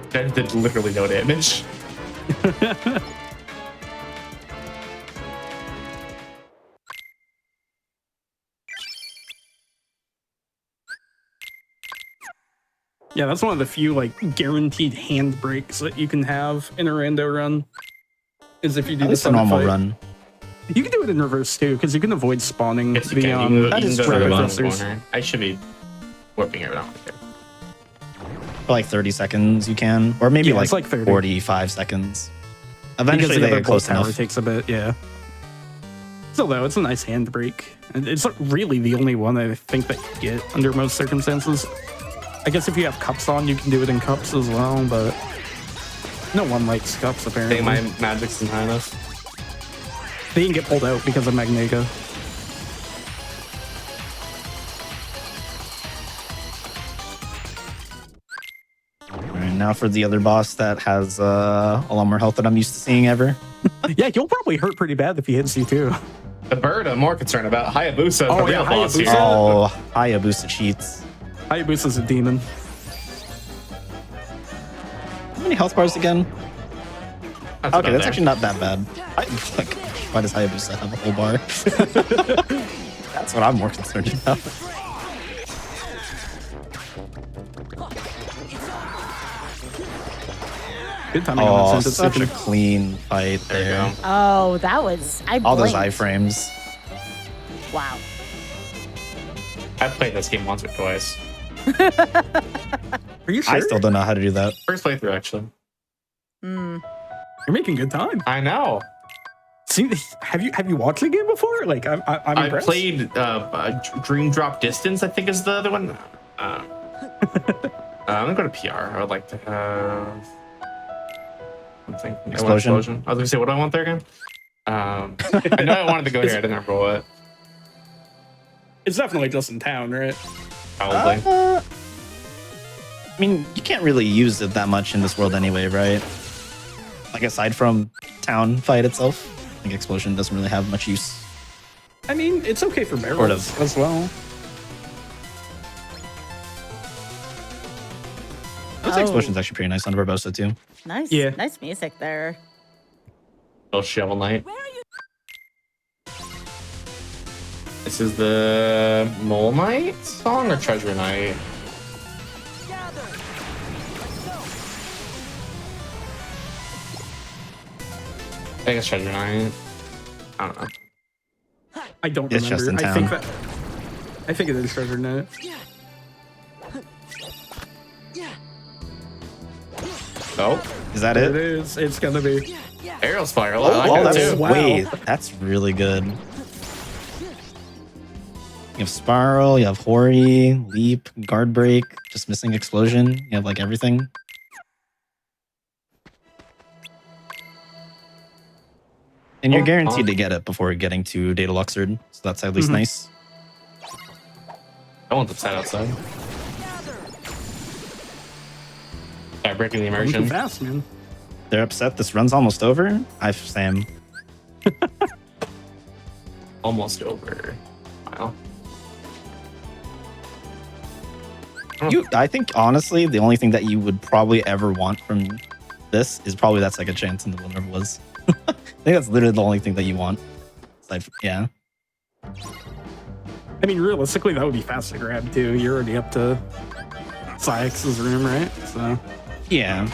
That did literally no damage. Yeah, that's one of the few like guaranteed hand breaks that you can have in a rando run. Is if you do At least a summit normal fight. run. You can do it in reverse too, because you can avoid spawning Yes, you the can. You can go, that you is can go to true. the bottom thrusters. corner. I should be warping it around here. For like 30 seconds you can. Or maybe Yeah, it's like like 30. 45 seconds. Because Eventually the they other get close bolt tower enough. takes a bit, yeah. Still though, it's a nice hand break. And it's not really the only one I think that you get under most circumstances. I guess if you have cups on, you can do it in cups as well, but no one likes cups I apparently. think my magic's in high enough. They can get pulled out because of Magnego. Alright, now for the other boss that has a lot more health than I'm used to seeing ever. Yeah, you'll probably hurt pretty bad if he hits you too. The bird I'm more concerned about. Hayabusa, Oh, the real yeah, boss here. Hayabusa. Oh, Hayabusa cheats. Hayabusa's a demon. How many health bars again? That's Okay, about that's there. actually not that bad. Why does Hayabusa have a whole bar? That's what I'm more concerned about. Good timing Oh, on that such a sentence. clean fight There you there. go. Oh, that was. I All those blinked. iframes. Wow. I've played this game once or twice. Are you sure? I still don't know how to do that. First playthrough, actually. You're making good time. I know. See, have you watched the game before? Like, I'm I impressed. played Dream Drop Distance, I think is the other one. I'm gonna go to PR. I would like to have something. Explosion. I was gonna say, what do I want there again? I know I wanted to go here. I didn't remember what. It's definitely just in town, right? Probably. I mean, you can't really use it that much in this world anyway, right? Like, aside from town fight itself, I think explosion doesn't really have much use. I mean, it's okay for barrels as well. This explosion's actually pretty nice on Barbosa too. Nice. Yeah. Nice music there. Oh, Shovel Knight. This is the Mole Knight song or Treasure Knight? I think it's Treasure Knight. I don't know. I don't It's remember. just in town. I think it is Treasure Knight. Oh, Is that It it? is. It's gonna be. Aerial Spiral. I like Oh, that that's too. Wow. wait, that's really good. You have Spiral, you have Hori, Leap, Guard Break, just missing Explosion. You have like everything. And you're guaranteed to get it before getting to Data Luxord, so that's at least nice. I want the set outside. Sorry, breaking the Moving immersion. fast, man. They're upset this run's almost over. Sam. Almost over. Wow. I think honestly, the only thing that you would probably ever want from this is probably that second chance in the whatever it was. I think that's literally the only thing that you want. Yeah. I mean, realistically, that would be fast to grab too. You're already up to Syx's room, right? So Yeah.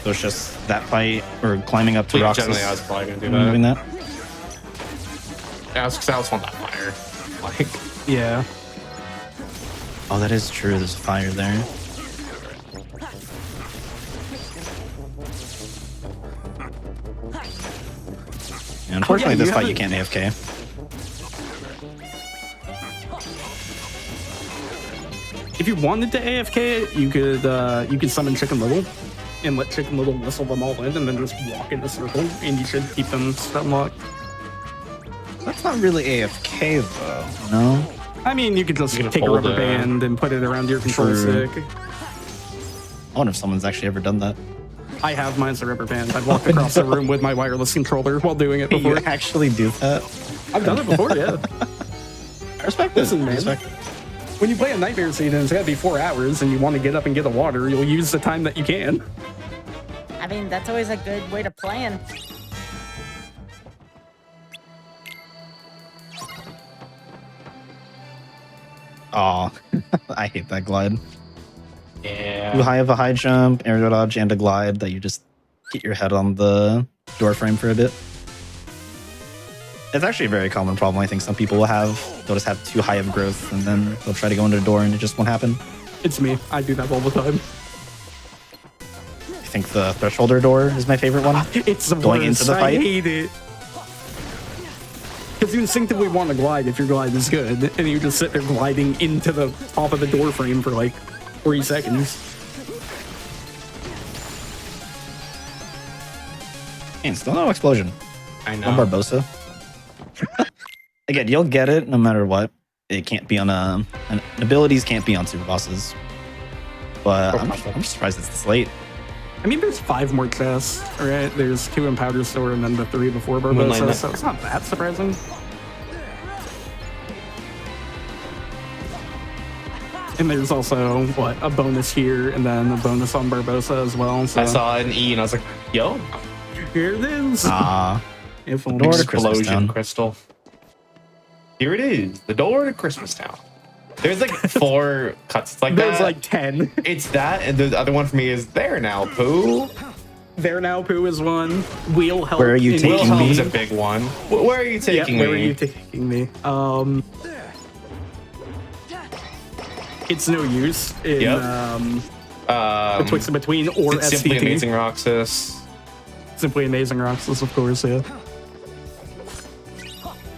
So it's just that fight or climbing up to Yeah, Roxas. generally, I was probably gonna do Doing that. that. Yeah, I just want that fire. Like, yeah. Oh, that is true. There's a fire there. Yeah, unfortunately, yeah, this you fight you haven't- can't AFK. If you wanted to AFK, you could summon Chicken Little and let Chicken Little whistle them all in, and then just walk in a circle, and you should keep them stun locked. That's not really AFK though. No. I mean, you could just You can take a hold rubber it. band and put it around your control True. stick. I wonder if someone's actually ever done that. I have mine's a rubber band. I've walked across the room with my wireless controller while doing it before. You actually do that? I've done it before, yeah. I respect Listen, it. I man. respect it. When you play a Nightmare Scene and it's gotta be 4 hours and you want to get up and get the water, you'll use the time that you can. I mean, that's always a good way to plan. Aw, I hate that glide. Too yeah. high of a high jump, aerial dodge, and a glide that you just hit your head on the door frame for a bit. It's actually a very common problem. I think some people will have. They'll just have too high of growth, and then they'll try to go into the door, and it just won't happen. It's me. I do that all the time. I think the thresholder door is my favorite one. It's the Going worst. into the fight? I hate it. Because you instinctively want to glide if your glide is good, and you just sit there gliding into the top of the door frame for like 3 seconds. And still no explosion. I know. On Barbosa. Again, you'll get it no matter what. It can't be on abilities can't be on super bosses. But I'm surprised it's this late. I mean, there's 5 more chests, right? There's 2 in Powder Store and then the 3 before Moonlight Barbosa, Knight. so it's not that surprising. And there's also, what, a bonus here and then a bonus on Barbosa as well. So I saw an E and I was like, yo, here it is. Ah, If only. door to Christmas explosion Town. crystal. Here it is, the door to Christmas Town. There's like 4 cuts like There's that. like 10. It's that, and the other one for me is there now, Pooh. There Now Poo is one. Wheel Help. Where are you in- taking Will Help me? is a big one. Where are you taking Where are me? you taking me? It's no use in Betwixt and Between or It's Simply STT. Amazing Roxas. Simply Amazing Roxas, of course, yeah.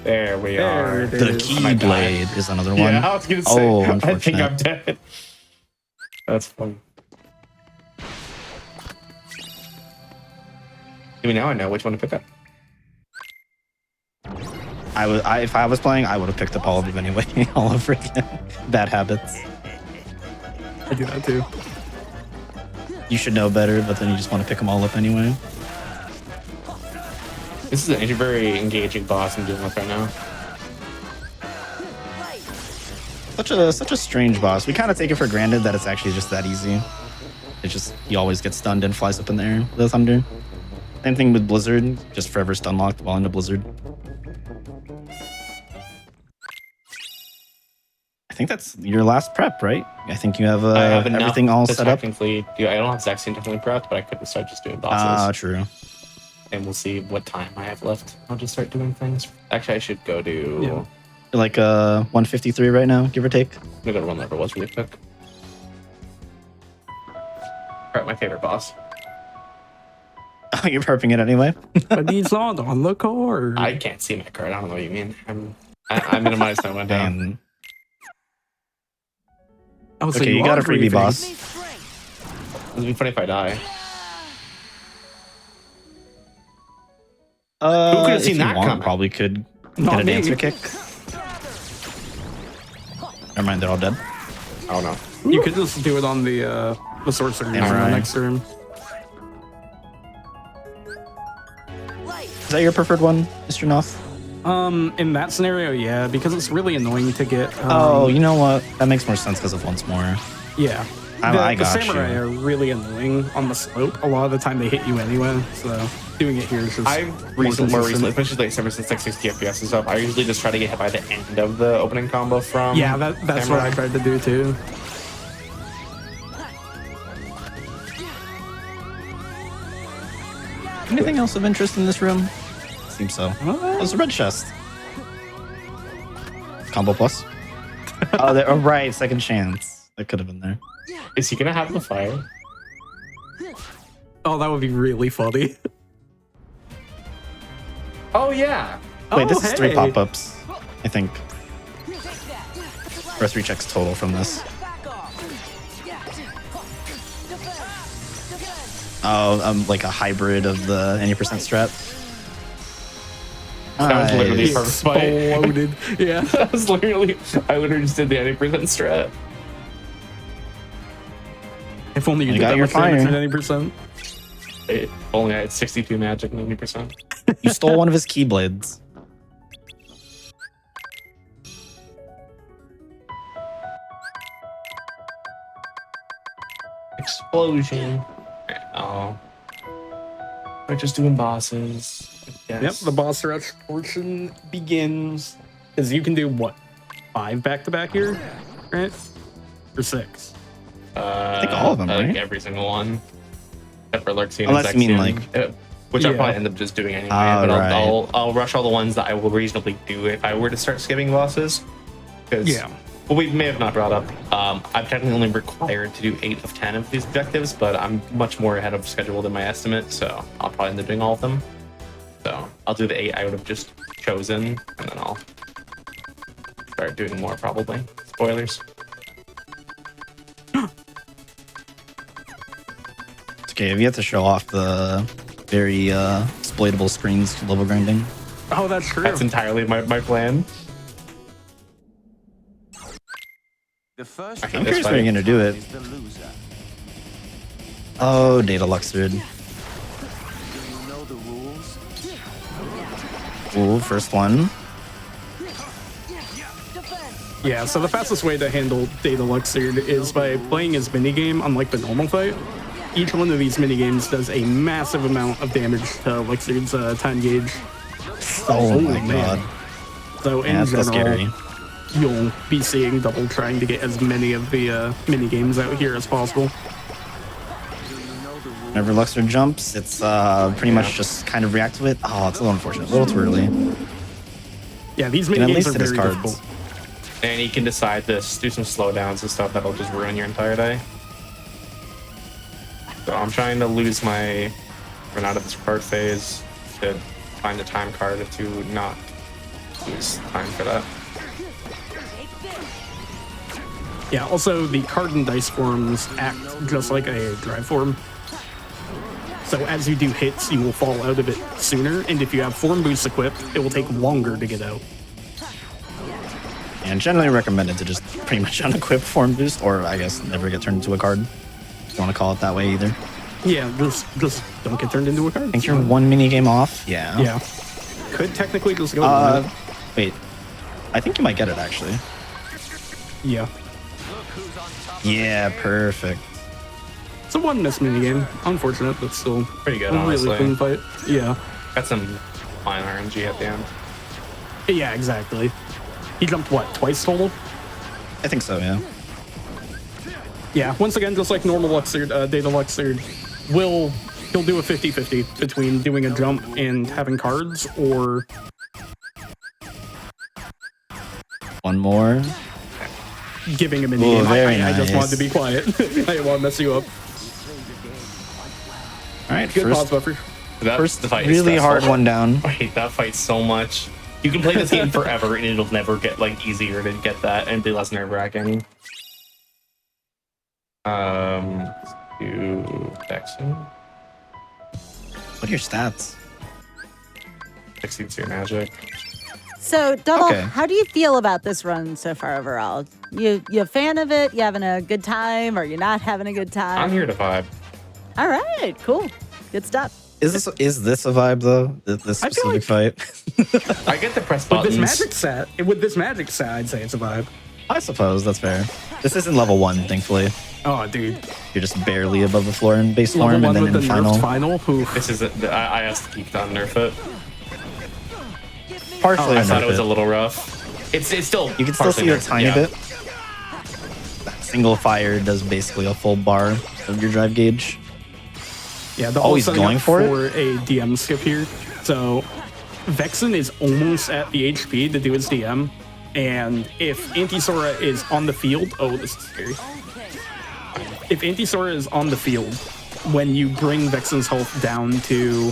There we There are. it The is. Keyblade is another one. Yeah, I was gonna say. Oh, I think unfortunate. I'm dead. That's fun. Maybe now I know which one to pick up. If I was playing, I would have picked up all of them anyway, all over again. Bad habits. I do that too. You should know better, but then you just want to pick them all up anyway. This is a very engaging boss I'm dealing with right now. Such a strange boss. We kind of take it for granted that it's actually just that easy. It's just he always gets stunned and flies up in the air with the thunder. Same thing with Blizzard, just forever stun locked while in a Blizzard. I think that's your last prep, right? I think you have, I have enough everything all to set up. technically do. I don't have Zaxxon technically prepped, but I could start just doing bosses. Ah, true. And we'll see what time I have left. I'll just start doing things. Actually, I should go to. Yeah. You're like 153 right now, give or take. I'm gonna go to one lever was really quick. Alright, my favorite boss. Oh, you're perping it anyway. But he's not on the card. I can't see my card. I don't know what you mean. I minimized my window. And Oh, so okay, you got are a freebie, breathing. boss. It'd be funny if I die. Who could have seen if you that want, coming? Probably could Not get an me. answer kick. Never mind, they're all dead. I don't know. You could just do it on the sorcerer Samurai. next turn. Is that your preferred one, Mr. Noth? In that scenario, yeah, because it's really annoying to get. Oh, you know what? That makes more sense because of once more. Yeah. I The got samurai you. are really annoying on the slope. A lot of the time they hit you anyway, so doing it here is just I've more recently, consistent. especially like ever since like 60 FPS and stuff, I usually just try to get hit by the end of the opening combo from. Yeah, that's what I tried to do too. Anything else of interest in this room? Seems so. What? There's a red chest. Combo plus. Oh, right. Second chance. That could have been there. Is he gonna have the fire? Oh, that would be really funny. Oh yeah. Wait, this Oh, is 3 hey. pop-ups, I think. Or 3 checks total from this. Oh, like a hybrid of the any percent strat. That was literally Nice. a perfect spot. Exploded. Yeah. That was literally. I literally just did the 90% strat. If only you You did got that your much damage fire. at 90%. If only I had 62 magic, 90%. You stole one of his keyblades. Explosion. Oh. We're just doing bosses. Yes. Yep, the boss rush portion begins. Because you can do what? 5 back-to-back here? Right? Or 6? I think all of them, like right? every single one. Except for Lurxian Unless you mean, Zexion, which I'll Yeah. probably end up just doing anyway. Oh, but right. I'll rush all the ones that I will reasonably do if I were to start skipping bosses. Because Yeah. well, we may have not brought up. I'm technically only required to do 8 of 10 of these objectives, but I'm much more ahead of schedule than my estimate, so I'll probably end up doing all of them. So I'll do the 8 I would have just chosen, and then I'll start doing more probably. Spoilers. Okay, have you have to show off the very exploitable screens level grinding? Oh, that's true. That's entirely my plan. The first I'm I'm That's curious when you're gonna do it. is the loser. Oh, Data Luxord. Do you know the rules? Ooh, first one. Yeah, so the fastest way to handle Data Luxord is by playing his minigame unlike the normal fight. Each one of these minigames does a massive amount of damage to Luxord's time gauge. Oh my man. god. So in Yeah, that's general, scary. you'll be seeing double trying to get as many of the minigames out here as possible. Do you know the rules? Whenever Luxor jumps, it's pretty much just kind of react to it. Oh, it's a little unfortunate. A little too early. Yeah, these At mini games least are it is very cards. difficult. And you can decide to do some slowdowns and stuff that'll just ruin your entire day. So I'm trying to run out of this card phase to find the time card to not lose time for that. Yeah, also the card and dice forms act just like a drive form. So as you do hits, you will fall out of it sooner, and if you have form boosts equipped, it will take longer to get out. And generally recommended to just pretty much unequip form boost, or I guess never get turned into a card. If you want to call it that way either. Yeah, just don't get turned into a card. I think you're one mini game off. Yeah. Yeah. Could technically just go to Wait. I think you might get it actually. Yeah. Yeah, perfect. It's a one miss minigame. Unfortunate, but still Pretty good, a honestly. really clean fight. Yeah. Got some fine RNG at the end. Yeah, exactly. He jumped what, twice total? I think so, yeah. Yeah, once again, just like normal Luxord, Data Luxord, he'll do a 50-50 between doing a jump and having cards, or One more. giving a minigame. very I just nice. wanted to be quiet. I didn't want to mess you up. All right, Good pause first, buffer. That first fight is really hard stressful. one down. I hate that fight so much. You can play this game forever and it'll never get easier to get that and be less nerve-wracking. Do Dexon. What are your stats? Exceeds your magic. So, Double, Okay. how do you feel about this run so far overall? You a fan of it? You having a good time? Or you not having a good time? I'm here to vibe. All right, cool. Good stuff. Is this a vibe though? This I feel specific fight? I get the press With buttons. this magic set, I'd say it's a vibe. I suppose that's fair. This isn't level 1, thankfully. Oh, dude. You're just barely above the floor in base Level form, and 1 then with in the final. nerfed final. Oof. This is I asked to keep on nerf it. Partially, I thought it was nerf a little rough. It's still You can still partially see a nerfed, tiny yeah. bit. That single fire does basically a full bar of your drive gauge. Yeah, the Always setting going up for it? a DM skip here. So Vexen is almost at the HP to do his DM, and if Anti-Sora is on the field, oh, this is scary. If Anti-Sora is on the field, when you bring Vexen's health down to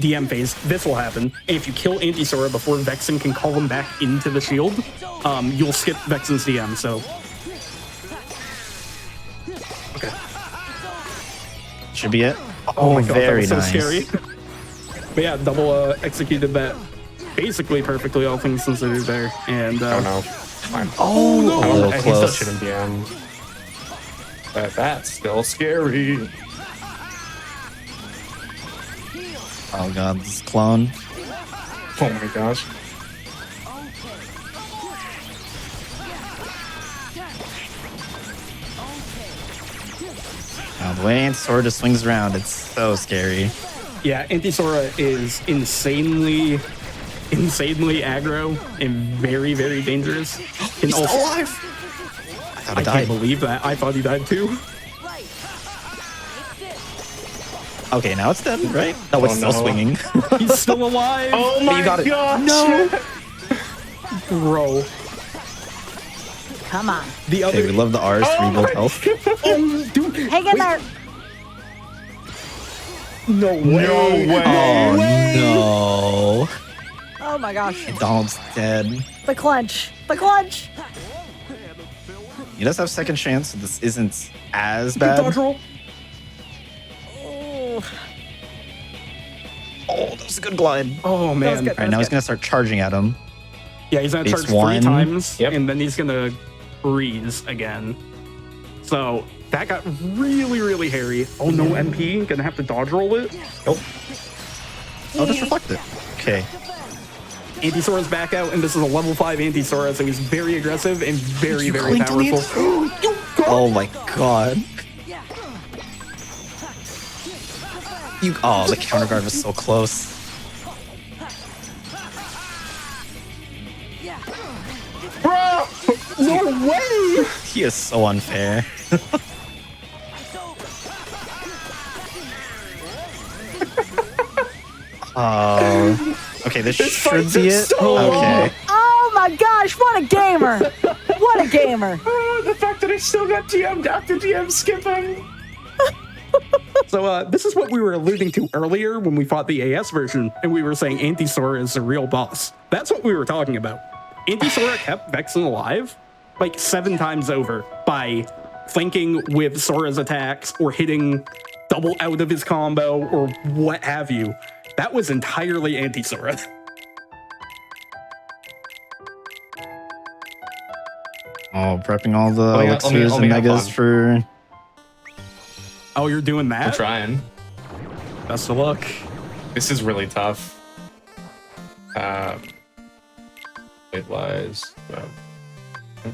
DM phase, this will happen. And if you kill Anti-Sora before Vexen can call him back into the shield, you'll skip Vexen's DM. So Should be it. Oh my god, very that was so nice. scary. But yeah, Double executed that basically perfectly, all things considered there. And Oh no. Fine. oh no, A little He still close. shouldn't be on. But that's still scary. Oh god, this clone. Oh my gosh. Oh, the way Anti-Sora just swings around, it's so scary. yeah, Anti-Sora is insanely aggro and very, very dangerous. Can also, alive! I thought I he can't died. believe that. I thought he died too. Okay, now it's dead, right? No, it's Oh, still no. swinging. He's still alive. Oh my you got it. gosh! No, bro. Come on. The Okay, we other, love the R's to rebuild health. dude, Hang in there. no way. No way. Oh no. Oh my gosh. Donald's dead. The clutch. The clutch. He does have second chance, so this isn't as Good bad. dodge roll. Oh, Oh, that was a good glide. Oh man. good. All right, now he's gonna start charging at him. Yeah, he's gonna Base charge 3 one. times, Yep. and then he's gonna freeze again. So that got really, really hairy. Oh no, MP, gonna have to dodge roll it. Nope. Oh, just reflect it. Okay. Anti-Sora's back out, and this is a level 5 Anti-Sora, so he's very aggressive and very, You very cling to the powerful. Oh my god. Oh, the counter guard was so close. No way! He is so unfair. Oh. Okay, this should be it. So Okay. Oh my gosh, what a gamer! What a gamer! The fact that I still got GM'd after GM skipping. So this is what we were alluding to earlier when we fought the AS version, and we were saying Anti-Sora is the real boss. That's what we were talking about. Anti-Sora kept Vexen alive like 7 times over by flanking with Sora's attacks or hitting double out of his combo or what have you. That was entirely Anti-Sora. Oh, prepping all the Let me elixirs have and megas fun. for... Oh, you're doing I'm that? trying. Best of luck. This is really tough. It was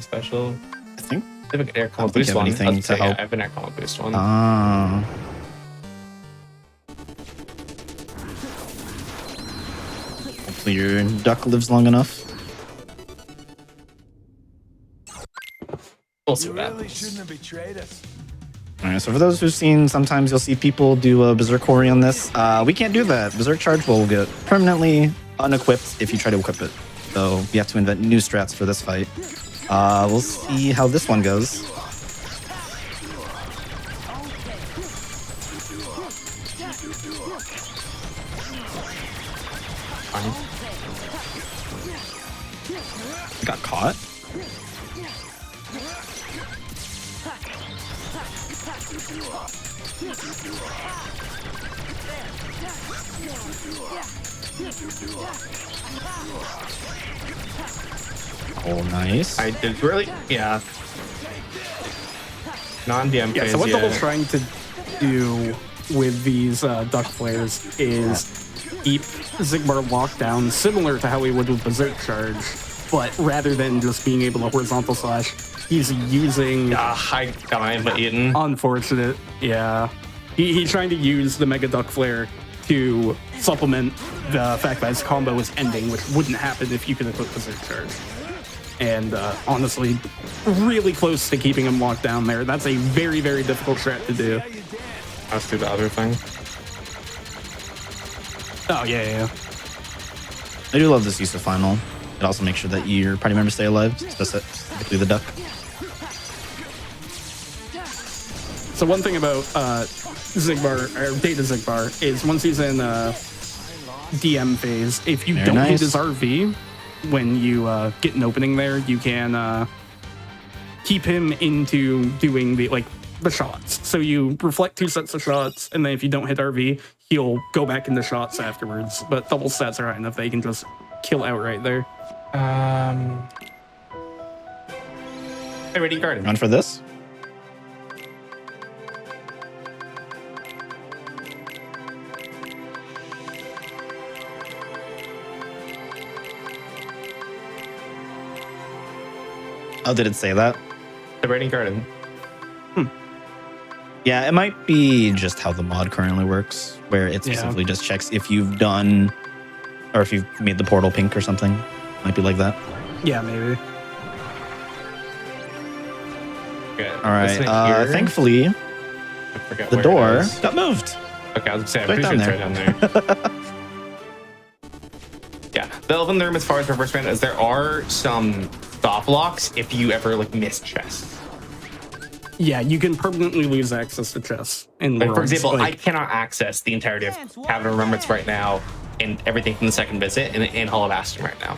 special. I think... I have an air I combo don't think boost you have one. anything I was to gonna say, help. I have an air combo boost one. Ah. Hopefully your duck lives long enough. We'll see what Really happens. shouldn't have betrayed us. Alright, so for those who've seen, sometimes you'll see people do a Berserk Quarry on this. We can't do that. Berserk Charge will get permanently unequipped if you try to equip it. So you have to invent new strats for this fight. We'll see how this one goes. Got caught. Oh, nice. I did really, yeah. Non-DM Yeah, phase, so what yeah. Double's trying to do with these duck flares is keep Zigbar locked down, similar to how he would with Berserk Charge, but rather than just being able to horizontal slash, he's using... I got my input eaten. Unfortunate, yeah. He's trying to use the Mega Duck Flare to supplement the fact that his combo is ending, which wouldn't happen if you could equip Berserk Charge. And honestly, really close to keeping him locked down there. That's a very, very difficult strat to do. Let's do the other thing. Oh, yeah. I do love this use of Final. It also makes sure that your party members stay alive, specifically the duck. So one thing about Zigbar, or Data Zigbar, is once he's in DM phase, if you Very don't hit nice. his RV, when you get an opening there, you can keep him into doing the shots. So you reflect 2 sets of shots, and then if you don't hit RV, he'll go back into shots afterwards. But double stats are high enough they can just kill outright there. Hey, ready garden. Run for this. Oh, did it say that? The raiding garden. Yeah, it might be just how the mod currently works, where it specifically just checks if you've done, or if you've made the portal pink or something. Might be like that. Yeah, maybe. Okay. All right. Thankfully, I forgot the where it door is. got moved. Okay, I was gonna say, I'm Right pretty sure down it's right down there. Yeah, the Elven Room, as far as reverse random, is there are some stop blocks if you ever miss chests. Yeah, you can permanently lose access to chests. In Like, for worlds. example, I cannot access the entirety of Cavern of Remembrance right now and everything from the second visit in Hall of Aston right now.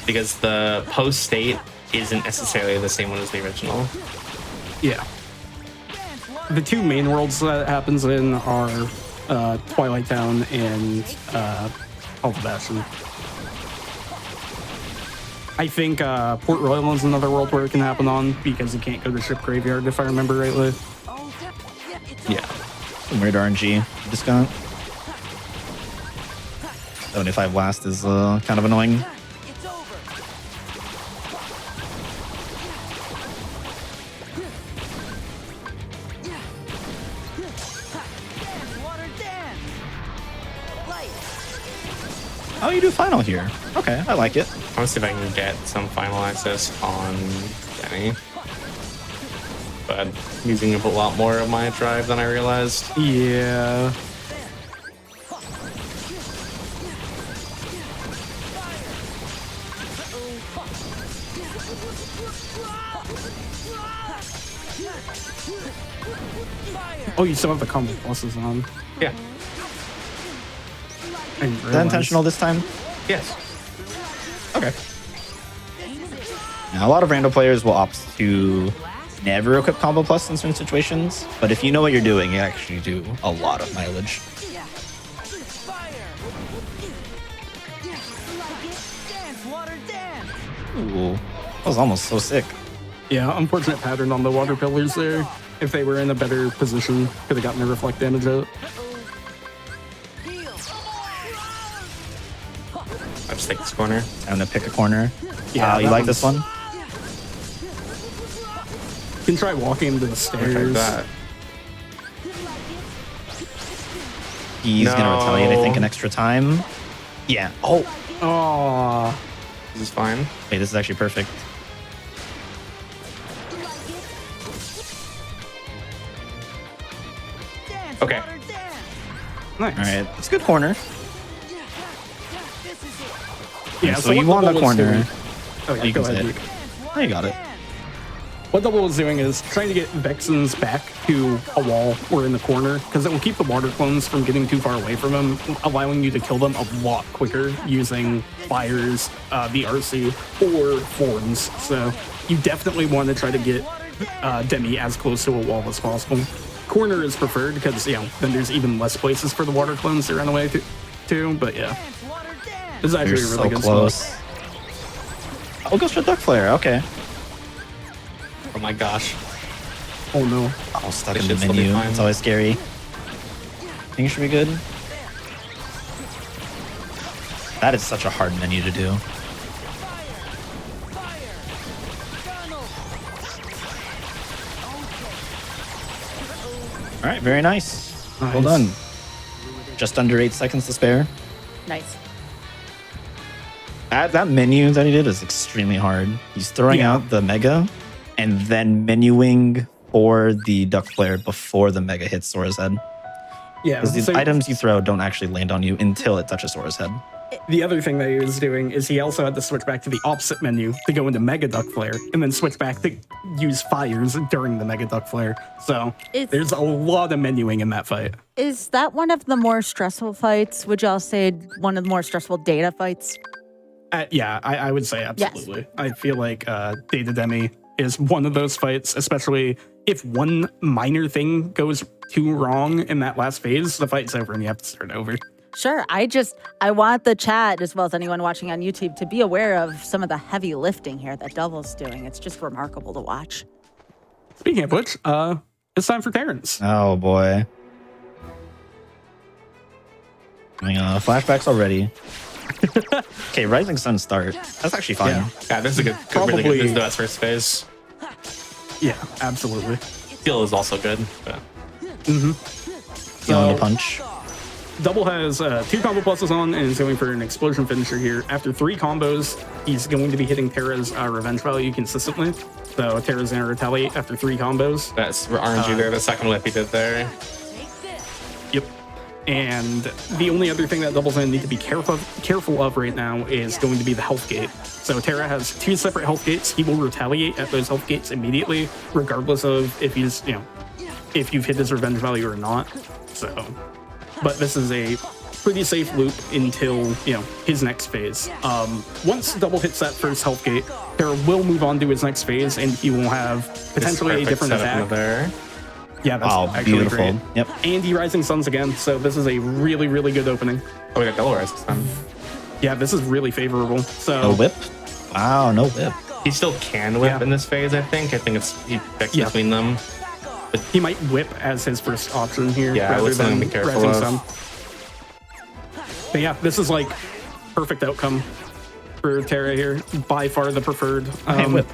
Because the post state isn't necessarily the same one as the original. Yeah. The 2 main worlds that it happens in are Twilight Town and Hall of Aston. I think Port Royal is another world where it can happen on because you can't go to Ship Graveyard, if I remember rightly. Yeah. Some weird RNG discount. 75 blast is kind of annoying. Oh, you do final here. Okay, I like it. I want to see if I can get some final access on Denny. But I'm using a lot more of my drive than I realized. Yeah. Oh, you still have the combo pluses on. Yeah. Is Is that intentional this time? Yes. Okay. Now, a lot of random players will opt to never equip combo plus in certain situations, but if you know what you're doing, you actually do a lot of mileage. Ooh, that was almost so sick. Yeah, unfortunate pattern on the water pillars there. If they were in a better position, could have gotten the reflect damage out. I'll just take this corner. I'm gonna pick a corner. Yeah, You that like this one? You can try walking into the Try stairs. that. He's gonna No. retaliate, I think, an extra time. Yeah. Oh, Oh, This is fine. wait, this is actually perfect. Okay. nice. All right, it's a good corner. Yeah, So you what want the Double was corner. doing- Oh, yeah, You go can ahead. say it. Oh, you got it. What Double is doing is trying to get Vexen's back to a wall or in the corner, because it will keep the water clones from getting too far away from him, allowing you to kill them a lot quicker using fires, the RC, or forms. So you definitely want to try to get Demi as close to a wall as possible. Corner is preferred because, you know, then there's even less places for the water clones to run away to, but yeah. This is actually You're a really so good close. spot. Oh, goes for Duck Flare. Okay. Oh my gosh. Oh no. Oh, stuck This in the should still be menu. fine. It's always scary. I think it should be good. That is such a hard menu to do. All right, very nice. Well Nice. done. Just under 8 seconds to spare. Nice. That menu that he did is extremely hard. He's throwing Yeah. out the Mega and then menuing for the Duck Flare before the Mega hits Sora's head. Yeah, Because these so- items you throw don't actually land on you until it touches Sora's head. The other thing that he was doing is he also had to switch back to the opposite menu to go into Mega Duck Flare and then switch back to use fires during the Mega Duck Flare. So It's- there's a lot of menuing in that fight. Is that one of the more stressful fights? Would y'all say one of the more stressful data fights? Yeah, I would say absolutely. I feel like Data Demi is one of those fights, especially if one minor thing goes too wrong in that last phase, the fight's over and you have to start over. Sure. I want the chat, as well as anyone watching on YouTube, to be aware of some of the heavy lifting here that Double's doing. It's just remarkable to watch. Speaking of which, it's time for Terrence. Oh boy. Flashbacks already. Okay, Rising Sun start. That's actually fine. Yeah. Yeah, this is a good, really Probably- good. This is the best first phase. Yeah, absolutely. Heal is also good. But Feeling the punch. Double has 2 combo pluses on and is going for an explosion finisher here. After 3 combos, he's going to be hitting Terra's revenge value consistently. So Terra's going to retaliate after 3 combos. that's RNG there. The second whip he did there. Yep. And the only other thing that Double's going to need to be careful of right now is going to be the health gate. So Terra has 2 separate health gates. He will retaliate at those health gates immediately, regardless of if he's, if you've hit his revenge value or not. So, but this is a pretty safe loop until, his next phase. Once Double hits that first health gate, Terra will move on to his next phase and he will have potentially a Perfect different setup attack. there. Yeah, that's Wow, actually beautiful. great. Yep. And he Rising Suns again, so this is a really, really good opening. Oh, we got double rise this time. Yeah, this is really favorable. So No whip? Wow, no whip. He still can whip Yeah. in this phase, I think. He picks Yeah. between them. he might whip as his first option here Yeah, rather that's something than to be careful Rising of. Sun. But yeah, this is like perfect outcome for Terra here. By far the preferred. Hey, whip.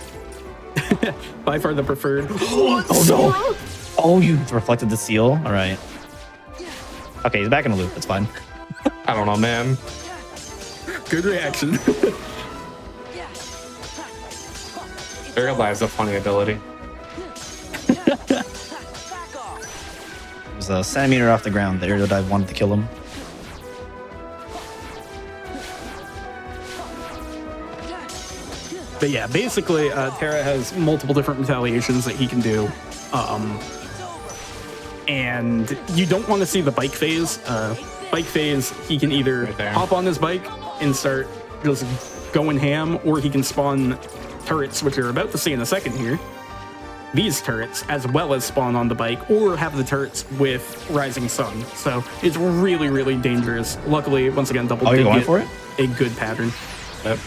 By far the preferred. Oh no! Oh, you reflected the seal? Alright. Okay, he's back in the loop. That's fine. I don't know, man. Good reaction. Aerial Dive's a funny ability. It was a centimeter off the ground. The aerial dive wanted to kill him. But yeah, basically, Terra has multiple different retaliations that he can do And you don't want to see the bike phase. Bike phase, he can either hop on his bike and start just going ham, or he can spawn turrets, which you're about to see in a second here. These turrets, as well as spawn on the bike, or have the turrets with Rising Sun. So it's really, really dangerous. Luckily, once again, Double did get for it? a good pattern. Yep.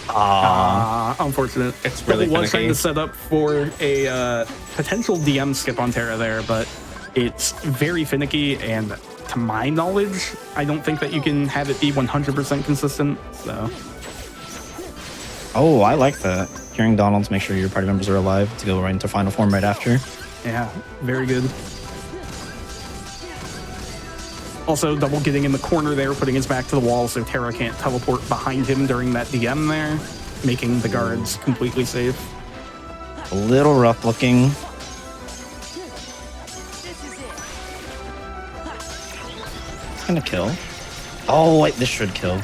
Unfortunate. It's really Double was trying finicky. to set up for a potential DM skip on Terra there, but it's very finicky, and to my knowledge, I don't think that you can have it be 100% consistent. So Oh, I like that. Hearing Donald's make sure your party members are alive to go right into final form right after. yeah, very good. Also, Double getting in the corner there, putting his back to the wall so Terra can't teleport behind him during that DM there, making the guards completely safe. A little rough looking. It's gonna kill. Oh, wait, this should kill.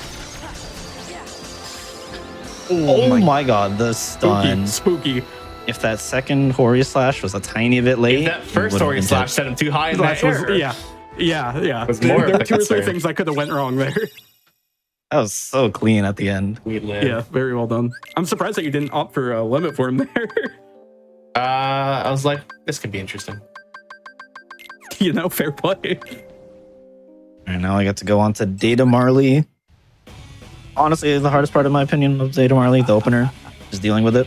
Oh my god, the stun. Spooky. If that second Hori Slash was a tiny bit late, If that first it would've Hori been Slash dead. set him too high in that Slash was- air. yeah. Was more There of were the 2 or 3 concern. things that could have went wrong there. That was so clean at the end. We live. Yeah, very well done. I'm surprised that you didn't opt for a limit for him there. I was like, this could be interesting. You know, fair play. And now I get to go on to Data Marley. Honestly, the hardest part, in my opinion, of Data Marley, the opener, is dealing with it.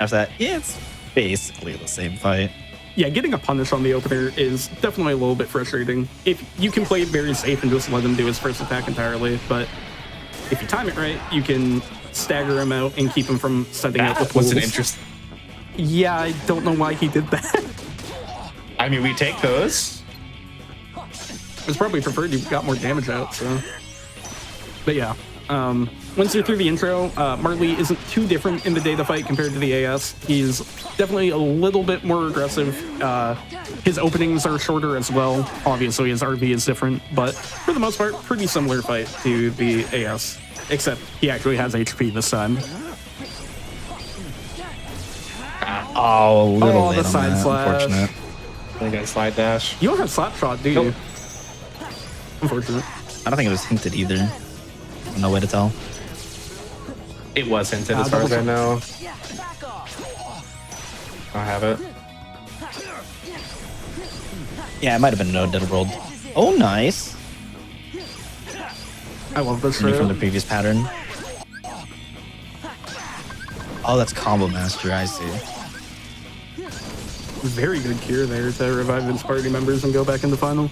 After that, yeah, it's basically the same fight. Yeah, getting a punish on the opener is definitely a little bit frustrating. If you can play it very safe and just let him do his first attack entirely, but if you time it right, you can stagger him out and keep him from setting up with That was an pools. interest. Yeah, I don't know why he did that. I mean, we take those. It's probably preferred you got more damage out, so. But yeah, once you're through the intro, Marley isn't too different in the data fight compared to the AS. He's definitely a little bit more aggressive. His openings are shorter as well. Obviously, his RV is different, but for the most part, pretty similar fight to the AS, except he actually has HP this time. Oh, a little late the on side that, slash. unfortunate. I got a slide dash. You don't have slap shot, do you? Nope. Unfortunate. I don't think it was hinted either. No way to tell. It was hinted as far as I know. I have it. Yeah, it might have been no dead rolled. Oh, nice. I love this From the round. previous pattern. Oh, that's Combo Master, I see. Very good cure there to revive his party members and go back in the final.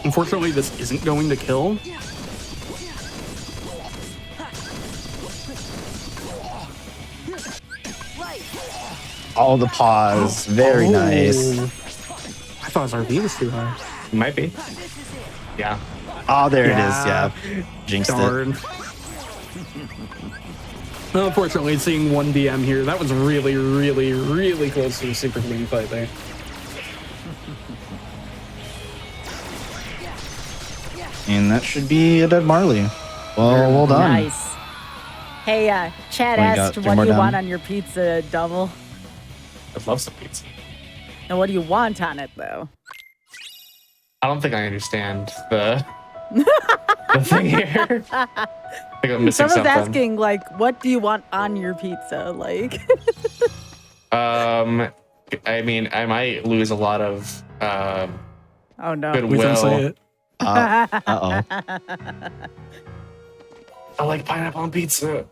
Unfortunately, this isn't going to kill. Oh, the pause. Very nice. I thought his RV was too high. It might be. Yeah. Oh, there Yeah. it is. Yeah. Jinxed it. Darn. Well, unfortunately, seeing one DM here, that was really, really, really close to a super clean fight there. And that should be a dead Marley. Well done. Nice. Hey, Chad We got asked, 3 what do more you down. want on your pizza, Double? I'd love some pizza. And what do you want on it, though? I don't think I understand the thing here. I think I'm missing Someone's something. asking, like, what do you want on your pizza? Like, I mean, I might lose a lot of oh no. We can say goodwill. it. Uh-oh. I like pineapple on pizza.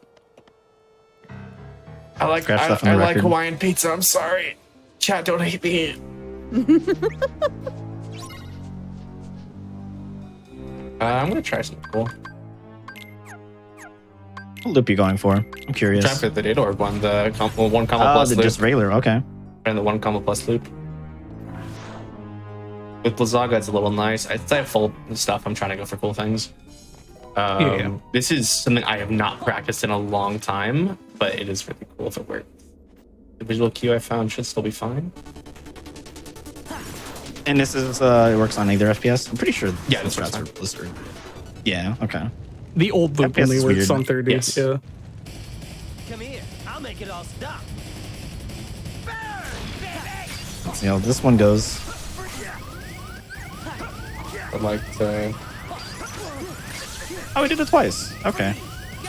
I like Scratch that from the I like record. Hawaiian pizza. I'm sorry. Chat, don't hate me. I'm gonna try something cool. What loop you going for? I'm curious. Try for the data orb one, the one combo Oh, plus the loop, just regular. Okay. and the one combo plus loop. With Blizzaga, it's a little nice. I have full stuff. I'm trying to go for cool things. Yeah. This is something I have not practiced in a long time, but it is really cool if it works. The visual cue I found should still be fine. And this is it works on either FPS. I'm pretty sure. Yeah, this strats works are fine. blistered. Yeah. Okay. The old loop FPS only is works weird. on 30. Yes. Yeah. Come here. I'll make it all stop. Burn, see how this one goes. I'd like to. Oh, we did it twice. Okay.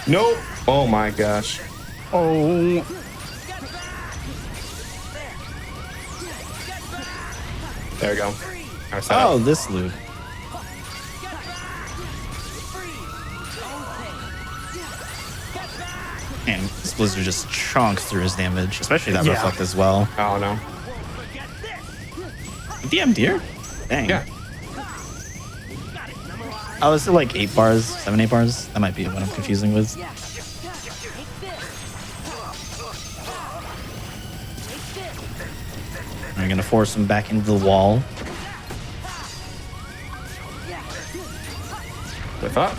Nope. Oh my gosh. Oh, There we go. Oh, this loop. And this Blizzard just chunks through his damage, especially that Yeah. reflect as well. Oh no. DM deer? Dang. Yeah. Oh, is it like 8 bars, 7, 8 bars? That might be what I'm confusing with. We're gonna force him back into the wall. With up.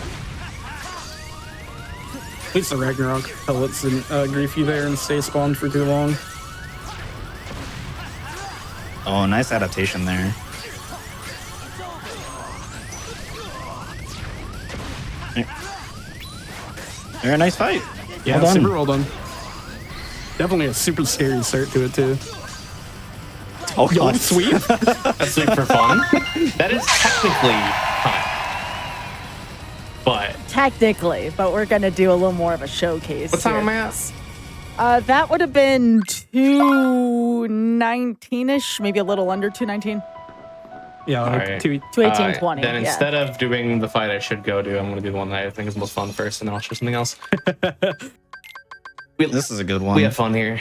at least the Ragnarok pellets didn't grief you there and stay spawned for too long. Oh, nice adaptation there. Very nice fight. Yeah, Well done. super well done. Definitely a super scary start to it too. Oh, Yo, God. sweet. A sweep for fun. That is technically fun. But Technically, but we're gonna do a little more of a showcase. what time here. am I at? That would have been 219-ish, maybe a little under 219. Yeah, like Alright. 218.20. Then yeah. instead of doing the fight I should go do, I'm going to do the one that I think is most fun first, and then I'll show something else. This is a good one. We have fun here.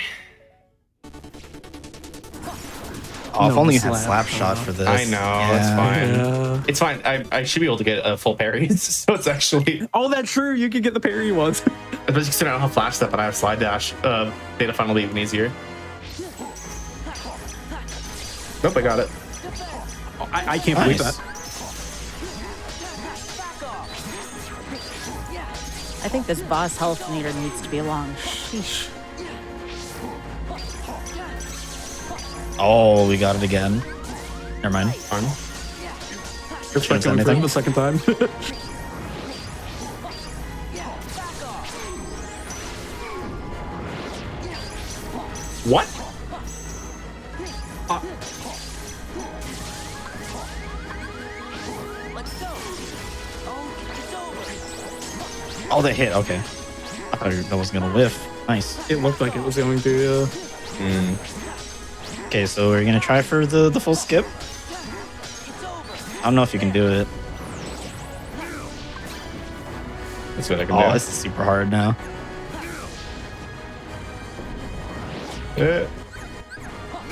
Oh, if No only you had slap. slap shot for this. I know, it's fine. Yeah. It's fine. I should be able to get a full parry, so it's actually... Oh, that's true. You could get the parry ones. Especially considering I don't have flash step and I have slide dash. Data final even easier. Nope, I got it. I can't believe Nice. that. I think this boss health meter needs to be long. Sheesh. Oh, we got it again. Never mind. Fun. You're Shouldn't going say for it anything. the second time. What? Oh, they hit. Okay. I thought that was going to whiff. Nice. It looked like it was going to. Okay, so we're going to try for the full skip. I don't know if you can do it. That's what I can Oh, do. this is super hard now.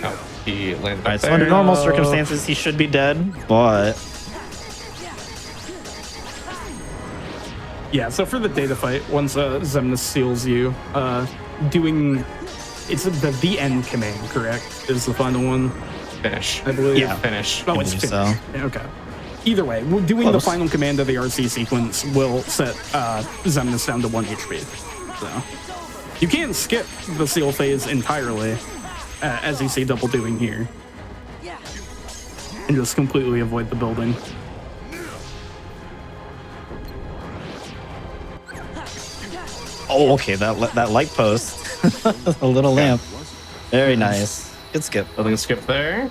Oh, he landed All right, up so there. under normal circumstances, he should be dead, but Yeah, so for the data fight, once Zemnis seals you, doing it's the end command, correct? Is the final one, Finish. I believe. Yeah. Finish. Oh, I it's believe finished. so. Yeah, okay. Either way, doing the Close. final command of the RC sequence will set Zemnis down to 1 HP. So you can skip the seal phase entirely, as you see double doing here, and just completely avoid the building. oh, okay, that light post, a little lamp, very nice. Good skip. Building skip there.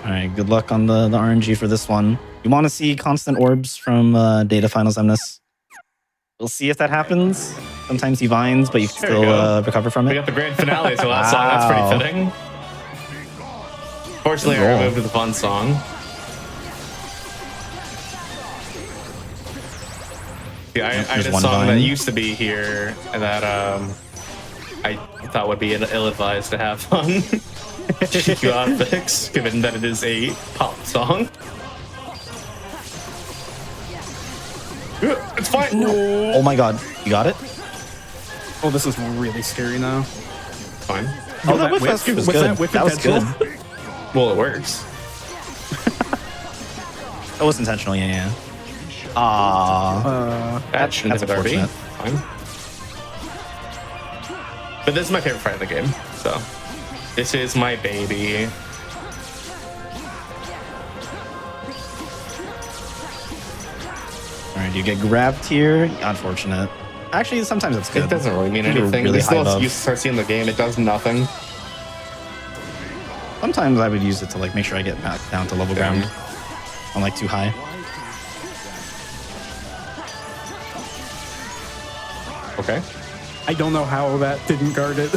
All right, good luck on the RNG for this one. You want to see constant orbs from Data Final Zemnis? We'll see if that happens. Sometimes he vines, but you can There we still go. recover from We it. got the grand finale as the last song. That's Wow. pretty fitting. Fortunately, Good I roll. removed the fun song. Yeah, I had There's a one song that vine. used to be here that I thought would be ill-advised to have on GDQ Hotfix, given that it is a pop song. It's fine. Oh my god, you got it? Oh, this is really scary now. Fine. Oh, that that whiff whiff- rescue was was good. that whiff That was good. intentional? Well, it works. That was intentional, yeah. Ah, That shouldn't that's have an RB. unfortunate. Fine. But this is my favorite fight of the game, so this is my baby. all right, you get grabbed here. Unfortunate. Actually, sometimes it's good. It doesn't really mean If you're anything. really You still high you buff. start seeing the game. It does nothing. Sometimes I would use it to like make sure I get back down to level ground. I'm like too high. Okay. I don't know how that didn't guard it.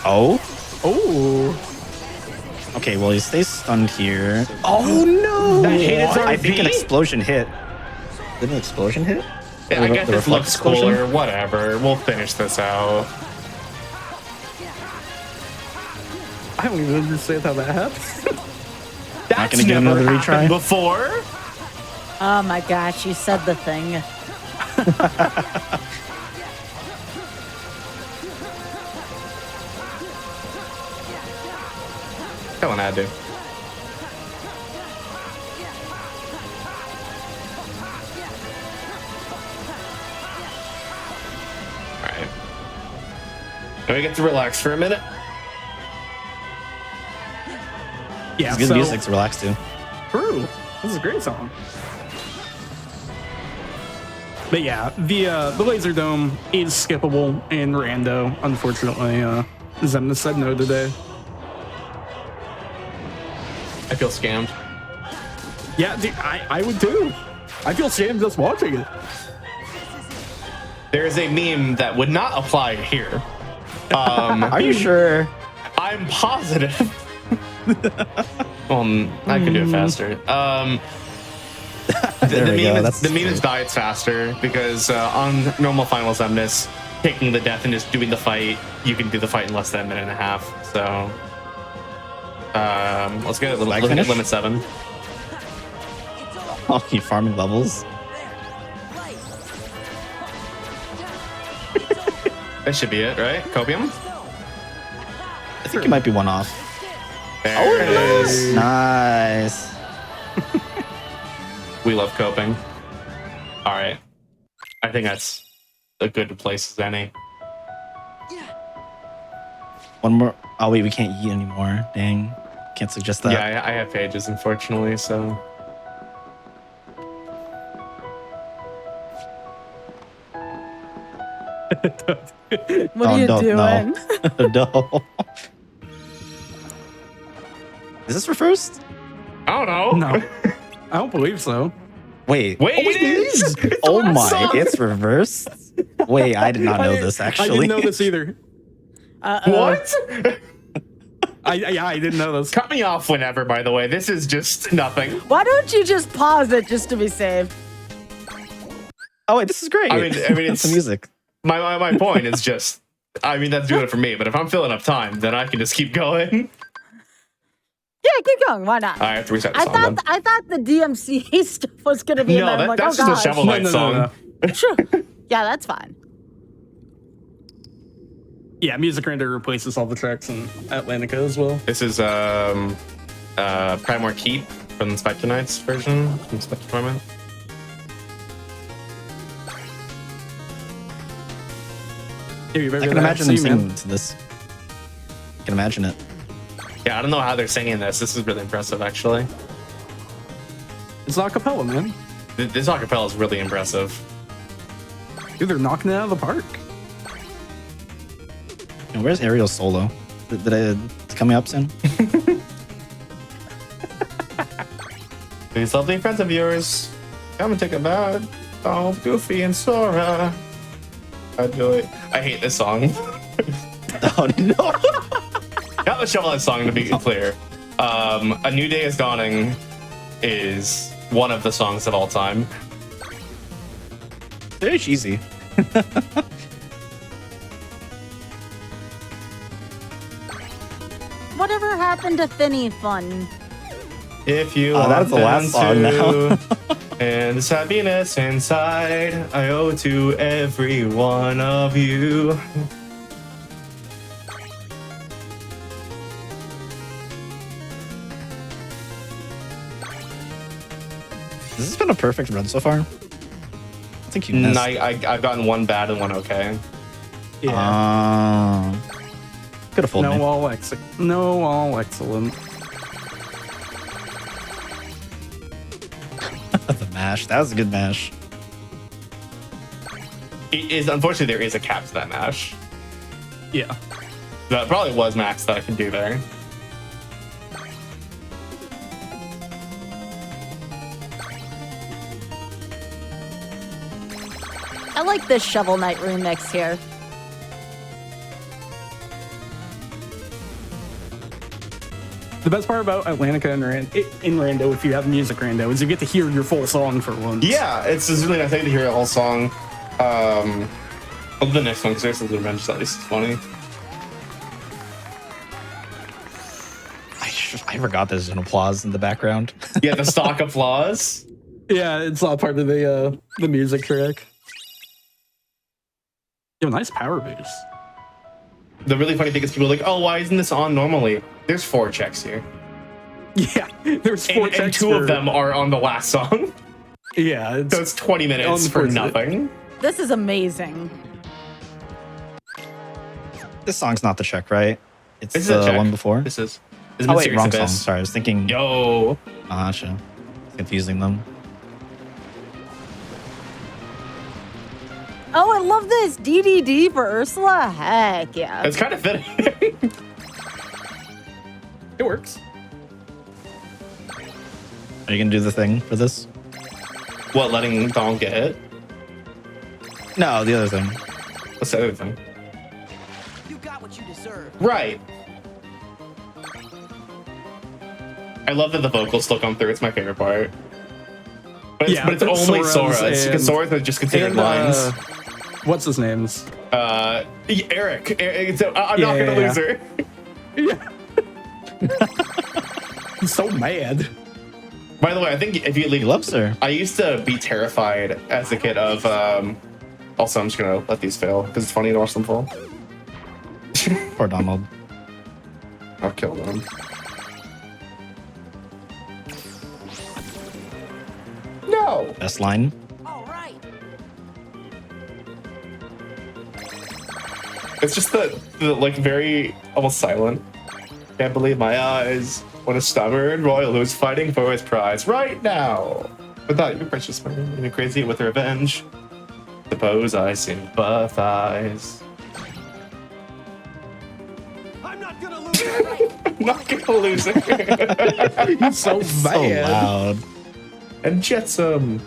Oh. Oh. Okay, well, he stays stunned here. Oh no! That hit is I think an RB? explosion hit. Did an explosion hit? Yeah, I The- guess the this reflect looks explosion? cooler. Whatever. We'll finish this out. I don't even understand how that happened. That's gonna get never another happened retry? before. Oh my gosh, you said the thing. That one I do. Alright. Now we get to relax for a minute. Yeah, It's good so, music to relax to. True. This is a great song. But yeah, the laser dome is skippable in Rando. Unfortunately, Zemna said no today. I feel scammed. Yeah, dude, I would too. I feel ashamed just watching it. There is a meme that would not apply here. Are you sure? I'm positive. I could do it faster. There we go. That's The meme is dies faster because on normal finals Zemnis, taking the death and just doing the fight, you can do the fight in less than a minute and a half. So let's get limit 7. Oh, you farming levels? That should be it, right? Copium? I think you might be one off. There it is. Nice. We love coping. All right. I think that's a good place as any. One more. Oh wait, we can't eat anymore. Dang. Can't suggest that. Yeah, I have pages, unfortunately, so. What are you doing? No. Is this for first? I don't know. No, I don't believe so. Wait. Wait, it is! It's Oh the last my, song! it's reversed. Wait, I did not know this I actually. didn't know this either. What? I didn't know this. Cut me off whenever, by the way. This is just nothing. Why don't you just pause it just to be safe? Oh wait, this is great. I mean, it's it's the music. my point is just, I mean, that's doing it for me. But if I'm filling up time, then I can just keep going. Yeah, keep going. Why not? I have to reset the song. Then. I thought the DMC stuff was gonna be in there. I'm like, that's oh just a gosh. Shovel Knight song. Sure. Yeah, that's fine. Yeah, Music Render replaces all the tracks in Atlantica as well. This is Primor Keep from the Spectre Knights version from Spectre Torment. Dude, I can imagine them singing to this. I can imagine it. Yeah, I don't know how they're singing this. This is really impressive, actually. It's not acapella, man. This acapella is really impressive. Dude, they're knocking it out of the park. And where's Ariel's solo? It's coming up soon? These lovely friends of yours, come and take a bath. Oh, Goofy and Sora. I do it. I hate this song. Oh no. Not the Shovel Knight song, to be clear. A New Day is Dawning is one of the songs of all time. Very cheesy. Whatever happened to Finny Fun? If you Oh, that's the last song now. And this happiness inside, I owe to every one of you. This has been a perfect run so far. I think you missed. I've gotten one bad and one okay. Yeah. Could have fooled me. No, all excellent. mash. That was a good mash. It is, unfortunately, there is a cap to that mash. Yeah. That probably was max that I can do there. I like this Shovel Knight remix here. The best part about Atlantica and in Rando, if you have music Rando, is you get to hear your full song for once. Yeah, it's just really nice to hear a whole song. The next one, because there's the Revenge, at least it's funny. I forgot there's an applause in the background. Yeah, the stock applause. Yeah, it's all part of the music track. You have a nice power boost. The really funny thing is people are like, oh, why isn't this on normally? There's 4 checks here. Yeah, there's 4 checks. And 2 of them are on the last song. Yeah. So it's 20 minutes for nothing. This is amazing. This song's not the check, right? It's This is the a check. one before. This is. Oh wait, wrong song. Sorry, I was thinking. Yo. Gotcha. Confusing them. Oh, I love this DDD for Ursula. Heck yeah. It's kind of fitting. It works. Are you gonna do the thing for this? What, letting Dom get hit? No, the other thing. What's the other thing? You got what you deserve. Right. I love that the vocals still come through. It's my favorite part. But it's only Sora's. Because Sora's are just considered lines. What's his name's? Eric. I'm not gonna lose her. Yeah. He's so mad. By the way, I think if you leave, He loves her. I used to be terrified as a kid of. Also, I'm just gonna let these fail because it's funny to watch them fall. Poor Donald. I'll kill them. No. Best line. All right. It's just the like very almost silent. Can't believe my eyes. What a stubborn royal who's fighting for his prize right now. Without your precious money, you're crazy with revenge. Suppose I sympathize. I'm not gonna lose it. I'm not gonna lose it. He's so So mad. loud. And Jetsam.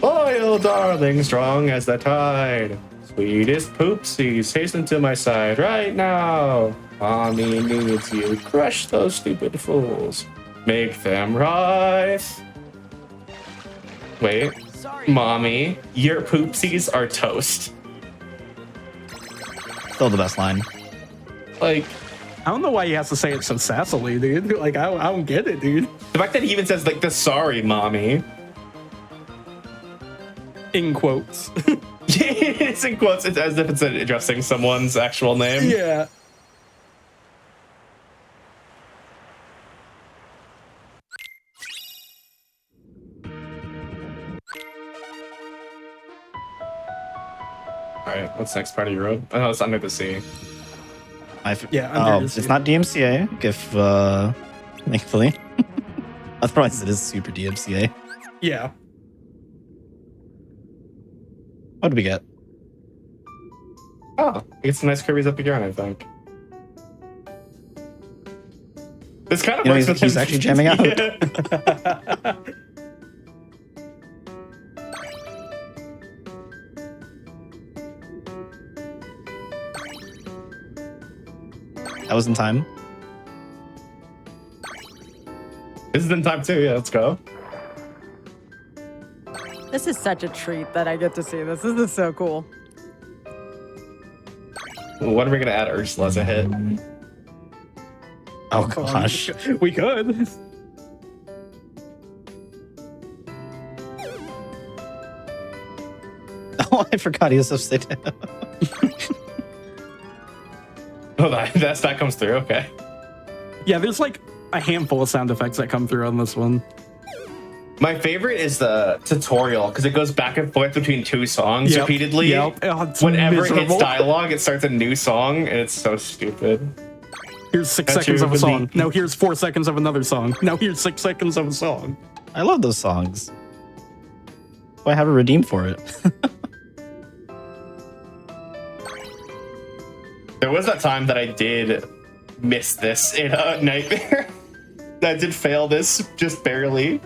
Loyal darling, strong as the tide. Sweetest poopsies, hasten to my side right now. Mommy needs you. Crush those stupid fools. Make them rise. Wait. Sorry. Mommy, your poopsies are toast. Still the best line. Like, I don't know why he has to say it so sassily, dude. Like, I don't get it, dude. the fact that he even says, like, the sorry, mommy. In quotes. It's in quotes. It's as if it's addressing someone's actual name. Yeah. All right, what's next part of your road? Oh, it's Under the Sea. Yeah, Oh, under it's the sea. not DMCA. If thankfully, otherwise it is super DMCA. Yeah. Oh, What did we get? I get some nice Kirby's up again, I think. This kind of You know, works with he's him. actually jamming out. Yeah. That was in time. This is in time too. Yeah, let's go. This is such a treat that I get to see this. This is so cool. What are we gonna add Ursula as a hit? Oh gosh. We could. Oh, I forgot he was upside down. Oh, that comes through. Okay. Yeah, there's like a handful of sound effects that come through on this one. My favorite is the tutorial because it goes back and forth between 2 songs Yep, repeatedly. yep. Oh, it's Whenever it miserable. hits dialogue, it starts a new song, and it's so stupid. Here's 6 That's seconds of a your song. belief. Now here's 4 seconds of another song. Now here's 6 seconds of a song. I love those songs. Do I have a redeem for it? There was that time that I did miss this in a nightmare. I did fail this just barely.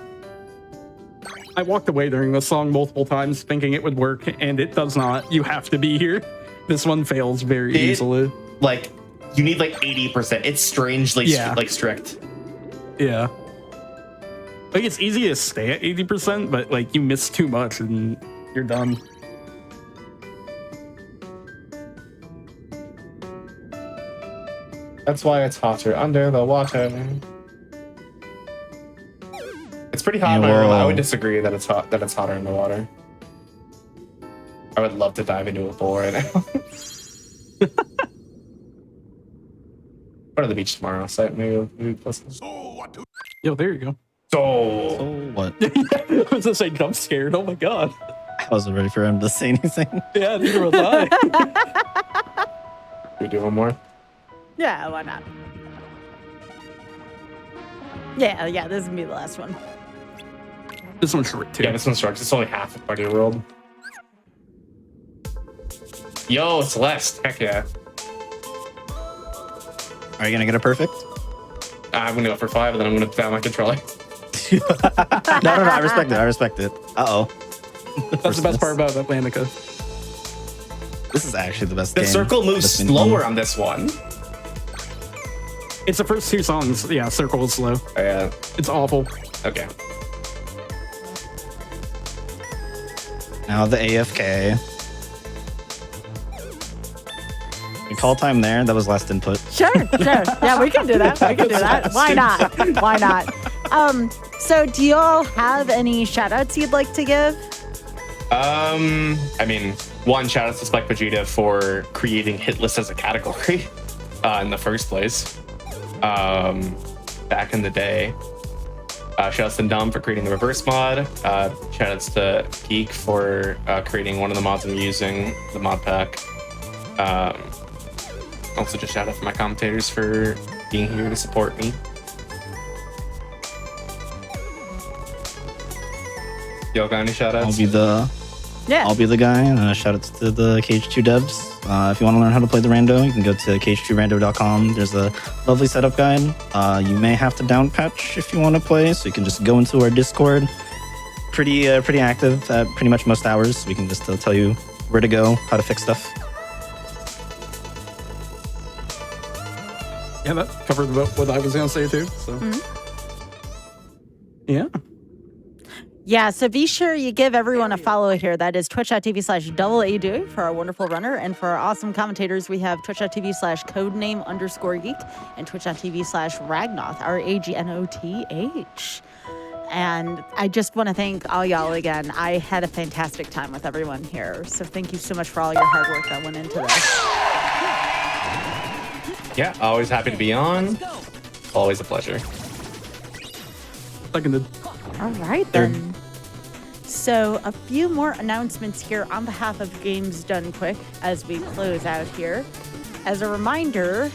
I walked away during this song multiple times thinking it would work, and it does not. You have to be here. This one fails very easily. Like, you need like 80%. It's strangely like strict. Yeah. Like, it's easy to stay at 80%, but like you miss too much and you're done. That's why it's hotter under the water. It's pretty hot. I would disagree that it's hot. That it's hotter in the water. I would love to dive into a pool right now. Go to the beach tomorrow. So maybe Yo, there you go. So What? I was gonna say jump scared. Oh my god. I wasn't ready for him to say anything. Yeah, neither was I. we do one more. Yeah, why not? Yeah, this is gonna be the last one. This one's short too. Yeah, this one's short. It's only half of Party World. Yo, Celeste. Heck yeah. Are you gonna get a perfect? I'm gonna go for 5, and then I'm gonna put down my controller. No, I respect it. Uh-oh. That's the best part about Atlantica. This is actually the best The game. circle moves slower on this one. It's the first 2 songs. Yeah, circle is slow. Oh, yeah. It's awful. Okay. Now the AFK. We call time there. That was last input. Sure. Yeah, we can do that. Why not? Why not? So do you all have any shout outs you'd like to give? I mean, one, shout out to Spike Vegeta for creating hit list as a category in the first place. Back in the day. Shout outs to Dumb for creating the reverse mod. Shout outs to Geek for creating one of the mods I'm using, the mod pack. Also just shout out for my commentators for being here to support me. Y'all got any shout outs? I'll be the guy. Shout outs to the KH2 devs. If you want to learn how to play the rando, you can go to kh2rando.com. There's a lovely setup guide. You may have to down patch if you want to play, so you can just go into our Discord. Pretty active at pretty much most hours. We can just tell you where to go, how to fix stuff. Yeah, that covered what I was gonna say too. So, yeah. Yeah, so be sure you give everyone a follow here. That is twitch.tv/double-A-Dewey for our wonderful runner. And for our awesome commentators, we have twitch.tv/codename_geek and twitch.tv/Ragnoth, RAGNOTH. And I just want to thank all y'all again. I had a fantastic time with everyone here. So thank you so much for all your hard work that went into this. Yeah, always happy to be on. Always a pleasure. Seconded. All right, then. So a few more announcements here on behalf of Games Done Quick as we close out here. As a reminder,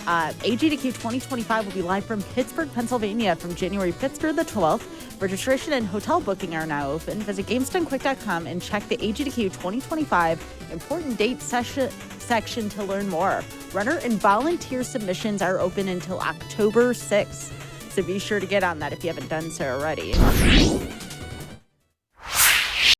GDQ 2025 will be live from Pittsburgh, Pennsylvania from January 5th through the 12th. Registration and hotel booking are now open. Visit GamesDoneQuick.com and check the GDQ 2025 important date section to learn more. Runner and volunteer submissions are open until October 6th. So be sure to get on that if you haven't done so already.